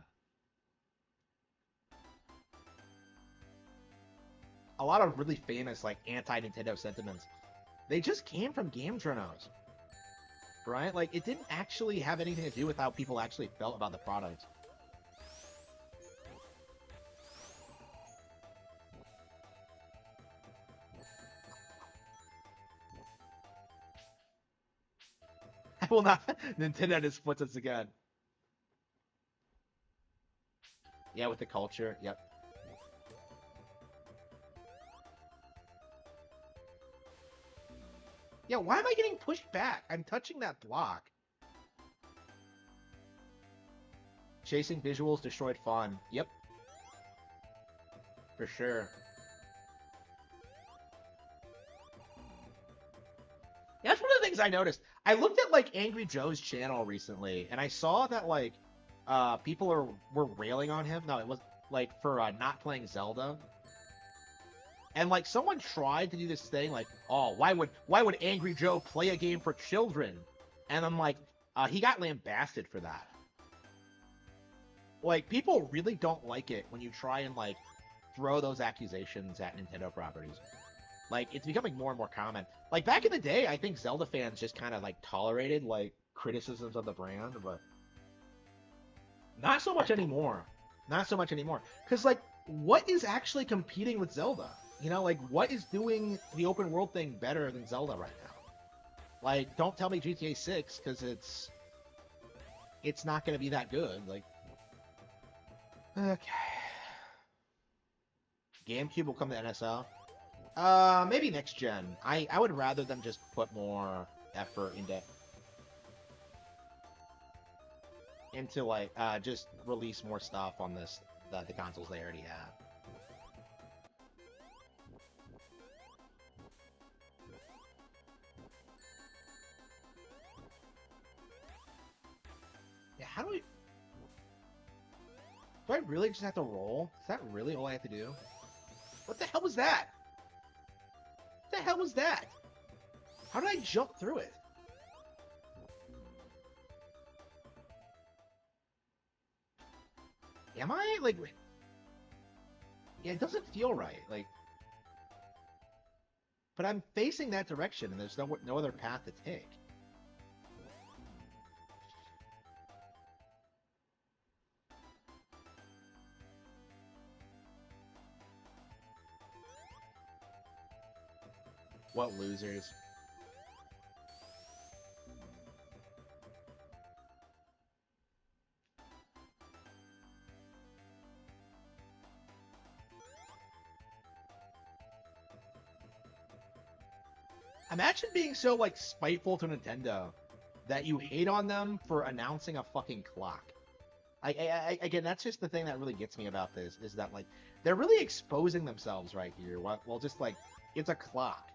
a lot of really famous like anti-Nintendo sentiments, they just came from game journals, right? Like it didn't actually have anything to do with how people actually felt about the product. I will not. Nintendo just puts us again. Yeah, with the culture. Yep. Yeah, why am I getting pushed back? I'm touching that block. Chasing visuals destroyed fun. Yep, for sure. Yeah, that's one of the things I noticed. I looked at like Angry Joe's channel recently, and I saw that like people were railing on him. No, it was like for not playing Zelda. And like someone tried to do this thing like, oh, why would Angry Joe play a game for children? And I'm like, he got lambasted for that. Like people really don't like it when you try and like throw those accusations at Nintendo properties. Like it's becoming more and more common. Like back in the day, I think Zelda fans just kind of like tolerated like criticisms of the brand, but not so much anymore. Not so much anymore. Because like, what is actually competing with Zelda? You know, like what is doing the open world thing better than Zelda right now? Like, don't tell me GTA 6 because it's not going to be that good. Like, okay, GameCube will come to NSL. Maybe next gen. I would rather them just put more effort into like just release more stuff on the consoles they already have. Yeah, how do I really just have to roll? Is that really all I have to do? What the hell was that? What the hell was that? How did I jump through it? Am I like? Yeah, it doesn't feel right. Like, but I'm facing that direction, and there's no other path to take. What losers? Imagine being so like spiteful to Nintendo that you hate on them for announcing a fucking clock. Again, that's just the thing that really gets me about this is that like they're really exposing themselves right here. Well, just like it's a clock,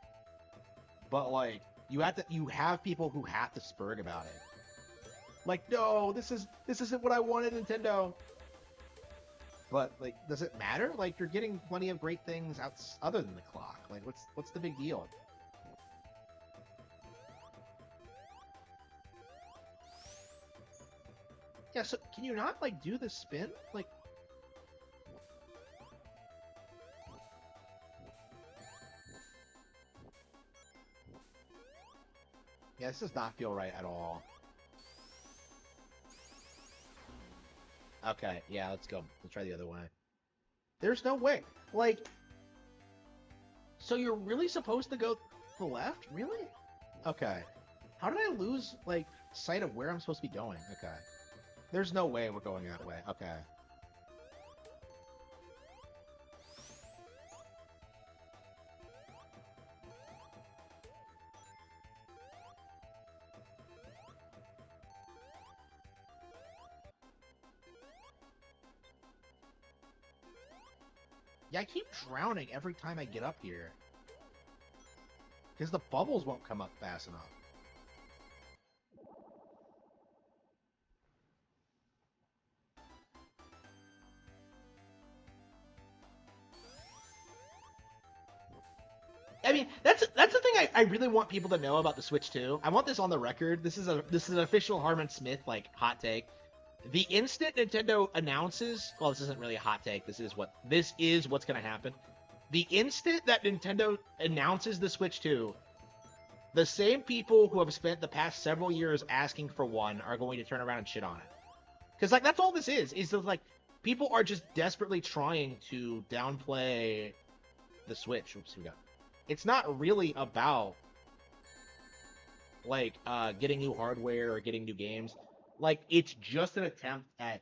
but like you have people who have to spurg about it. Like, no, this isn't what I wanted, Nintendo. But like, does it matter? Like, you're getting plenty of great things other than the clock. Like, what's the big deal? Yeah, so can you not like do the spin? Like, yeah, this does not feel right at all. Okay, yeah, let's go. Let's try the other way. There's no way. Like, so you're really supposed to go to the left? Really? Okay. How did I lose like sight of where I'm supposed to be going? Okay. There's no way we're going that way. Okay. Yeah, I keep drowning every time I get up here. Because the bubbles won't come up fast enough. I mean, that's the thing I really want people to know about the Switch 2. I want this on the record. This is an official Harman Smith like hot take. The instant Nintendo announces, well, this isn't really a hot take. This is what's going to happen. The instant that Nintendo announces the Switch 2, the same people who have spent the past several years asking for one are going to turn around and shit on it. Because like that's all this is that like people are just desperately trying to downplay the Switch. Oops, we got. It's not really about like getting new hardware or getting new games. Like it's just an attempt at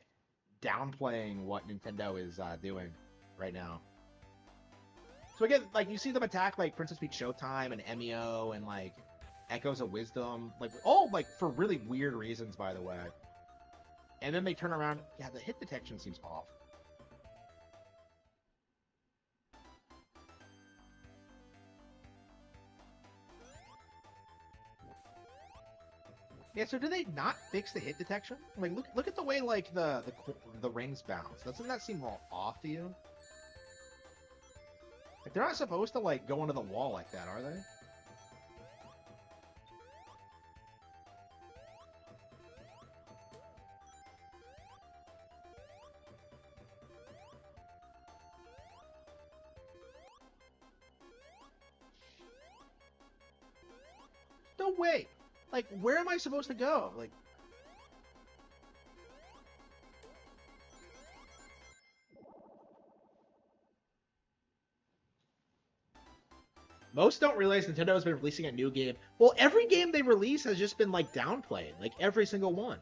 downplaying what Nintendo is doing right now. So again, like you see them attack like Princess Peach Showtime and Emio and like Echoes of Wisdom, like all like for really weird reasons, by the way. And then they turn around. Yeah, the hit detection seems off. Yeah, so do they not fix the hit detection? Like, look at the way like the rings bounce. Doesn't that seem all off to you? Like they're not supposed to like go into the wall like that, are they? No way. Like, where am I supposed to go? Like, most don't realize Nintendo has been releasing a new game. Well, every game they release has just been like downplayed, like every single one.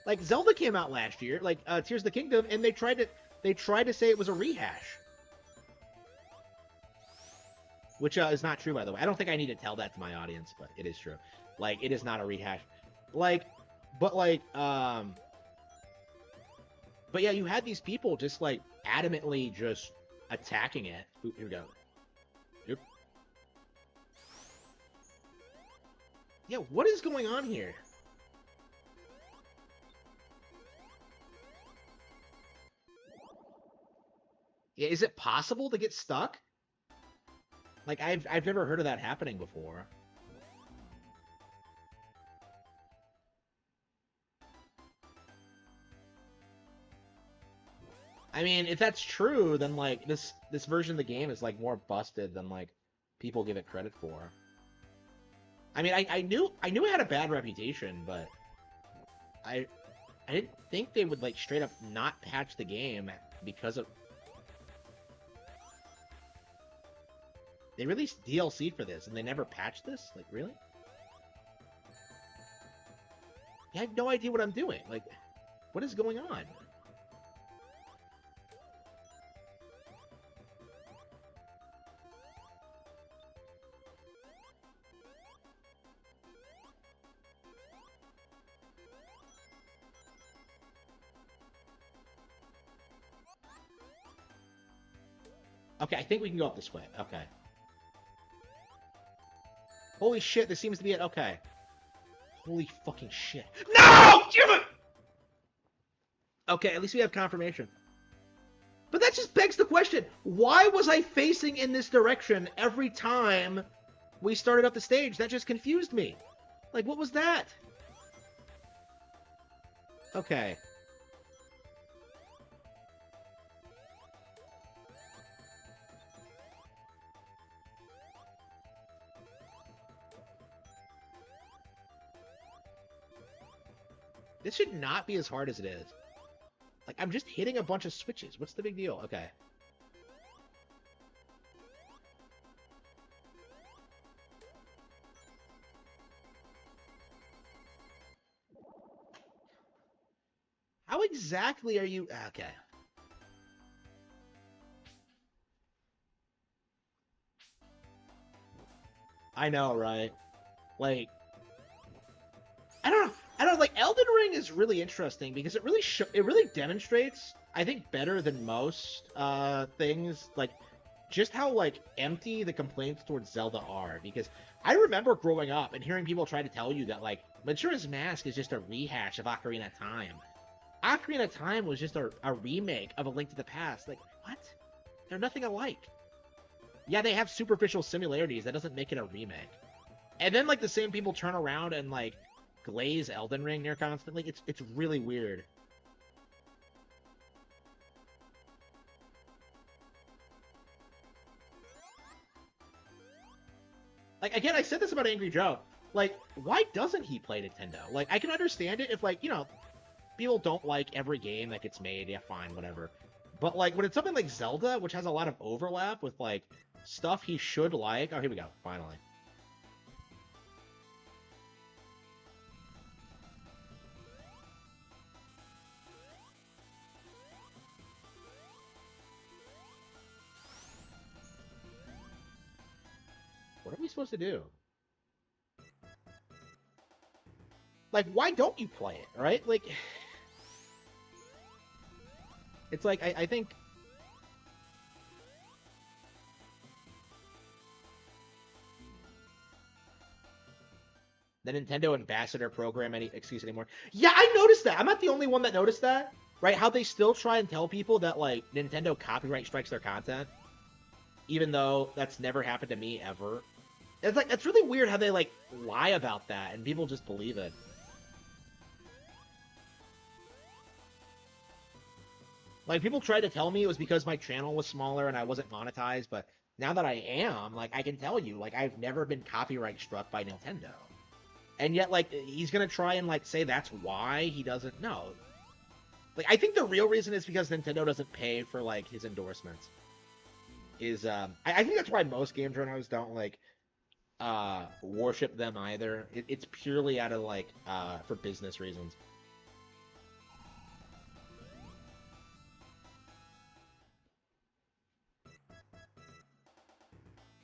Like Zelda came out last year, like Tears of the Kingdom, and they tried to say it was a rehash, which is not true, by the way. I don't think I need to tell that to my audience, but it is true. Like it is not a rehash. Like, but like, but yeah, you had these people just like adamantly just attacking it. Ooh, here we go. Yep. Yeah, what is going on here? Yeah, is it possible to get stuck? Like I've never heard of that happening before. I mean, if that's true, then like this version of the game is like more busted than like people give it credit for. I mean, I knew it had a bad reputation, but I I didn't think they would like straight up not patch the game because of they released DLC for this and they never patched this? Like really? I have no idea what I'm doing. Like what is going on? Okay, I think we can go up this way. Okay. Holy shit, this seems to be it. Okay. Holy fucking shit. No! Damn it! Okay, at least we have confirmation. But that just begs the question, why was I facing in this direction every time we started up the stage? That just confused me. Like, what was that? Okay. This should not be as hard as it is. Like, I'm just hitting a bunch of switches. What's the big deal? Okay. How exactly are you... Okay. I know, right? Like, I don't know. don't know, like Elden Ring is really interesting because it really demonstrates, I think, better than most things, like just how like empty the complaints towards Zelda are. Because I remember growing up and hearing people try to tell you that like Majora's Mask is just a rehash of Ocarina of Time. Ocarina of Time was just a remake of A Link to the Past. Like, what? They're nothing alike. Yeah, they have superficial similarities. That doesn't make it a remake. And then like the same people turn around and like glaze Elden Ring near constantly. It's really weird. Like again, I said this about Angry Joe. Like, why doesn't he play Nintendo? Like, I can understand it if like, you know, people don't like every game that gets made. Yeah, fine, whatever. But like when it's something like Zelda, which has a lot of overlap with like stuff he should like. Oh, here we go. Finally. What are we supposed to do? Like, why don't you play it, right? Like, it's like, I think... The Nintendo Ambassador program any excuse anymore. Yeah, I noticed that. I'm not the only one that noticed that. Right? How they still try and tell people that, like, Nintendo copyright strikes their content. Even though that's never happened to me, ever. It's like, it's really weird how they, like, lie about that, and people just believe it. Like, people tried to tell me it was because my channel was smaller and I wasn't monetized, but now that I am, like, I can tell you, like, I've never been copyright struck by Nintendo. And yet, like, he's gonna try and, like, say that's why he doesn't know. Like, I think the real reason is because Nintendo doesn't pay for, like, his endorsements. I think that's why most game journalists don't, like, worship them either. It's purely out of, like, for business reasons.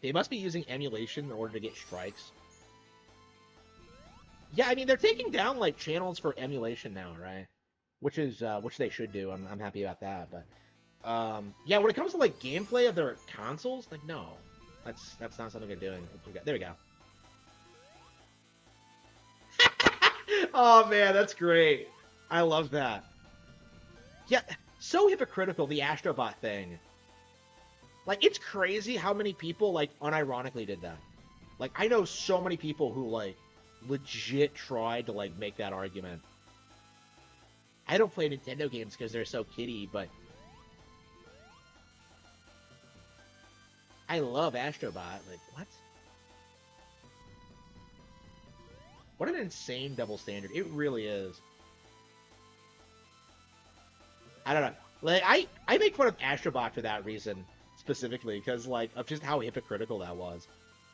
They must be using emulation in order to get strikes. Yeah, I mean, they're taking down, like, channels for emulation now, right? Which they should do. I'm happy about that, but... yeah, when it comes to, like, gameplay of their consoles, like, no. That's not something they're doing. There we go. Oh, man, that's great. I love that. Yeah, so hypocritical, the Astrobot thing. Like, it's crazy how many people, like, unironically did that. Like, I know so many people who, like, legit tried to, like, make that argument. I don't play Nintendo games because they're so kiddie, but... I love Astrobot. Like, what? What an insane double standard. It really is. I don't know. Like, I make fun of Astrobot for that reason, specifically, because, like, of just how hypocritical that was.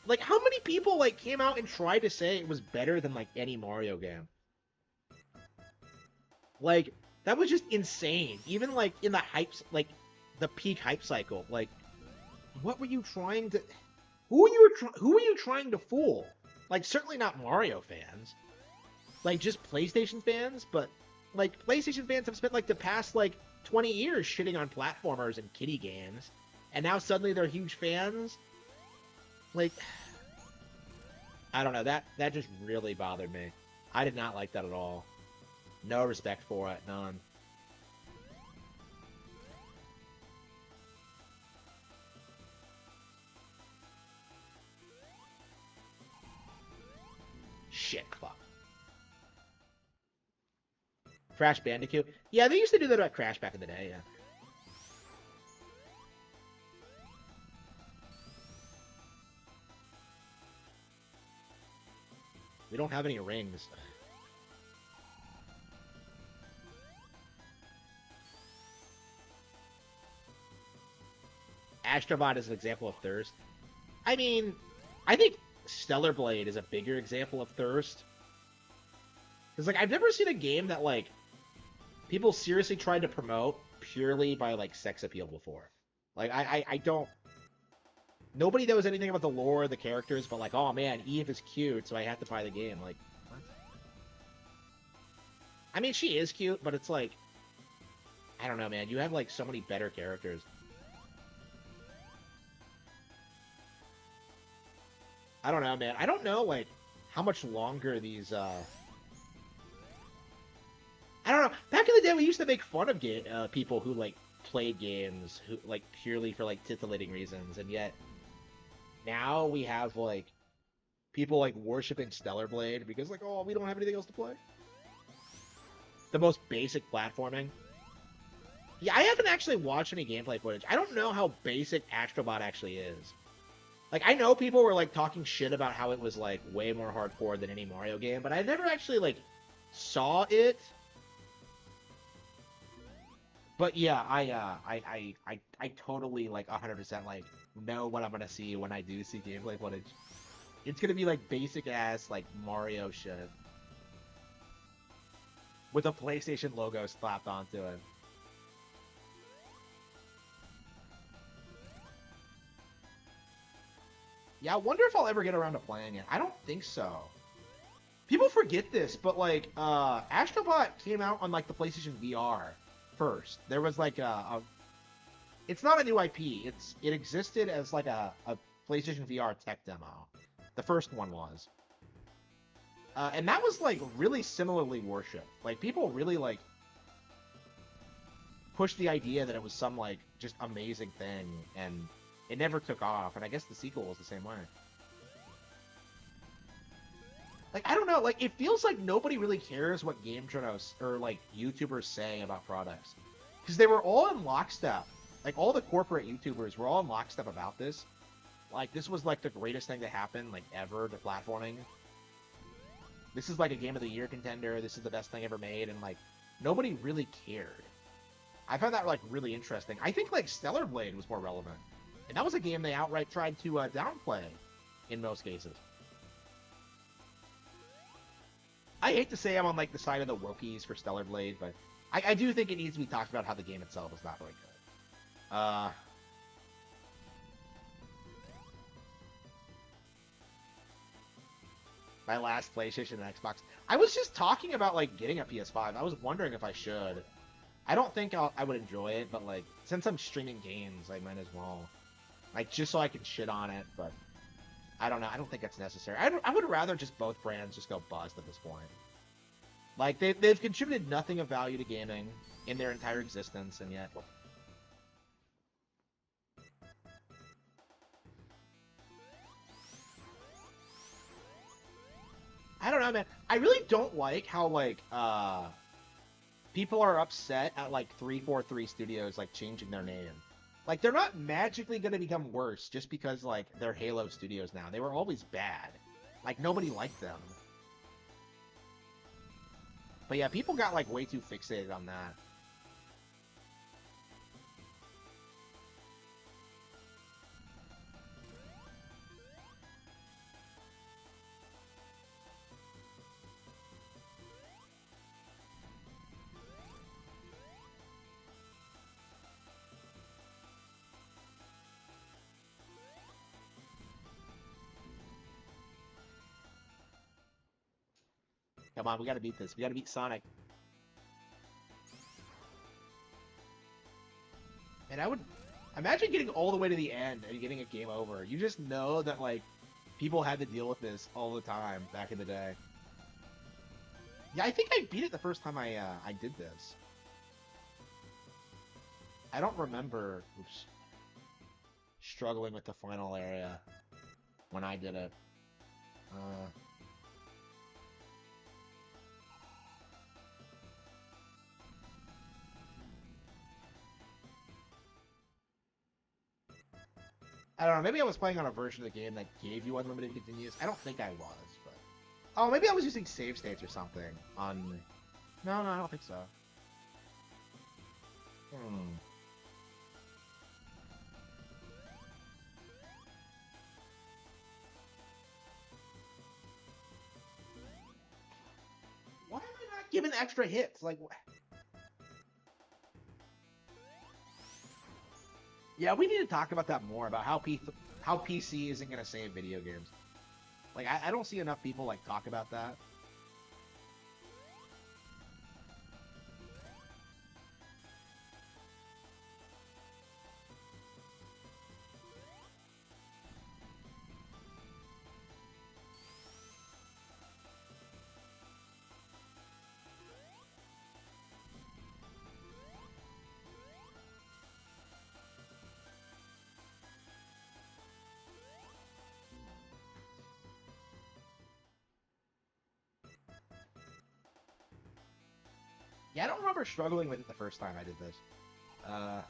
Like, how many people, like, came out and tried to say it was better than, like, any Mario game? Like, that was just insane. Even, like, in the hype, like, the peak hype cycle. Like, what were you trying to... Who were you trying to fool? Like, certainly not Mario fans. Like, just PlayStation fans, but, like, PlayStation fans have spent, like, the past, like, 20 years shitting on platformers and kiddie games, and now suddenly they're huge fans? Like, I don't know, that just really bothered me. I did not like that at all. No respect for it, none. Shit, fuck. Crash Bandicoot? Yeah, they used to do that at Crash back in the day, yeah. We don't have any rings. Astrobot is an example of thirst. I mean, I think Stellar Blade is a bigger example of thirst. Because, like, I've never seen a game that, like, people seriously tried to promote purely by, like, sex appeal before. Like, I don't... Nobody knows anything about the lore of the characters, but, like, oh, man, Eve is cute, so I have to buy the game. Like, what? I mean, she is cute, but it's like, I don't know, man. You have like so many better characters. I don't know, man. I don't know like how much longer these I don't know. Back in the day, we used to make fun of people who like played games who like purely for like titillating reasons, and yet now we have like people like worshiping Stellar Blade because like, oh, we don't have anything else to play. The most basic platforming. Yeah, I haven't actually watched any gameplay footage. I don't know how basic Astrobot actually is. Like, I know people were like talking shit about how it was like way more hardcore than any Mario game, but I never actually like saw it. But yeah, I totally like 100% like know what I'm gonna see when I do see gameplay footage. It's gonna be like basic ass like Mario shit with a PlayStation logo slapped onto it. Yeah, I wonder if I'll ever get around to playing it. I don't think so. People forget this, but like Astrobot came out on like the PlayStation VR first. There was like it's not a new IP. It existed as like a PlayStation VR tech demo. The first one was. And that was like really similarly worshipped. Like people really like pushed the idea that it was some like just amazing thing, and it never took off. And I guess the sequel was the same way. Like I don't know, like it feels like nobody really cares what game journalists or like YouTubers say about products, because they were all in lockstep. Like all the corporate YouTubers were all in lockstep about this. Like this was like the greatest thing to happen like ever to platforming. This is like a game of the year contender. This is the best thing ever made, and like nobody really cared. I found that like really interesting. I think like Stellar Blade was more relevant, and that was a game they outright tried to downplay in most cases. I hate to say I'm on like the side of the Wokies for Stellar Blade, but I do think it needs to be talked about how the game itself is not very good. My last PlayStation and Xbox. I was just talking about like getting a PS5. I was wondering if I should. I don't think I would enjoy it, but like since I'm streaming games, I might as well. Like just so I can shit on it, but I don't know. I don't think that's necessary. I would rather just both brands just go bust at this point. Like they've contributed nothing of value to gaming in their entire existence, and yet I don't know, man. I really don't like how like people are upset at like 343 Studios like changing their name. Like they're not magically going to become worse just because like they're Halo Studios now. They were always bad. Like nobody liked them. But yeah, people got like way too fixated on that. Come on, we got to beat this. We got to beat Sonic. And I would imagine getting all the way to the end and getting a game over. You just know that like people had to deal with this all the time back in the day. Yeah, I think I beat it the first time I did this. I don't remember struggling with the final area when I did it. Uh, I don't know. Maybe I was playing on a version of the game that gave you unlimited continues. I don't think I was, but oh, maybe I was using save states or something on. No, no, I don't think so. Hmm. Why am I not given extra hits? Like, yeah, we need to talk about that more about how PC isn't gonna save video games. Like, I don't see enough people like talk about that. Yeah, I don't remember struggling with it the first time I did this. Uh,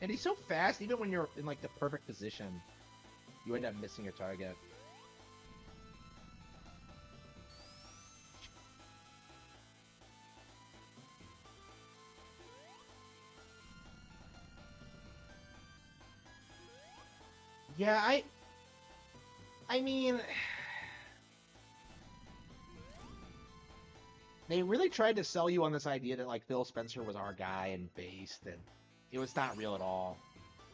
and he's so fast, even when you're in like the perfect position, you end up missing your target. Yeah, I mean, they really tried to sell you on this idea that like Phil Spencer was our guy and based, and it was not real at all.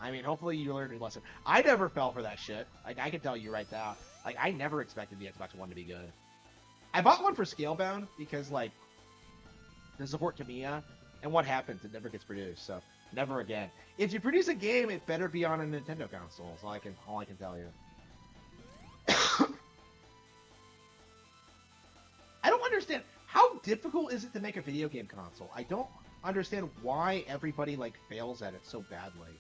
I mean, hopefully you learned your lesson. I never fell for that shit. Like I can tell you right now, like I never expected the Xbox One to be good. I bought one for Scalebound because like to support Tamiya, and what happens? It never gets produced, so never again. If you produce a game, it better be on a Nintendo console. Is all I can tell you. I don't understand how difficult is it to make a video game console. I don't understand why everybody like fails at it so badly.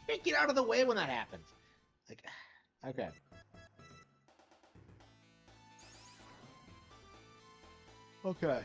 Can't get out of the way when that happens. Like, okay. Okay.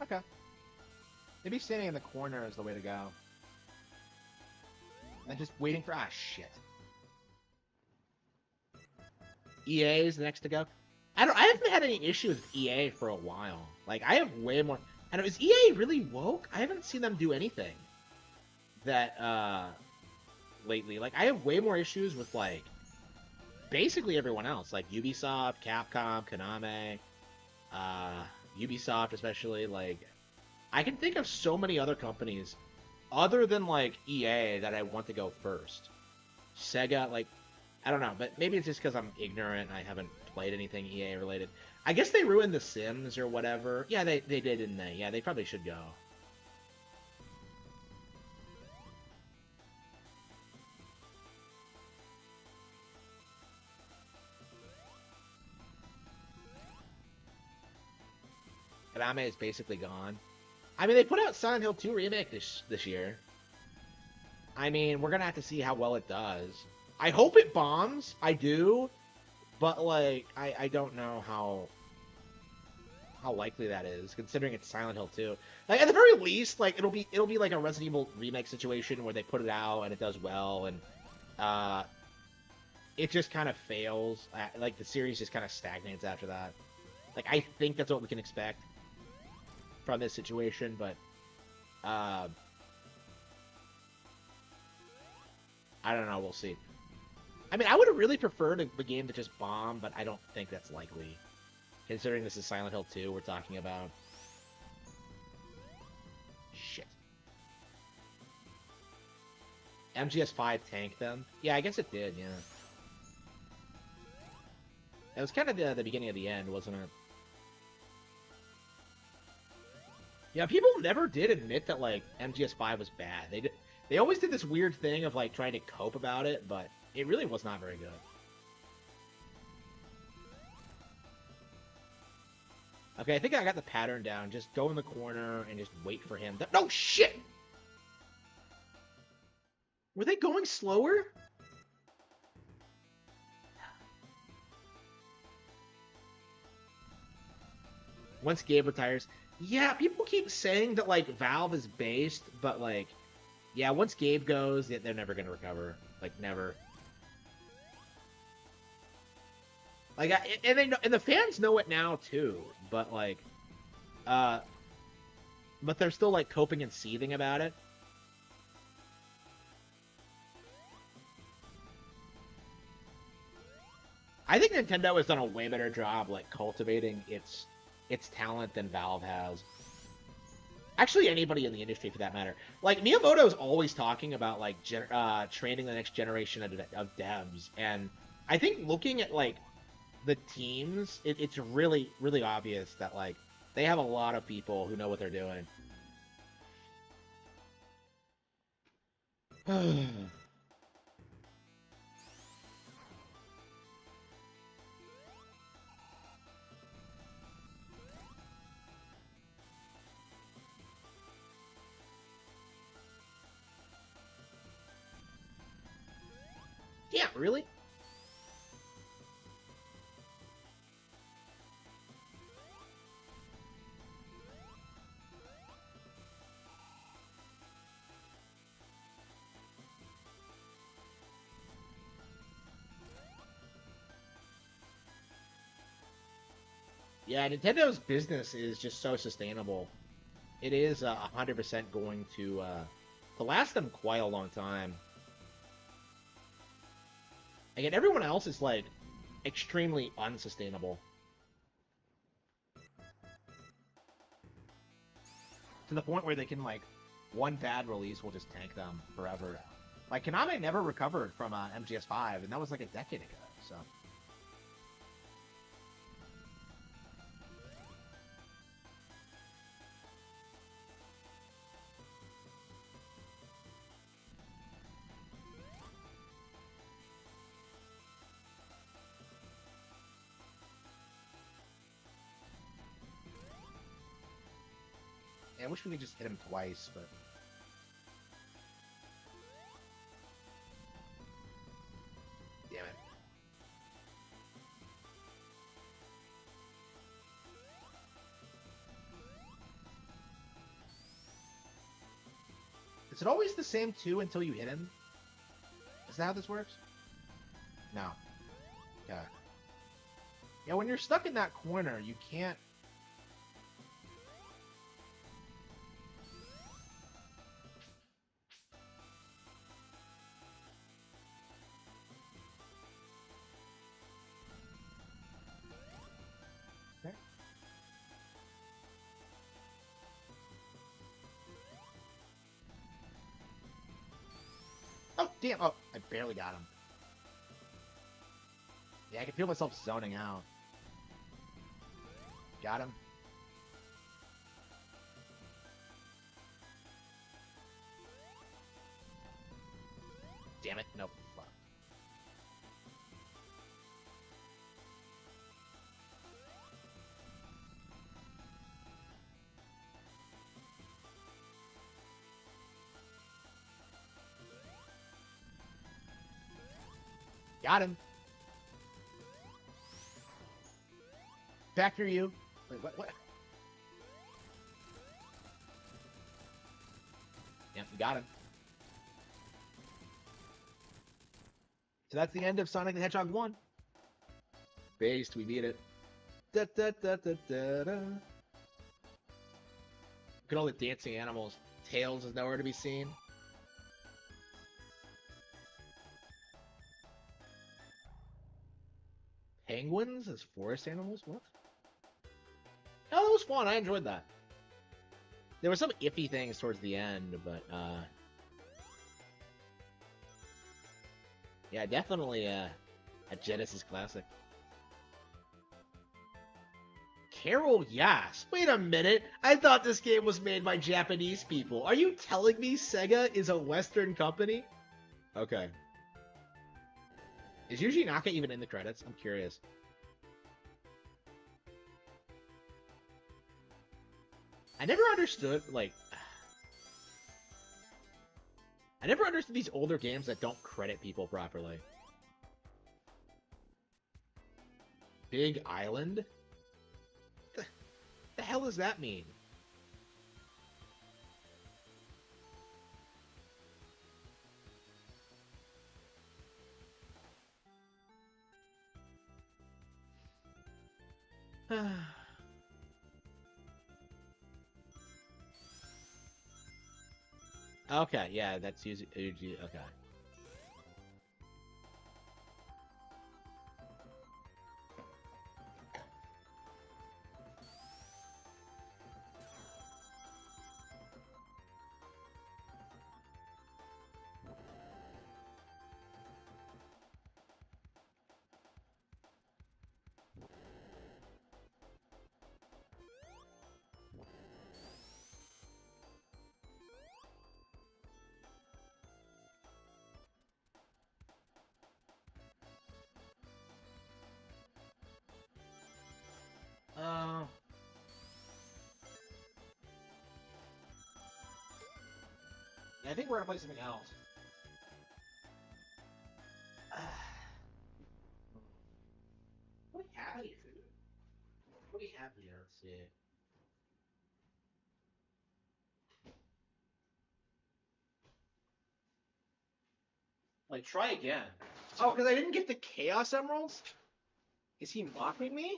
Okay. Maybe standing in the corner is the way to go. And just waiting for shit. EA is the next to go. I haven't had any issues with EA for a while. Like I have way more. I don't. Is EA really woke? I haven't seen them do anything that lately. Like I have way more issues with like basically everyone else, like Ubisoft, Capcom, Konami, uh, Ubisoft especially. Like I can think of so many other companies other than like EA that I want to go first. Sega, like I don't know, but maybe it's just because I'm ignorant. I haven't played anything EA related. I guess they ruined The Sims or whatever. Yeah, they did, didn't they? Yeah, they probably should go. Konami is basically gone. I mean, they put out Silent Hill 2 remake this year. I mean, we're gonna have to see how well it does. I hope it bombs. I do, but like, I don't know how likely that is, considering it's Silent Hill 2. Like at the very least, like it'll be like a Resident Evil remake situation where they put it out and it does well, and uh, it just kind of fails. Like the series just kind of stagnates after that. Like I think that's what we can expect from this situation, but uh, I don't know. We'll see. I mean, I would have really preferred the game to just bomb, but I don't think that's likely, considering this is Silent Hill 2 we're talking about. Shit. MGS5 tanked them? Yeah, I guess it did, yeah. It was kind of the beginning of the end, wasn't it? Yeah, people never did admit that, like, MGS5 was bad. They always did this weird thing of, like, trying to cope about it, but it really was not very good. Okay, I think I got the pattern down. Just go in the corner and just wait for him. No, shit! Were they going slower? Once Gabe retires. Yeah, people keep saying that, like, Valve is based, but, like, yeah, once Gabe goes, they're never going to recover. Like, never. Like, and they know, and the fans know it now, too. But, like, uh, but they're still, like, coping and seething about it. I think Nintendo has done a way better job, like, cultivating its talent than Valve has. Actually, anybody in the industry, for that matter. Like, Miyamoto's always talking about, like, training the next generation of devs, and I think looking at, like, the teams, it's really, really obvious that, like, they have a lot of people who know what they're doing. Yeah, really? Yeah, Nintendo's business is just so sustainable. It is 100% going to last them quite a long time. Again, everyone else is like extremely unsustainable to the point where they can like one bad release will just tank them forever. Like Konami never recovered from MGS5, and that was like a decade ago. So. Yeah, I wish we could just hit him twice, but damn it. Is it always the same two until you hit him? Is that how this works? No. Yeah. Yeah, when you're stuck in that corner, you can't. Okay. Oh, damn. Oh, I barely got him. Yeah, I can feel myself zoning out. Got him. Damn it. Nope. Fuck. Got him. Factor you. Wait, what? Yeah, we got him. So that's the end of Sonic the Hedgehog 1. Based, we beat it. Da, da, da, da, da, da. Look at all the dancing animals. Tails is nowhere to be seen. Penguins as forest animals? What? Oh, that was fun. I enjoyed that. There were some iffy things towards the end, but yeah, definitely a Genesis classic. Carol Yass. Wait a minute. I thought this game was made by Japanese people. Are you telling me Sega is a Western company? Okay. Is Yuji Naka even in the credits? I'm curious. I never understood like I never understood these older games that don't credit people properly. Big Island? The hell does that mean? Okay, yeah, that's usually okay. Uh, I think we're gonna play something else. What do we have any food? What do we have here? Let's see. Like, try again. Oh, because I didn't get the Chaos Emeralds? Is he mocking me?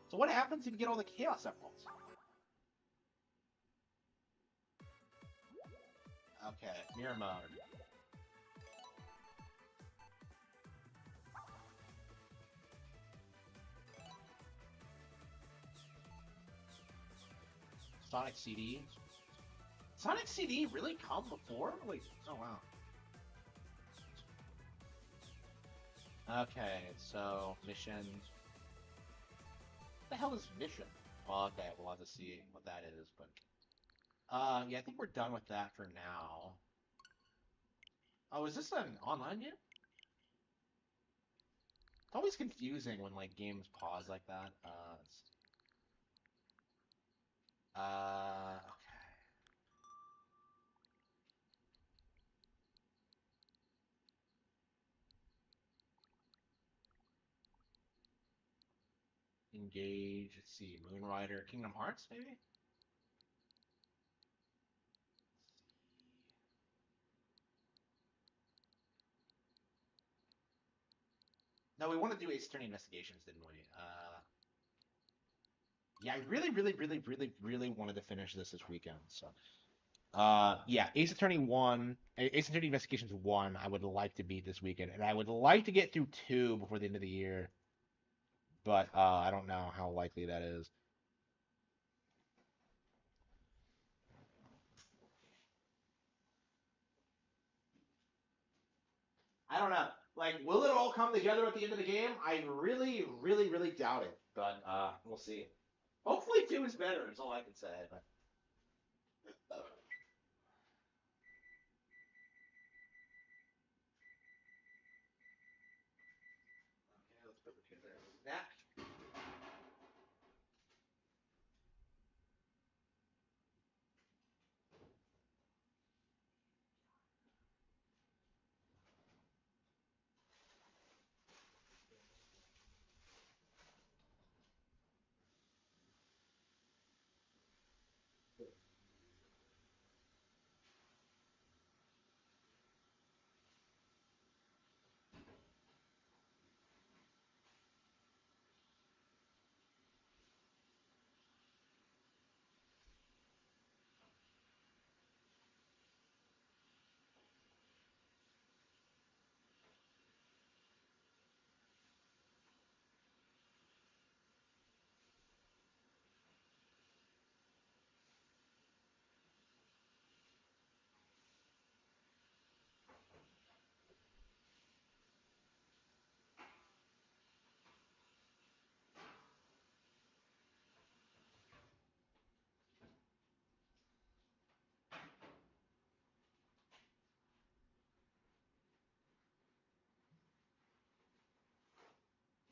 So what happens if you get all the Chaos Emeralds? Okay, mirror mode. Sonic CD. Sonic CD really come before? Wait, oh wow. Okay, so mission. What the hell is mission? Well, okay, we'll have to see what that is, but yeah, I think we're done with that for now. Oh, is this an online game? It's always confusing when like games pause like that. Okay. Engage. Let's see, Moonrider, Kingdom Hearts, maybe. No, we want to do Ace Attorney Investigations, didn't we? Yeah, I really, really, really, really, really wanted to finish this weekend. So, yeah, Ace Attorney 1, Ace Attorney Investigations 1, I would like to beat this weekend, and I would like to get through 2 before the end of the year, but I don't know how likely that is. I don't know. Like, will it all come together at the end of the game? I really, really, really doubt it, but we'll see. Hopefully 2 is better, is all I can say. But, okay, let's put the pin there. That.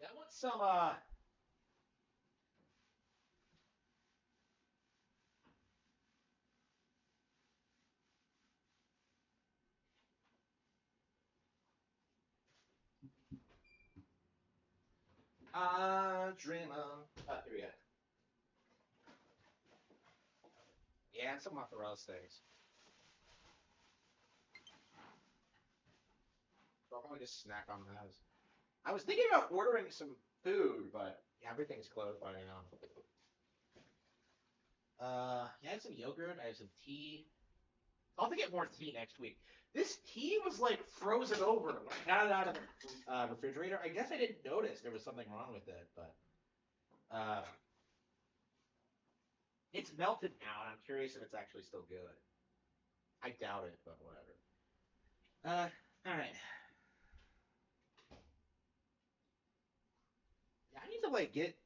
That wants some Dreamer. Here we go. Yeah, some mozzarella sticks. So I'll probably just snack on those. I was thinking about ordering some food, but yeah, everything's closed by now. Yeah, I had some yogurt. I have some tea. I'll have to get more tea next week. This tea was like frozen over. I got it out of the refrigerator. I guess I didn't notice there was something wrong with it, but uh, it's melted now, and I'm curious if it's actually still good. I doubt it, but whatever. All right. Yeah, I need to like get.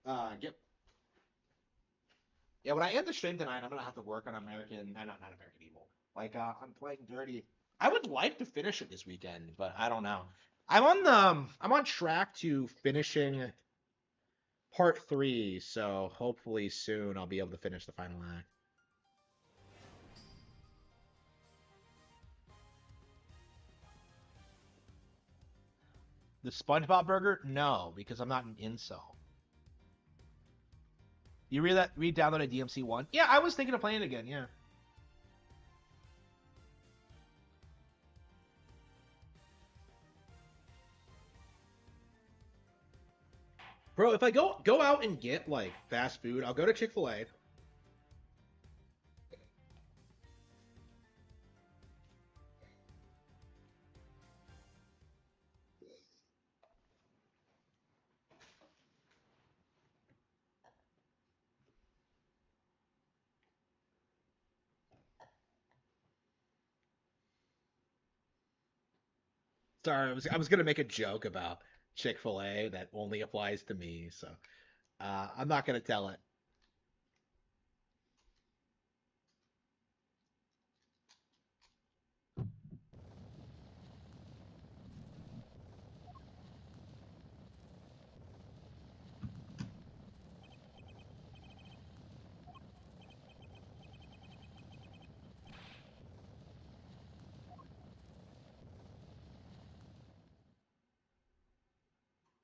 Yeah, when I end the stream tonight, I'm gonna have to work on American. Not American Evil. Like I'm playing Dirty. I would like to finish it this weekend, but I don't know. I'm on track to finishing part 3, so hopefully soon I'll be able to finish the final act. The SpongeBob burger? No, because I'm not an incel. You re-downloaded DMC1? Yeah, I was thinking of playing it again, yeah. Bro, if I go out and get like fast food, I'll go to Chick-fil-A. Sorry, I was gonna make a joke about Chick-fil-A that only applies to me, so I'm not gonna tell it.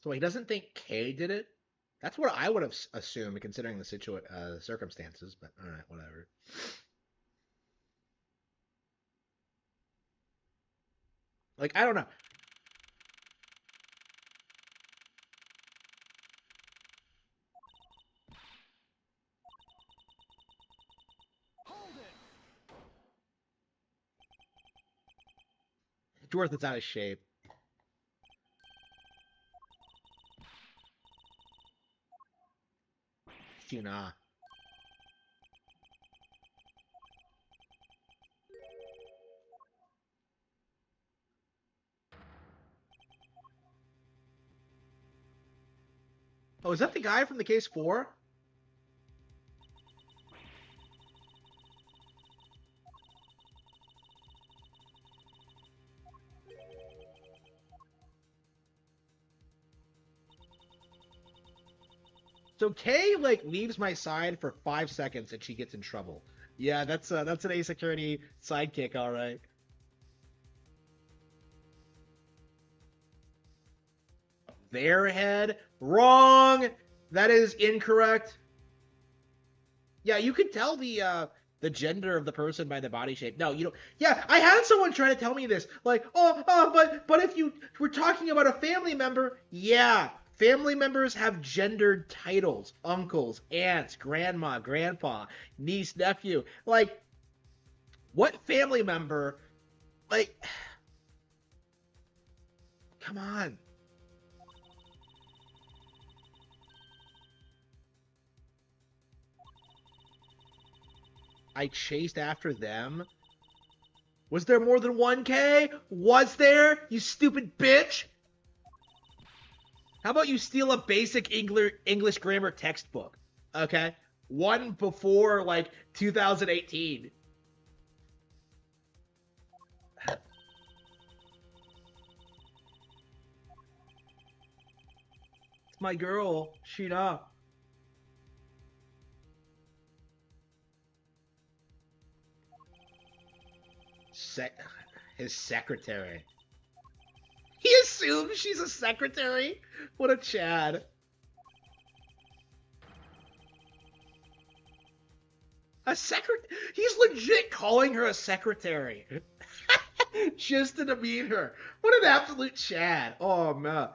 So he doesn't think Kay did it. That's what I would have assumed, considering the circumstances. But all right, whatever. Like I don't know. Dwarf that's out of shape. Shuna. Oh, is that the guy from the case 4? So Kay like leaves my side for 5 seconds and she gets in trouble. Yeah, that's an A security sidekick, all right. Their head, wrong. That is incorrect. Yeah, you could tell the gender of the person by the body shape. No, you don't. Yeah, I had someone try to tell me this. Like, but if you were talking about a family member, yeah, family members have gendered titles: uncles, aunts, grandma, grandpa, niece, nephew. Like, what family member? Like, come on. I chased after them. Was there more than 1K? Was there? You stupid bitch! How about you steal a basic English grammar textbook? Okay? One before, like, 2018. It's my girl, Sheena. His secretary. He assumes she's a secretary? What a Chad. A secret? He's legit calling her a secretary. Just to demean her. What an absolute Chad. Oh, man.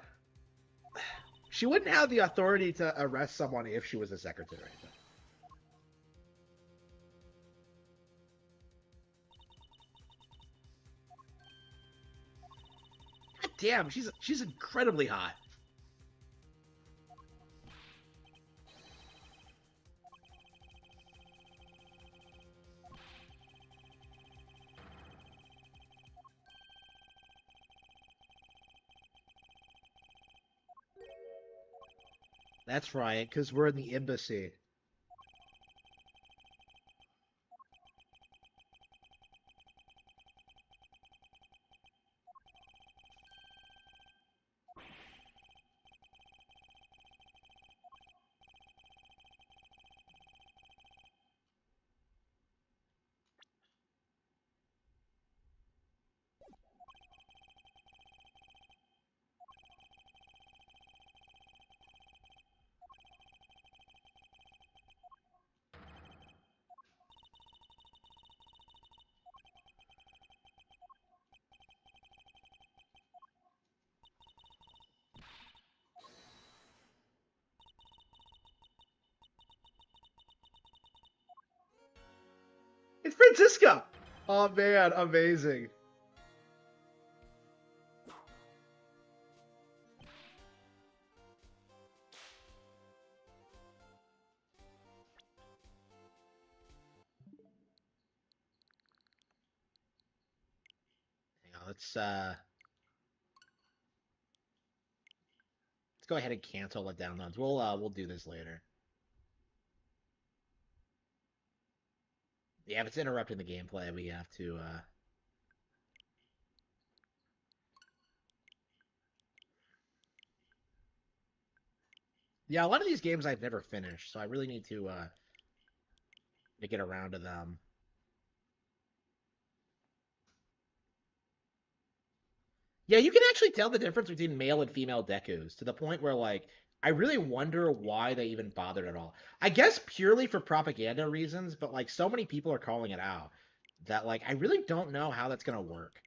She wouldn't have the authority to arrest someone if she was a secretary. God damn, she's incredibly hot. That's right, because we're in the embassy. It's Francisca! Oh man, amazing. Hang on, let's go ahead and cancel the downloads. We'll do this later. Yeah, if it's interrupting the gameplay, we have to Yeah, a lot of these games I've never finished, so I really need to get around to them. Yeah, you can actually tell the difference between male and female Dekus to the point where, like, I really wonder why they even bothered at all. I guess purely for propaganda reasons, but like so many people are calling it out that like I really don't know how that's gonna work.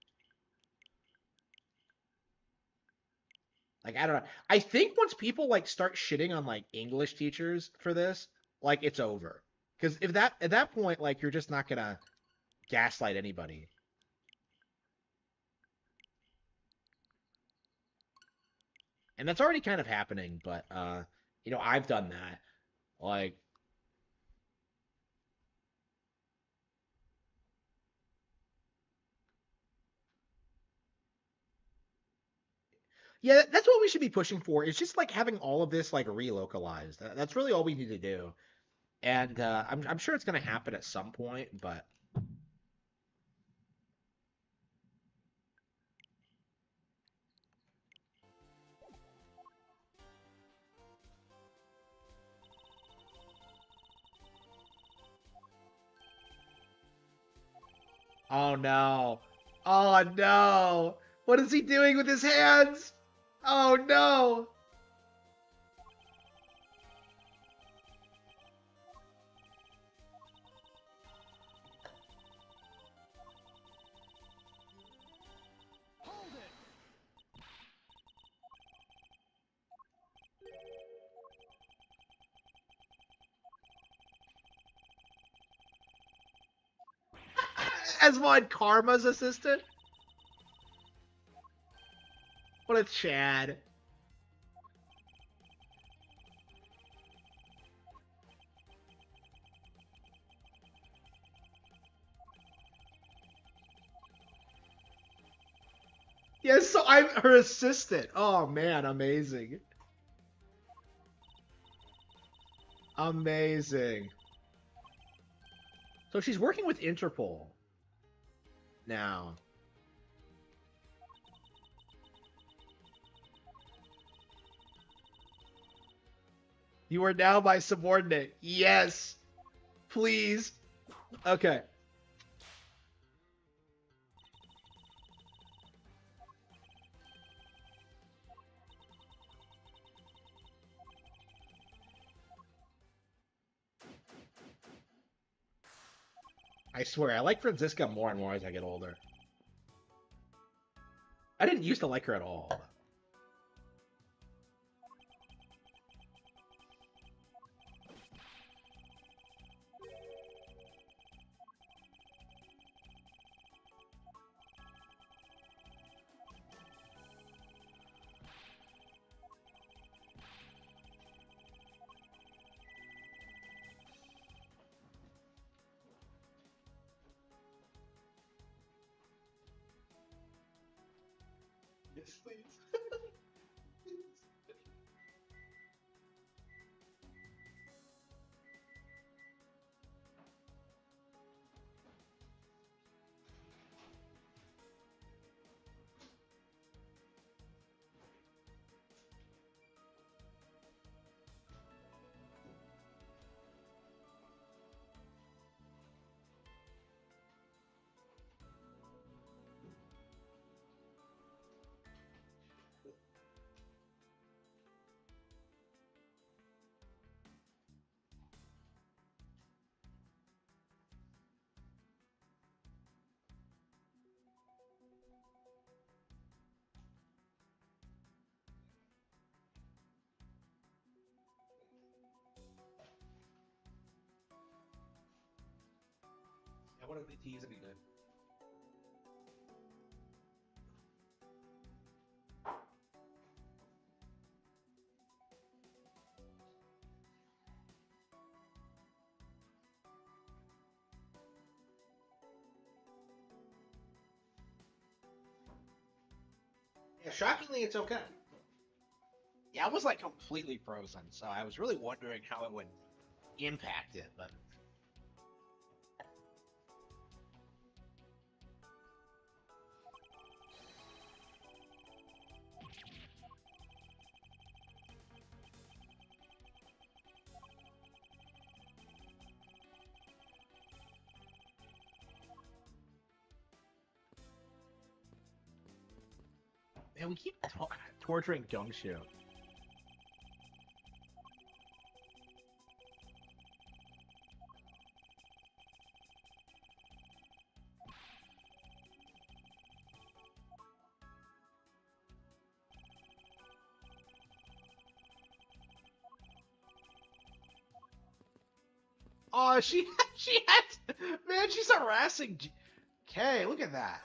Like I don't know. I think once people like start shitting on like English teachers for this, like it's over. Because if that at that point, like you're just not gonna gaslight anybody. And that's already kind of happening, but I've done that. Like yeah, that's what we should be pushing for. It's just like having all of this like relocalized. That's really all we need to do. And I'm sure it's going to happen at some point, but oh no. Oh no. What is he doing with his hands? Oh no. As Von Karma's assistant? What a Chad. Yes, so I'm her assistant. Oh man, amazing. Amazing. So she's working with Interpol now. You are now my subordinate. Yes. Please. Okay. I swear, I like Franziska more and more as I get older. I didn't used to like her at all. Yes, please. I wanted the teas to be good. Yeah, shockingly, it's okay. Yeah, I was like completely frozen, so I was really wondering how it would impact it, but man, we keep torturing Dongshu. Oh, she she has man, she's harassing. Okay, look at that.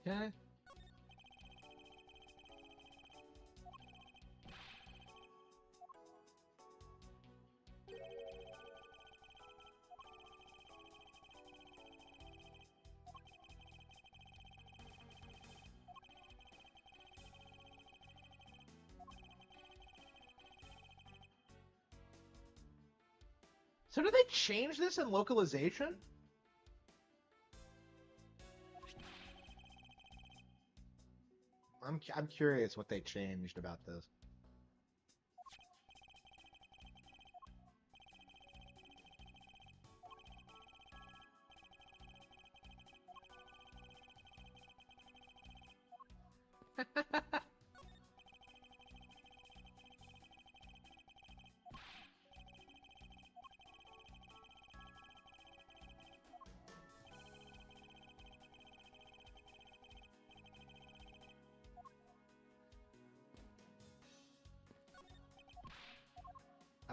Okay. So did they change this in localization? I'm curious what they changed about this.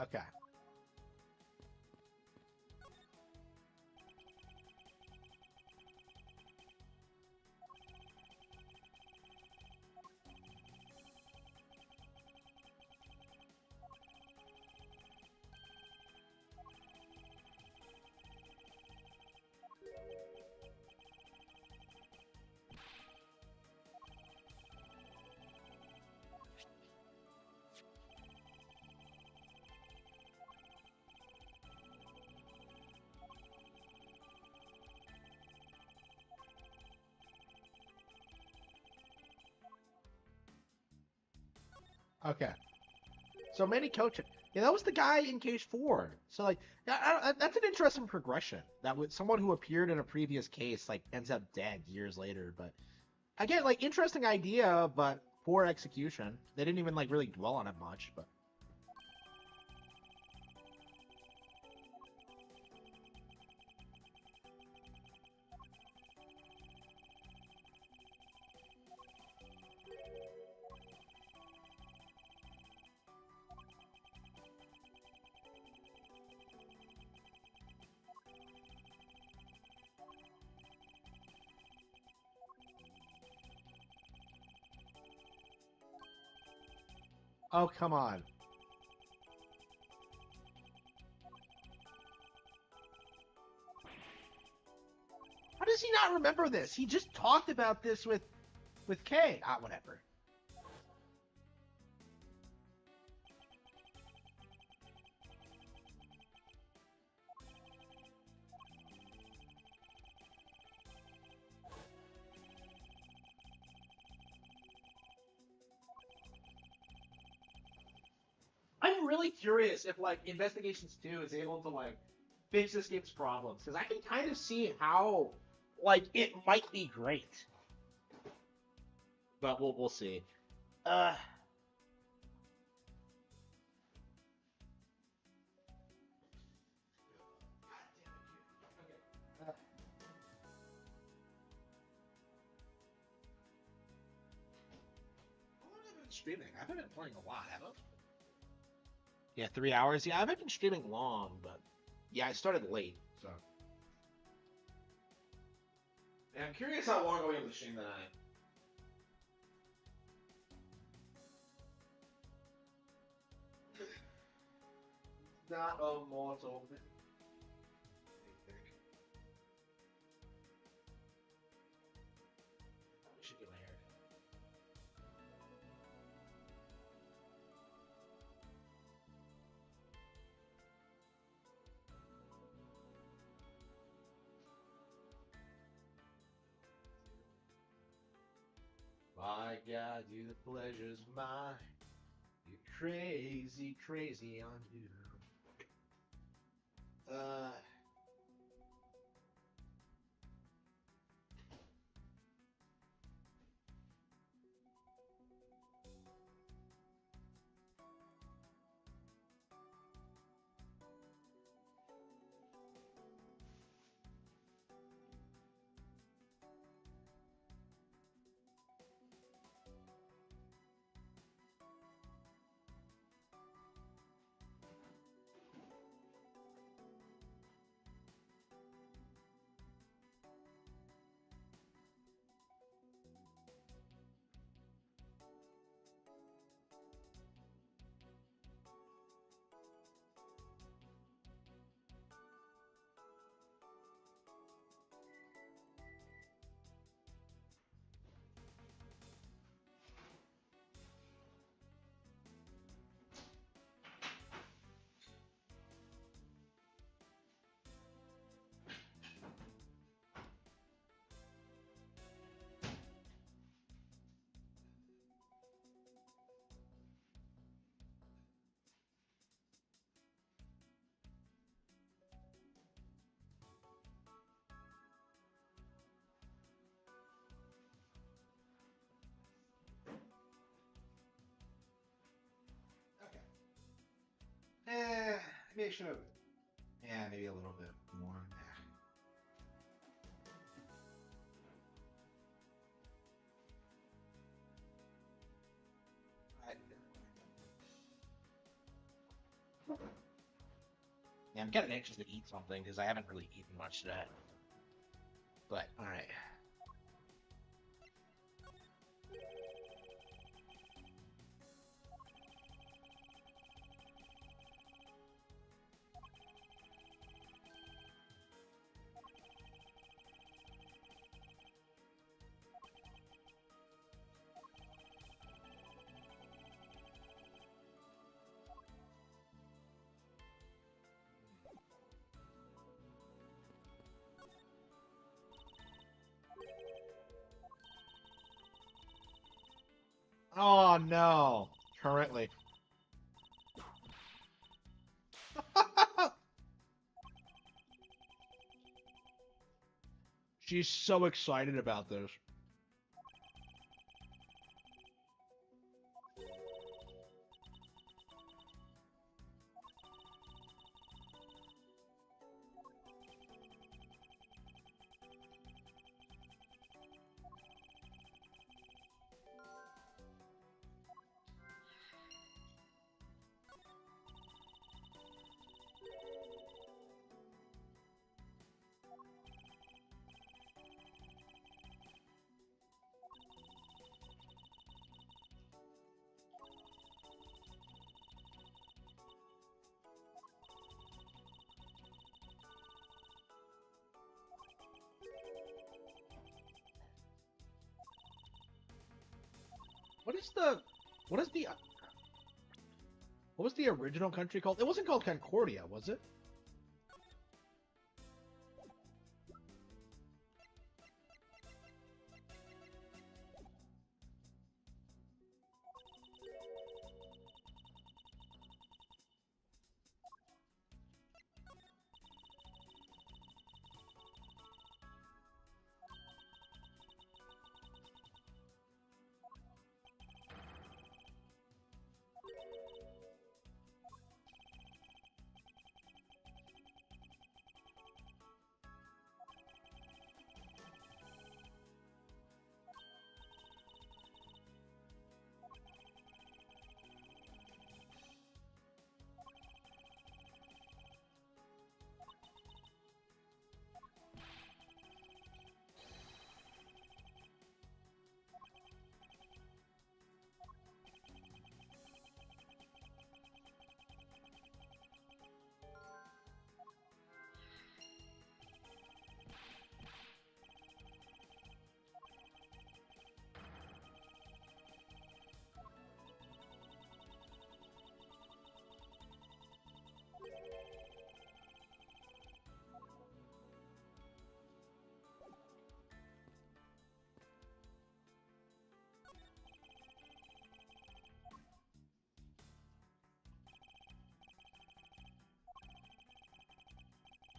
Okay. Okay. So many coaches. Yeah, that was the guy in Cage 4. So like, that's an interesting progression. That was someone who appeared in a previous case like ends up dead years later. But again, like interesting idea, but poor execution. They didn't even like really dwell on it much. But oh come on, how does he not remember this? He just talked about this with Kay. Ah, whatever. I'm really curious if like Investigations 2 is able to like fix this game's problems because I can kind of see how like it might be great, but we'll see. Uh, uh, how long have I been streaming? I haven't been playing a lot, have I? Yeah, 3 hours. Yeah, I haven't been streaming long, but yeah, I started late, so. Yeah, I'm curious how long I'll be able to stream tonight. Not a mortal. I should get my hair. My God, you the pleasure's mine. You crazy, crazy on you. Uh, maybe I should have. Yeah, maybe a little bit more. Yeah, I'm kind of anxious to eat something because I haven't really eaten much today. But all right. Oh no! Currently. She's so excited about this. What is the what is the what was the original country called? It wasn't called Concordia, was it?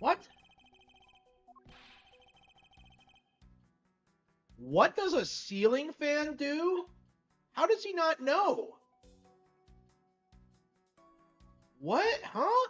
What? What does a ceiling fan do? How does he not know? What? Huh?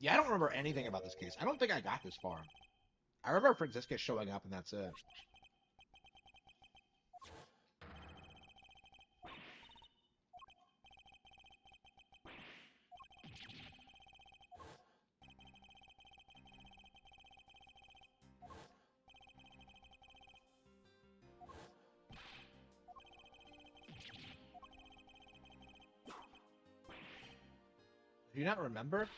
Yeah, I don't remember anything about this case. I don't think I got this far. I remember Franziska showing up and that's it. Do you not remember?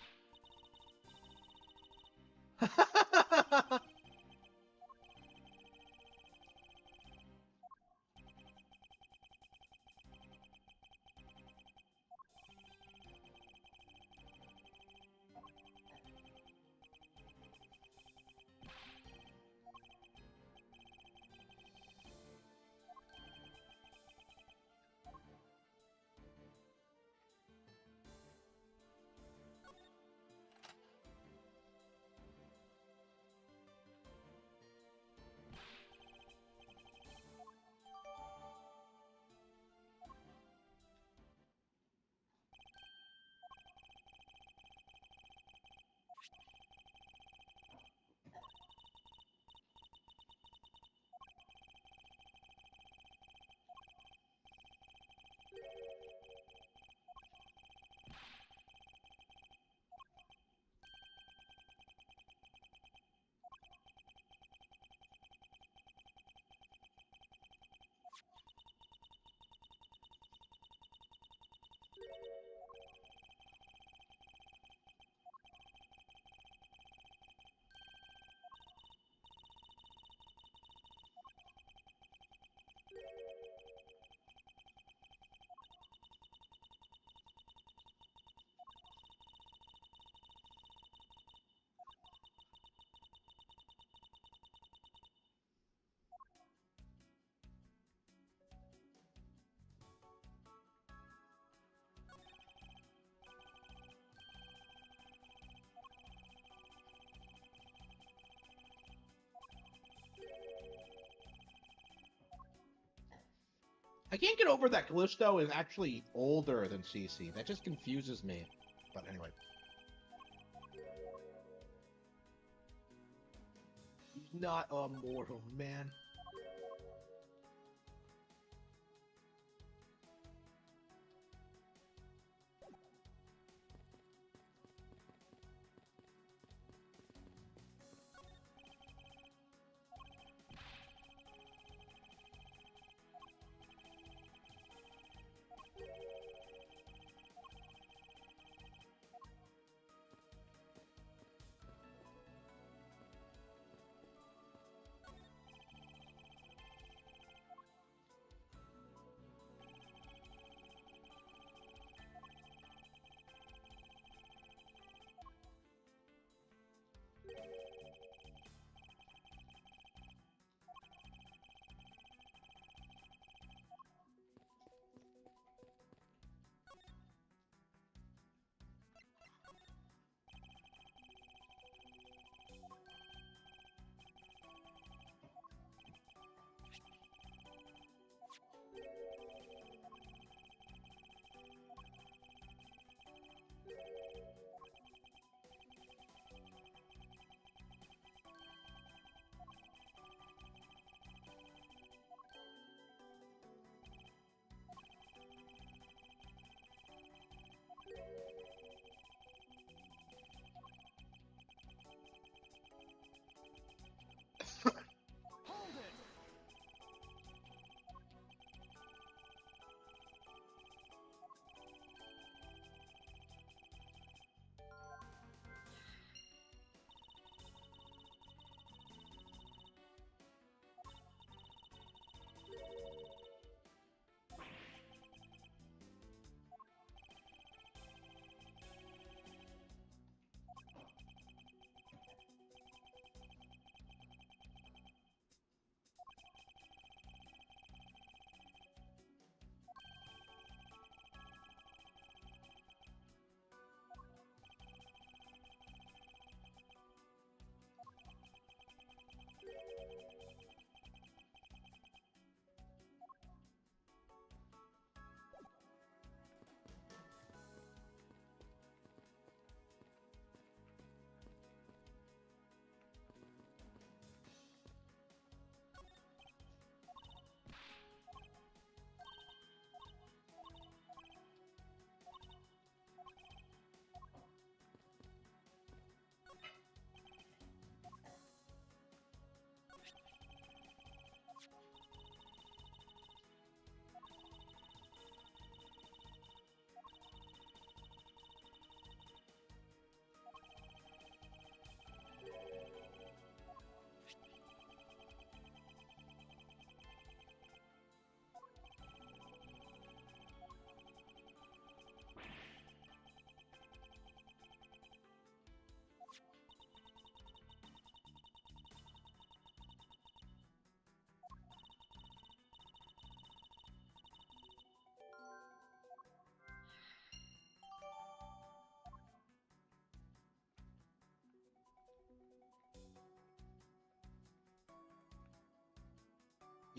I can't get over that Callisto is actually older than CC. That just confuses me. But anyway. He's not immortal, man.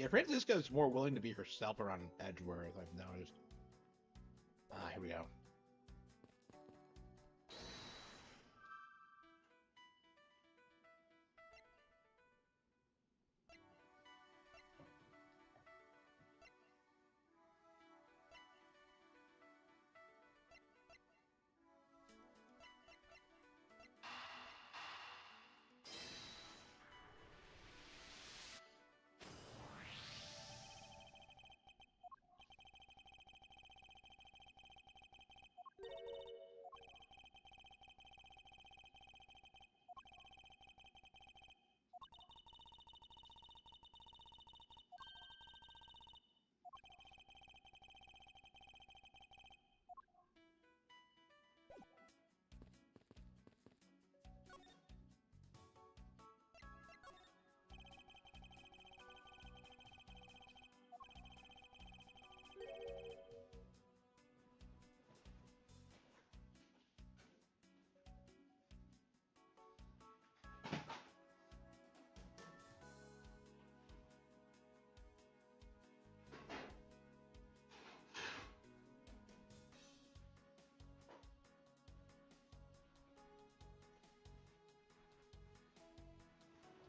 Yeah, Francisco's more willing to be herself around Edgeworth, I've noticed. Ah, here we go.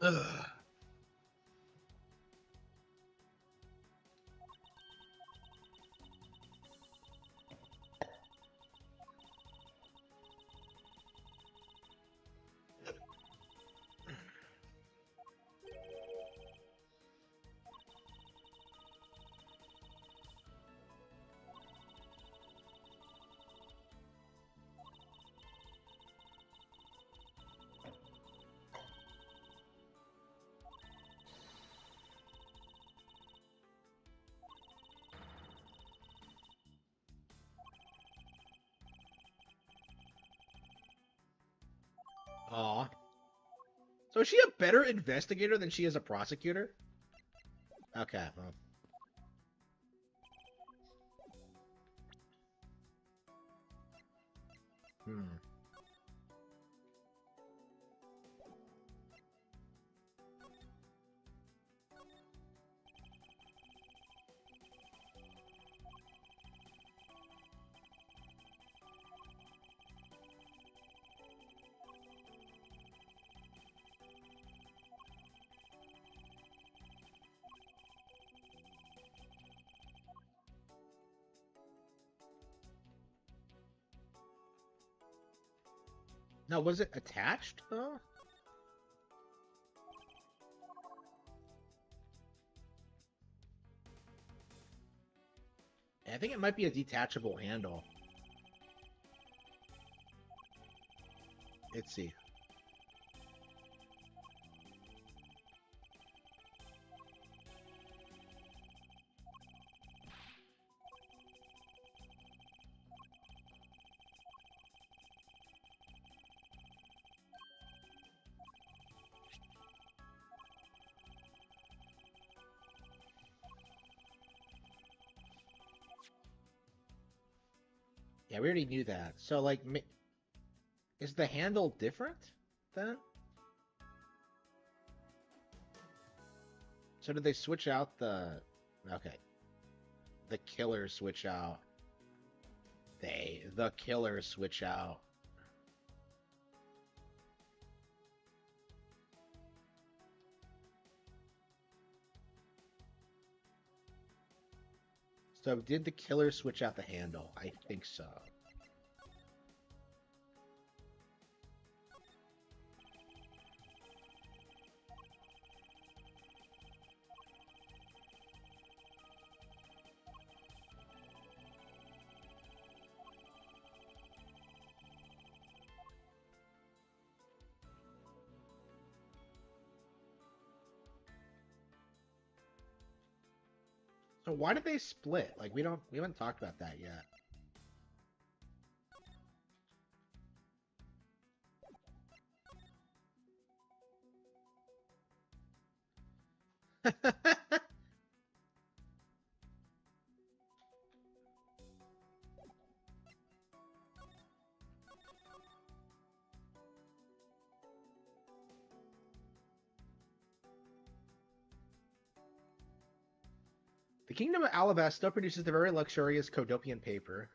Ugh. Aw. So is she a better investigator than she is a prosecutor? Okay, well. Hmm. Now, was it attached, though? I think it might be a detachable handle. Let's see. Yeah, we already knew that. So, like, is the handle different then? So did they switch out the... Okay. The killers switch out. The killers switch out. So did the killer switch out the handle? I think so. So why did they split? Like we haven't talked about that yet. The Kingdom of Alabasta still produces the very luxurious Codopian paper.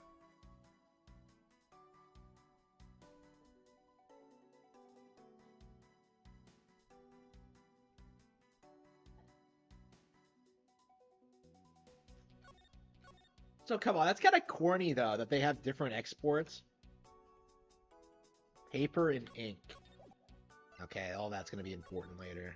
So come on, that's kind of corny though that they have different exports. Paper and ink. Okay, all that's going to be important later.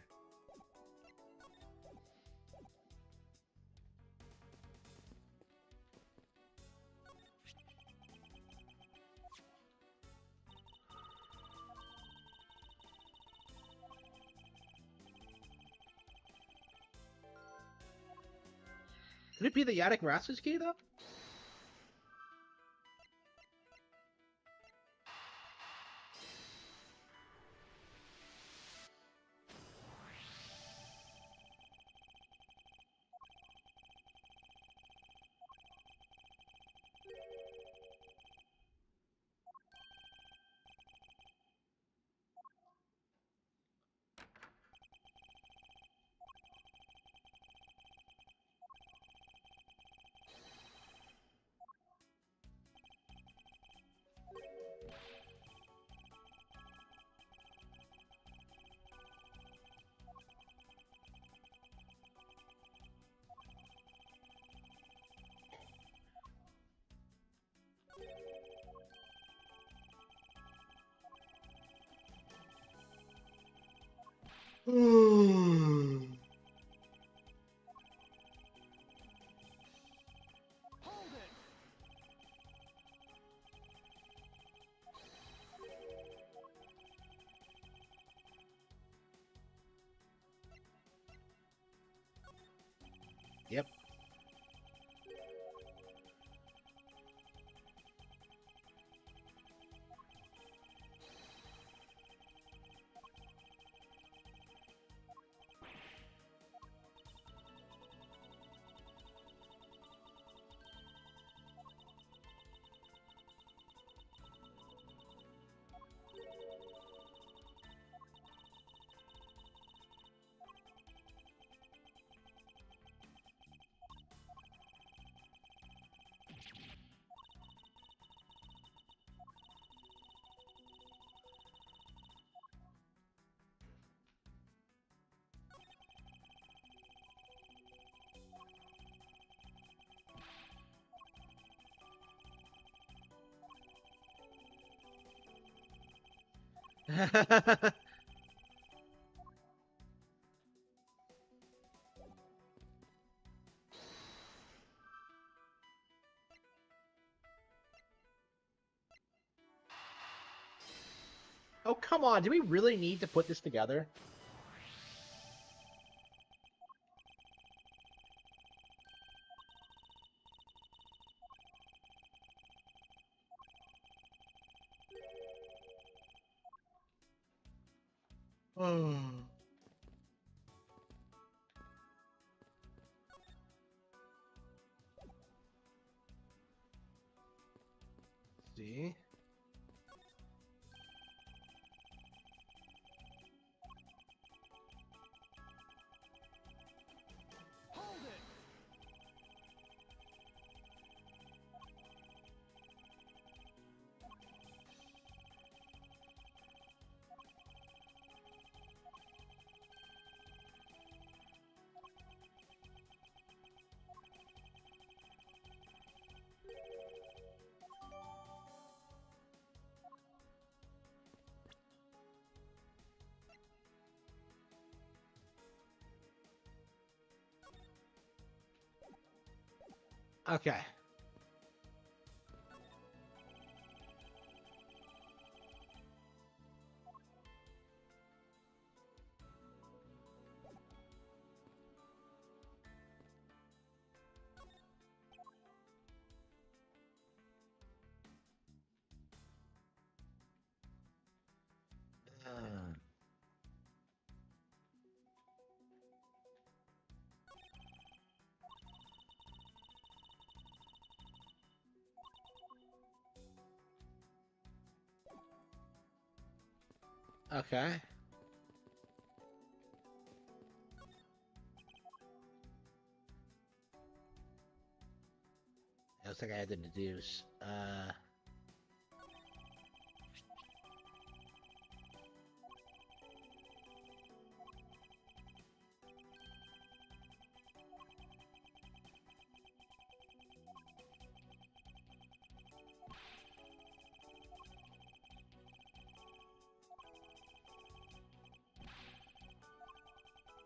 Could it be the Yadok Rassus key though? Yep. Oh, come on. Do we really need to put this together? Oh. See? Okay. Uh, okay. Looks like I had to deduce.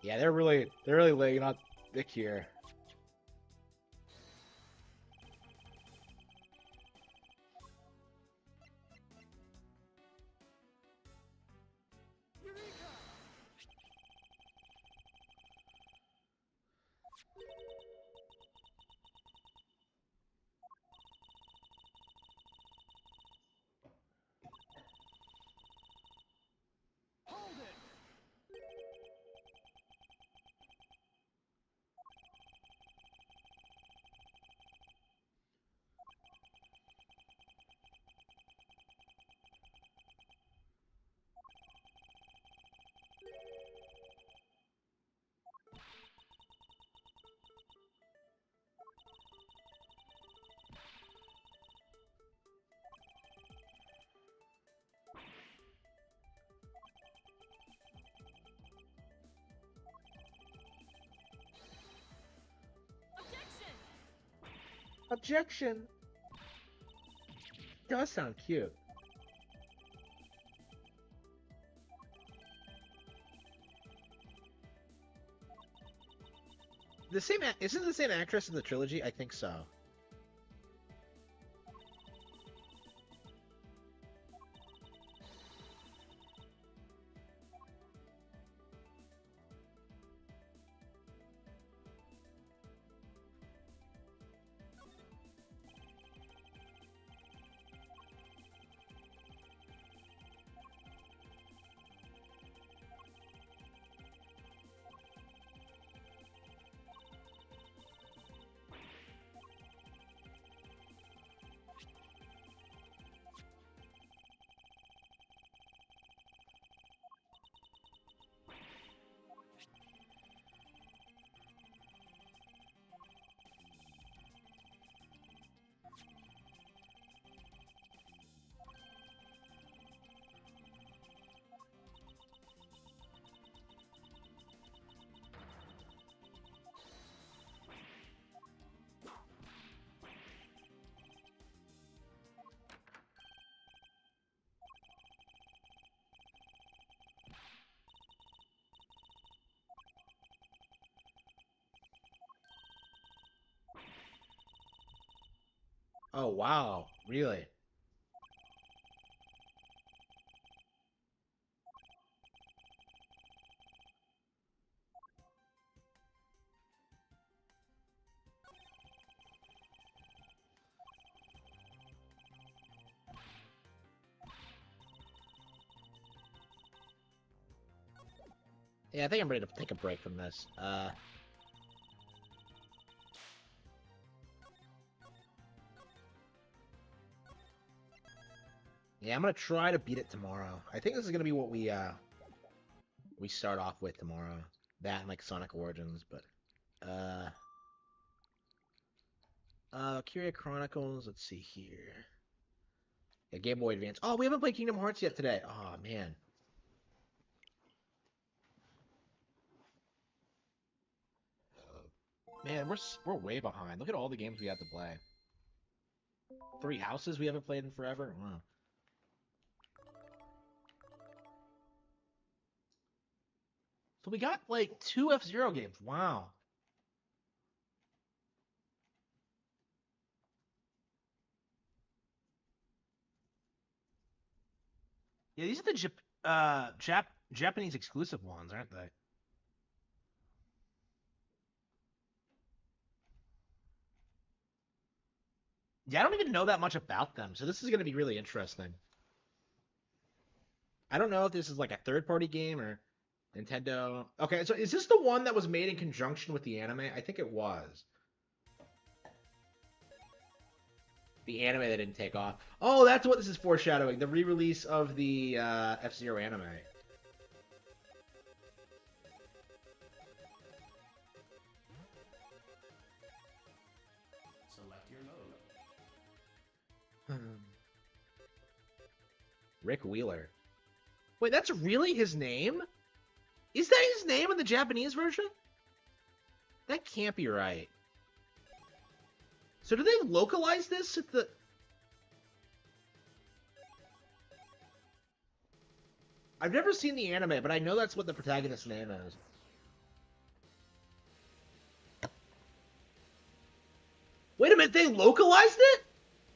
Yeah, they're really laying on thick here. Objection. Does sound cute. Isn't it the same actress in the trilogy? I think so. Oh wow, really? Yeah, I think I'm ready to take a break from this. Yeah, I'm gonna try to beat it tomorrow. I think this is gonna be what we start off with tomorrow. That and like Sonic Origins, but uh Kyria Chronicles, let's see here. Yeah, Game Boy Advance. Oh, we haven't played Kingdom Hearts yet today. Oh man. Man, we're way behind. Look at all the games we have to play. Three houses we haven't played in forever. Wow. So we got like two F-Zero games. Wow. Yeah, these are the Japanese exclusive ones, aren't they? Yeah, I don't even know that much about them, so this is going to be really interesting. I don't know if this is like a third-party game or Nintendo. Okay, so is this the one that was made in conjunction with the anime? I think it was. The anime that didn't take off. Oh, that's what this is foreshadowing. The re-release of the F-Zero anime. Select your mode. Rick Wheeler. Wait, that's really his name? Is that his name in the Japanese version? That can't be right. So do they localize this at the... I've never seen the anime, but I know that's what the protagonist's name is. Wait a minute, they localized it?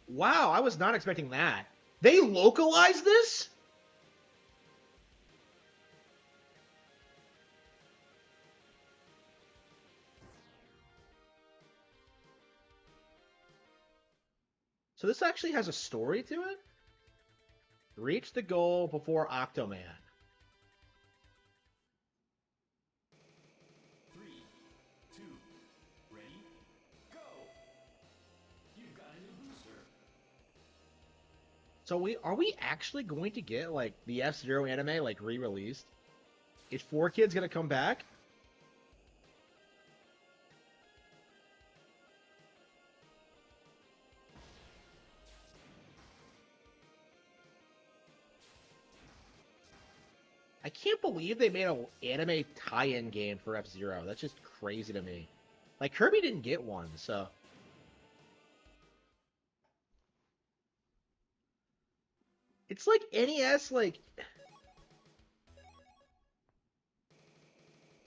Wow, I was not expecting that. They localized this? So this actually has a story to it? Reach the goal before Octoman. Three, two, ready, go! You've got a new booster. So are we actually going to get like the F-Zero anime like re-released? Is 4Kids gonna come back? I can't believe they made an anime tie-in game for F-Zero. That's just crazy to me. Like Kirby didn't get one, so it's like NES. Like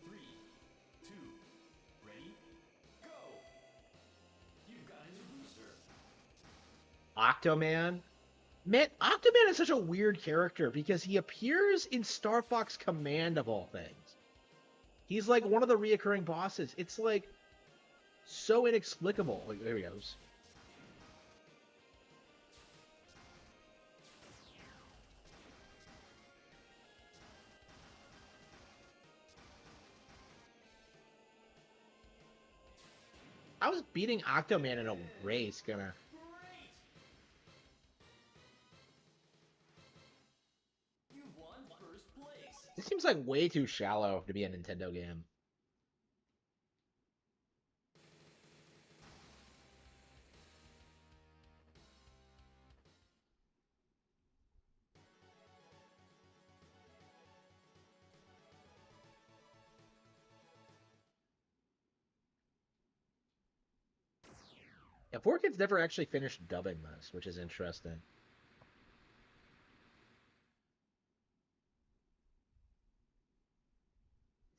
Three, two, ready, go! You've got a new booster. Octoman. Man, Octoman is such a weird character because he appears in Star Fox Command of all things. He's like one of the reoccurring bosses. It's like so inexplicable. Like there he goes. I was beating Octoman in a race, gonna. Great! You won first place. This seems like way too shallow to be a Nintendo game. Yeah, 4Kids never actually finished dubbing this, which is interesting.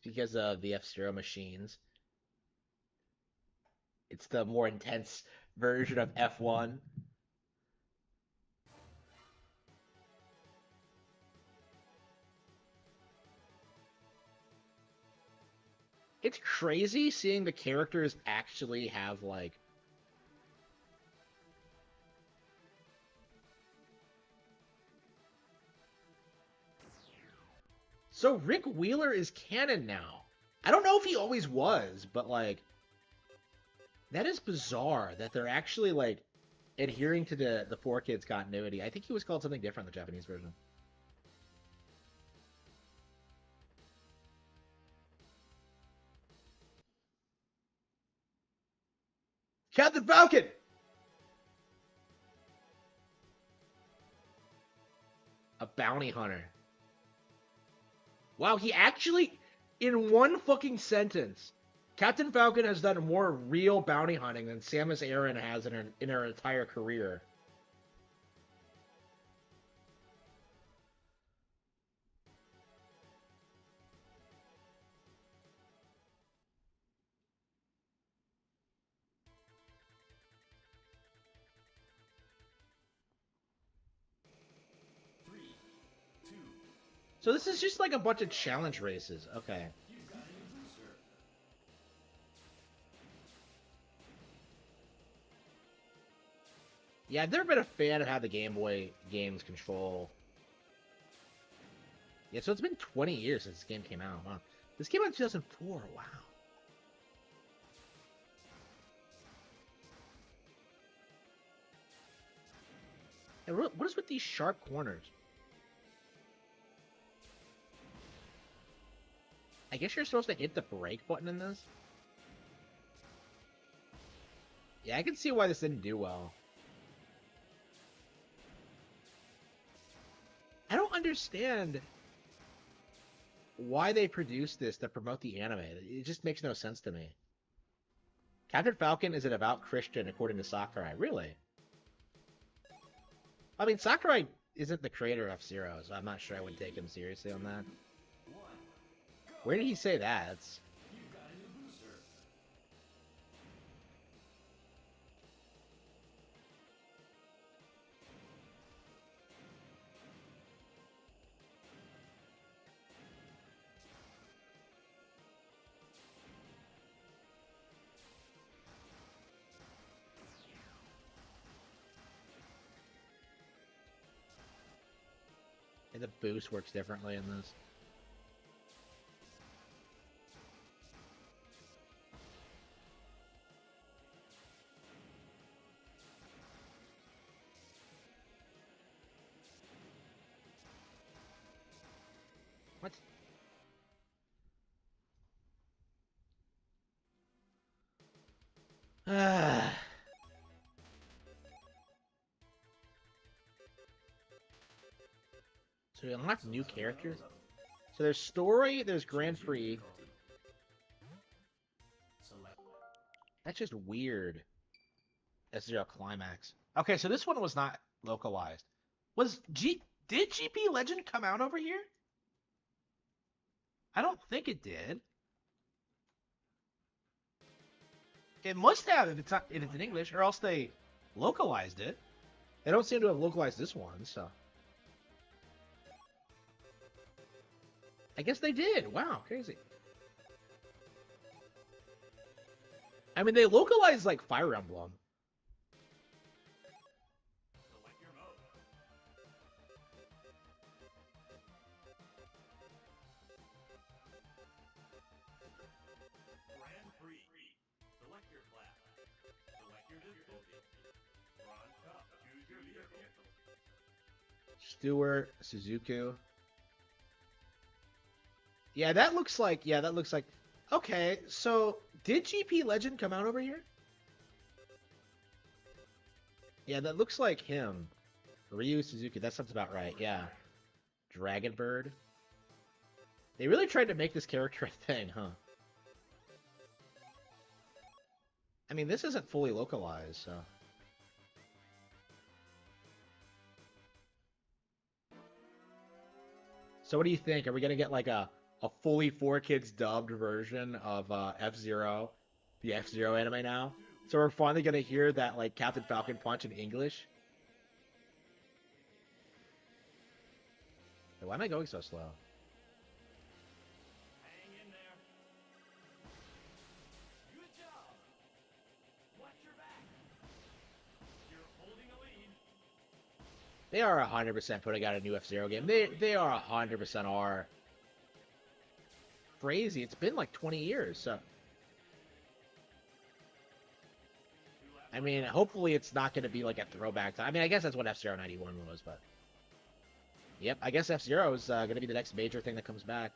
Because of the F-Zero machines. It's the more intense version of F1. It's crazy seeing the characters actually have like. So Rick Wheeler is canon now. I don't know if he always was, but like that is bizarre that they're actually like adhering to the four kids continuity. I think he was called something different in the Japanese version. Captain Falcon. A bounty hunter. Wow, he actually, in one fucking sentence, Captain Falcon has done more real bounty hunting than Samus Aran has in her entire career. Three, two, So this is just like a bunch of challenge races. Okay. you've got a new booster. Yeah, I've never been a fan of how the Game Boy games control. Yeah, so it's been 20 years since this game came out. Wow. This came out in 2004. Wow. And what is with these sharp corners? I guess you're supposed to hit the brake button in this? Yeah, I can see why this didn't do well. I don't understand why they produced this to promote the anime. It just makes no sense to me. Captain Falcon is an devout Christian according to Sakurai. Really? I mean, Sakurai isn't the creator of F-Zero, so I'm not sure I would take him seriously on that. One, go. Where did he say that? You've got a new booster. And the boost works differently in this. What? Ah. So we unlock new characters? So there's story, there's Grand Prix. Select. That's just weird. S0 Climax. Okay, so this one was not localized. Did GP Legend come out over here? I don't think it did. It must have if it's in English, or else they localized it. They don't seem to have localized this one, so I guess they did. Wow, crazy. I mean, they localized like Fire Emblem. Select your mode. Grand Prix. Select your class. Select your difficulty. Bronze Cup. Choose your vehicle. Stewart, Suzuki. Yeah, that looks like. Yeah, that looks like. Okay, so did GP Legend come out over here? Yeah, that looks like him. Ryu Suzuki. That sounds about right. Yeah. Dragonbird. They really tried to make this character a thing, huh? I mean, this isn't fully localized, so. So what do you think? Are we gonna get like a fully 4 kids dubbed version of F-Zero, the F-Zero anime now? So we're finally gonna hear that like Captain Falcon punch in English? Why am I going so slow? Hang in there. They are 100% putting out a new F-Zero game. They are 100% are. Crazy. It's been like 20 years, so I mean, hopefully it's not going to be like a throwback time. I mean, I guess that's what F-Zero 91 was, but yep, I guess F-Zero is going to be the next major thing that comes back.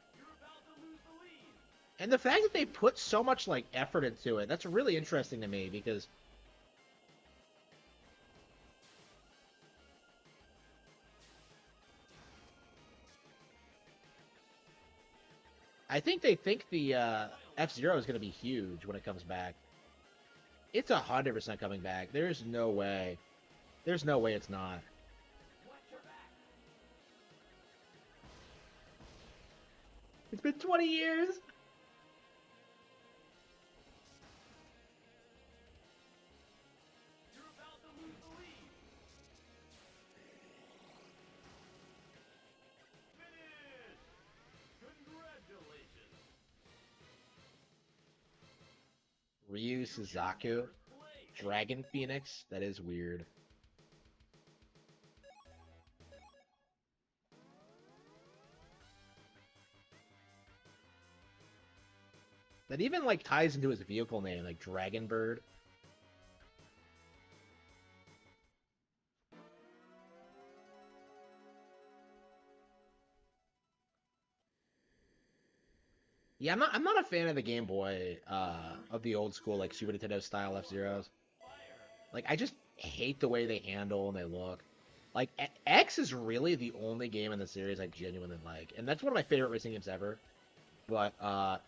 And the fact that they put so much like effort into it, that's really interesting to me because I think they think the F-Zero is going to be huge when it comes back. It's 100% coming back. There's no way. There's no way it's not. It's been 20 years. Ryu Suzaku, Dragon Phoenix. That is weird. That even like ties into his vehicle name, like Dragon Bird. Yeah, I'm not a fan of the Game Boy, of the old school like Super Nintendo style F-Zeros. Like I just hate the way they handle and they look. Like X is really the only game in the series I genuinely like, and that's one of my favorite racing games ever. But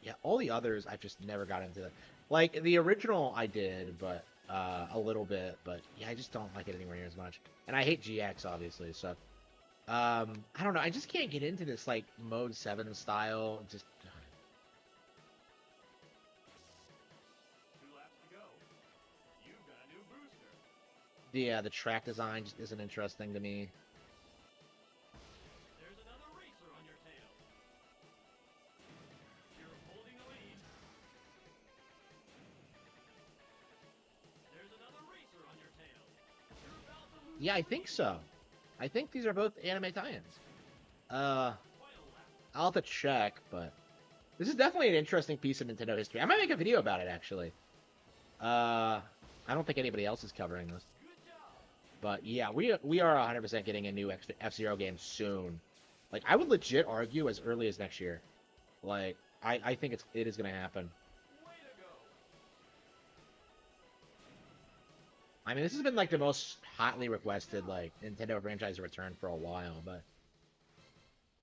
yeah, all the others I've just never got into. Like the original I did, but a little bit. But yeah, I just don't like it anywhere near as much. And I hate GX obviously. So I don't know. I just can't get into this like Mode 7 style. Just the track design just isn't interesting to me. Yeah, I think so. I think these are both anime tie-ins. Uh, I'll have to check, but this is definitely an interesting piece of Nintendo history. I might make a video about it actually. Uh, I don't think anybody else is covering this. But yeah, we are 100% getting a new F-Zero game soon. Like I would legit argue as early as next year. Like I think it is gonna happen. I mean, this has been like the most hotly requested like Nintendo franchise return for a while, but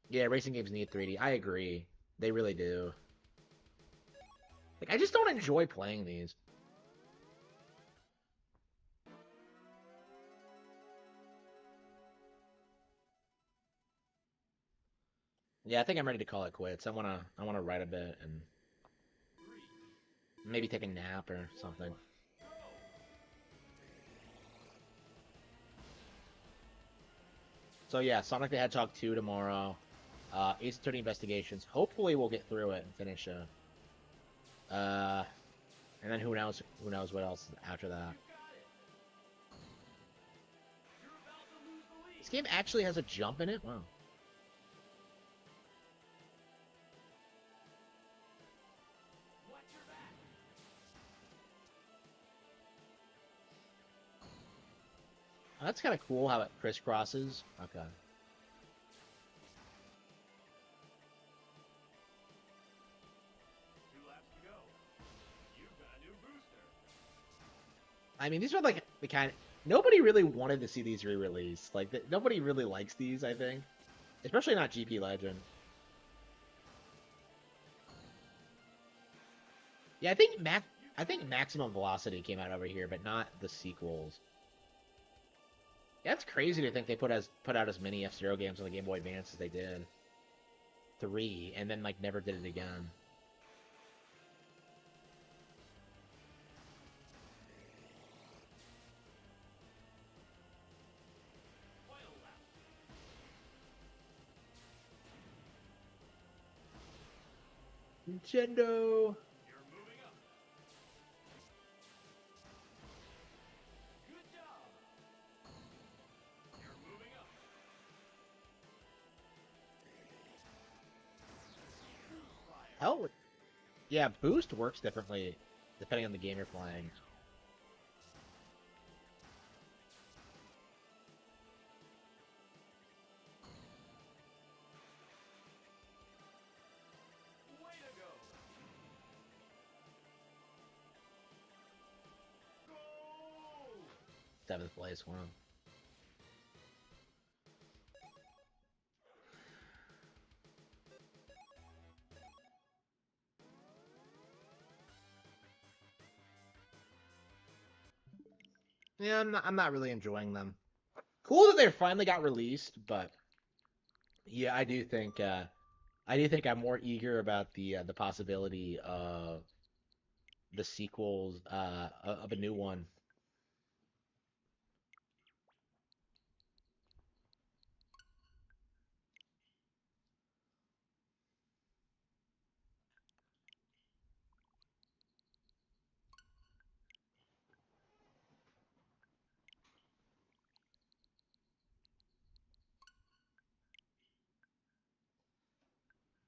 yeah, racing games need 3D. I agree. They really do. Like I just don't enjoy playing these. Yeah, I think I'm ready to call it quits. I wanna write a bit and maybe take a nap or something. So yeah, Sonic the Hedgehog 2 tomorrow. Ace Attorney Investigations. Hopefully we'll get through it and finish it. Uh, and then who knows what else after that. This game actually has a jump in it? Wow. Oh, that's kind of cool how it crisscrosses. Okay. I mean, these are like the kind. Nobody really wanted to see these re-released. Like, nobody really likes these. I think, especially not GP Legend. Yeah, I think Maximum Velocity came out over here, but not the sequels. Yeah, it's crazy to think they put out as many F-Zero games on the Game Boy Advance as they did. 3, and then like never did it again. Nintendo. Yeah, boost works differently depending on the game you're playing. Way to go! Go! Seventh place, wow. Yeah, I'm not really enjoying them. Cool that they finally got released, but yeah, I do think I'm more eager about the possibility of the sequels of a new one.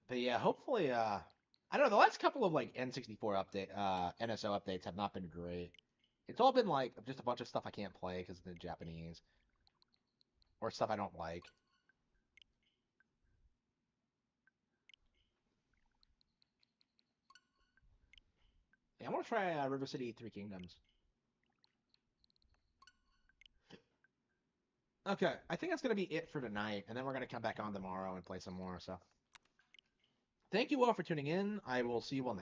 But yeah, hopefully I don't know, the last couple of like N64 update NSO updates have not been great. It's all been like just a bunch of stuff I can't play because it's in Japanese or stuff I don't like. Yeah, I want to try River City Three Kingdoms. Okay, I think that's gonna be it for tonight, and then we're gonna come back on tomorrow and play some more. So, thank you all for tuning in. I will see you all next.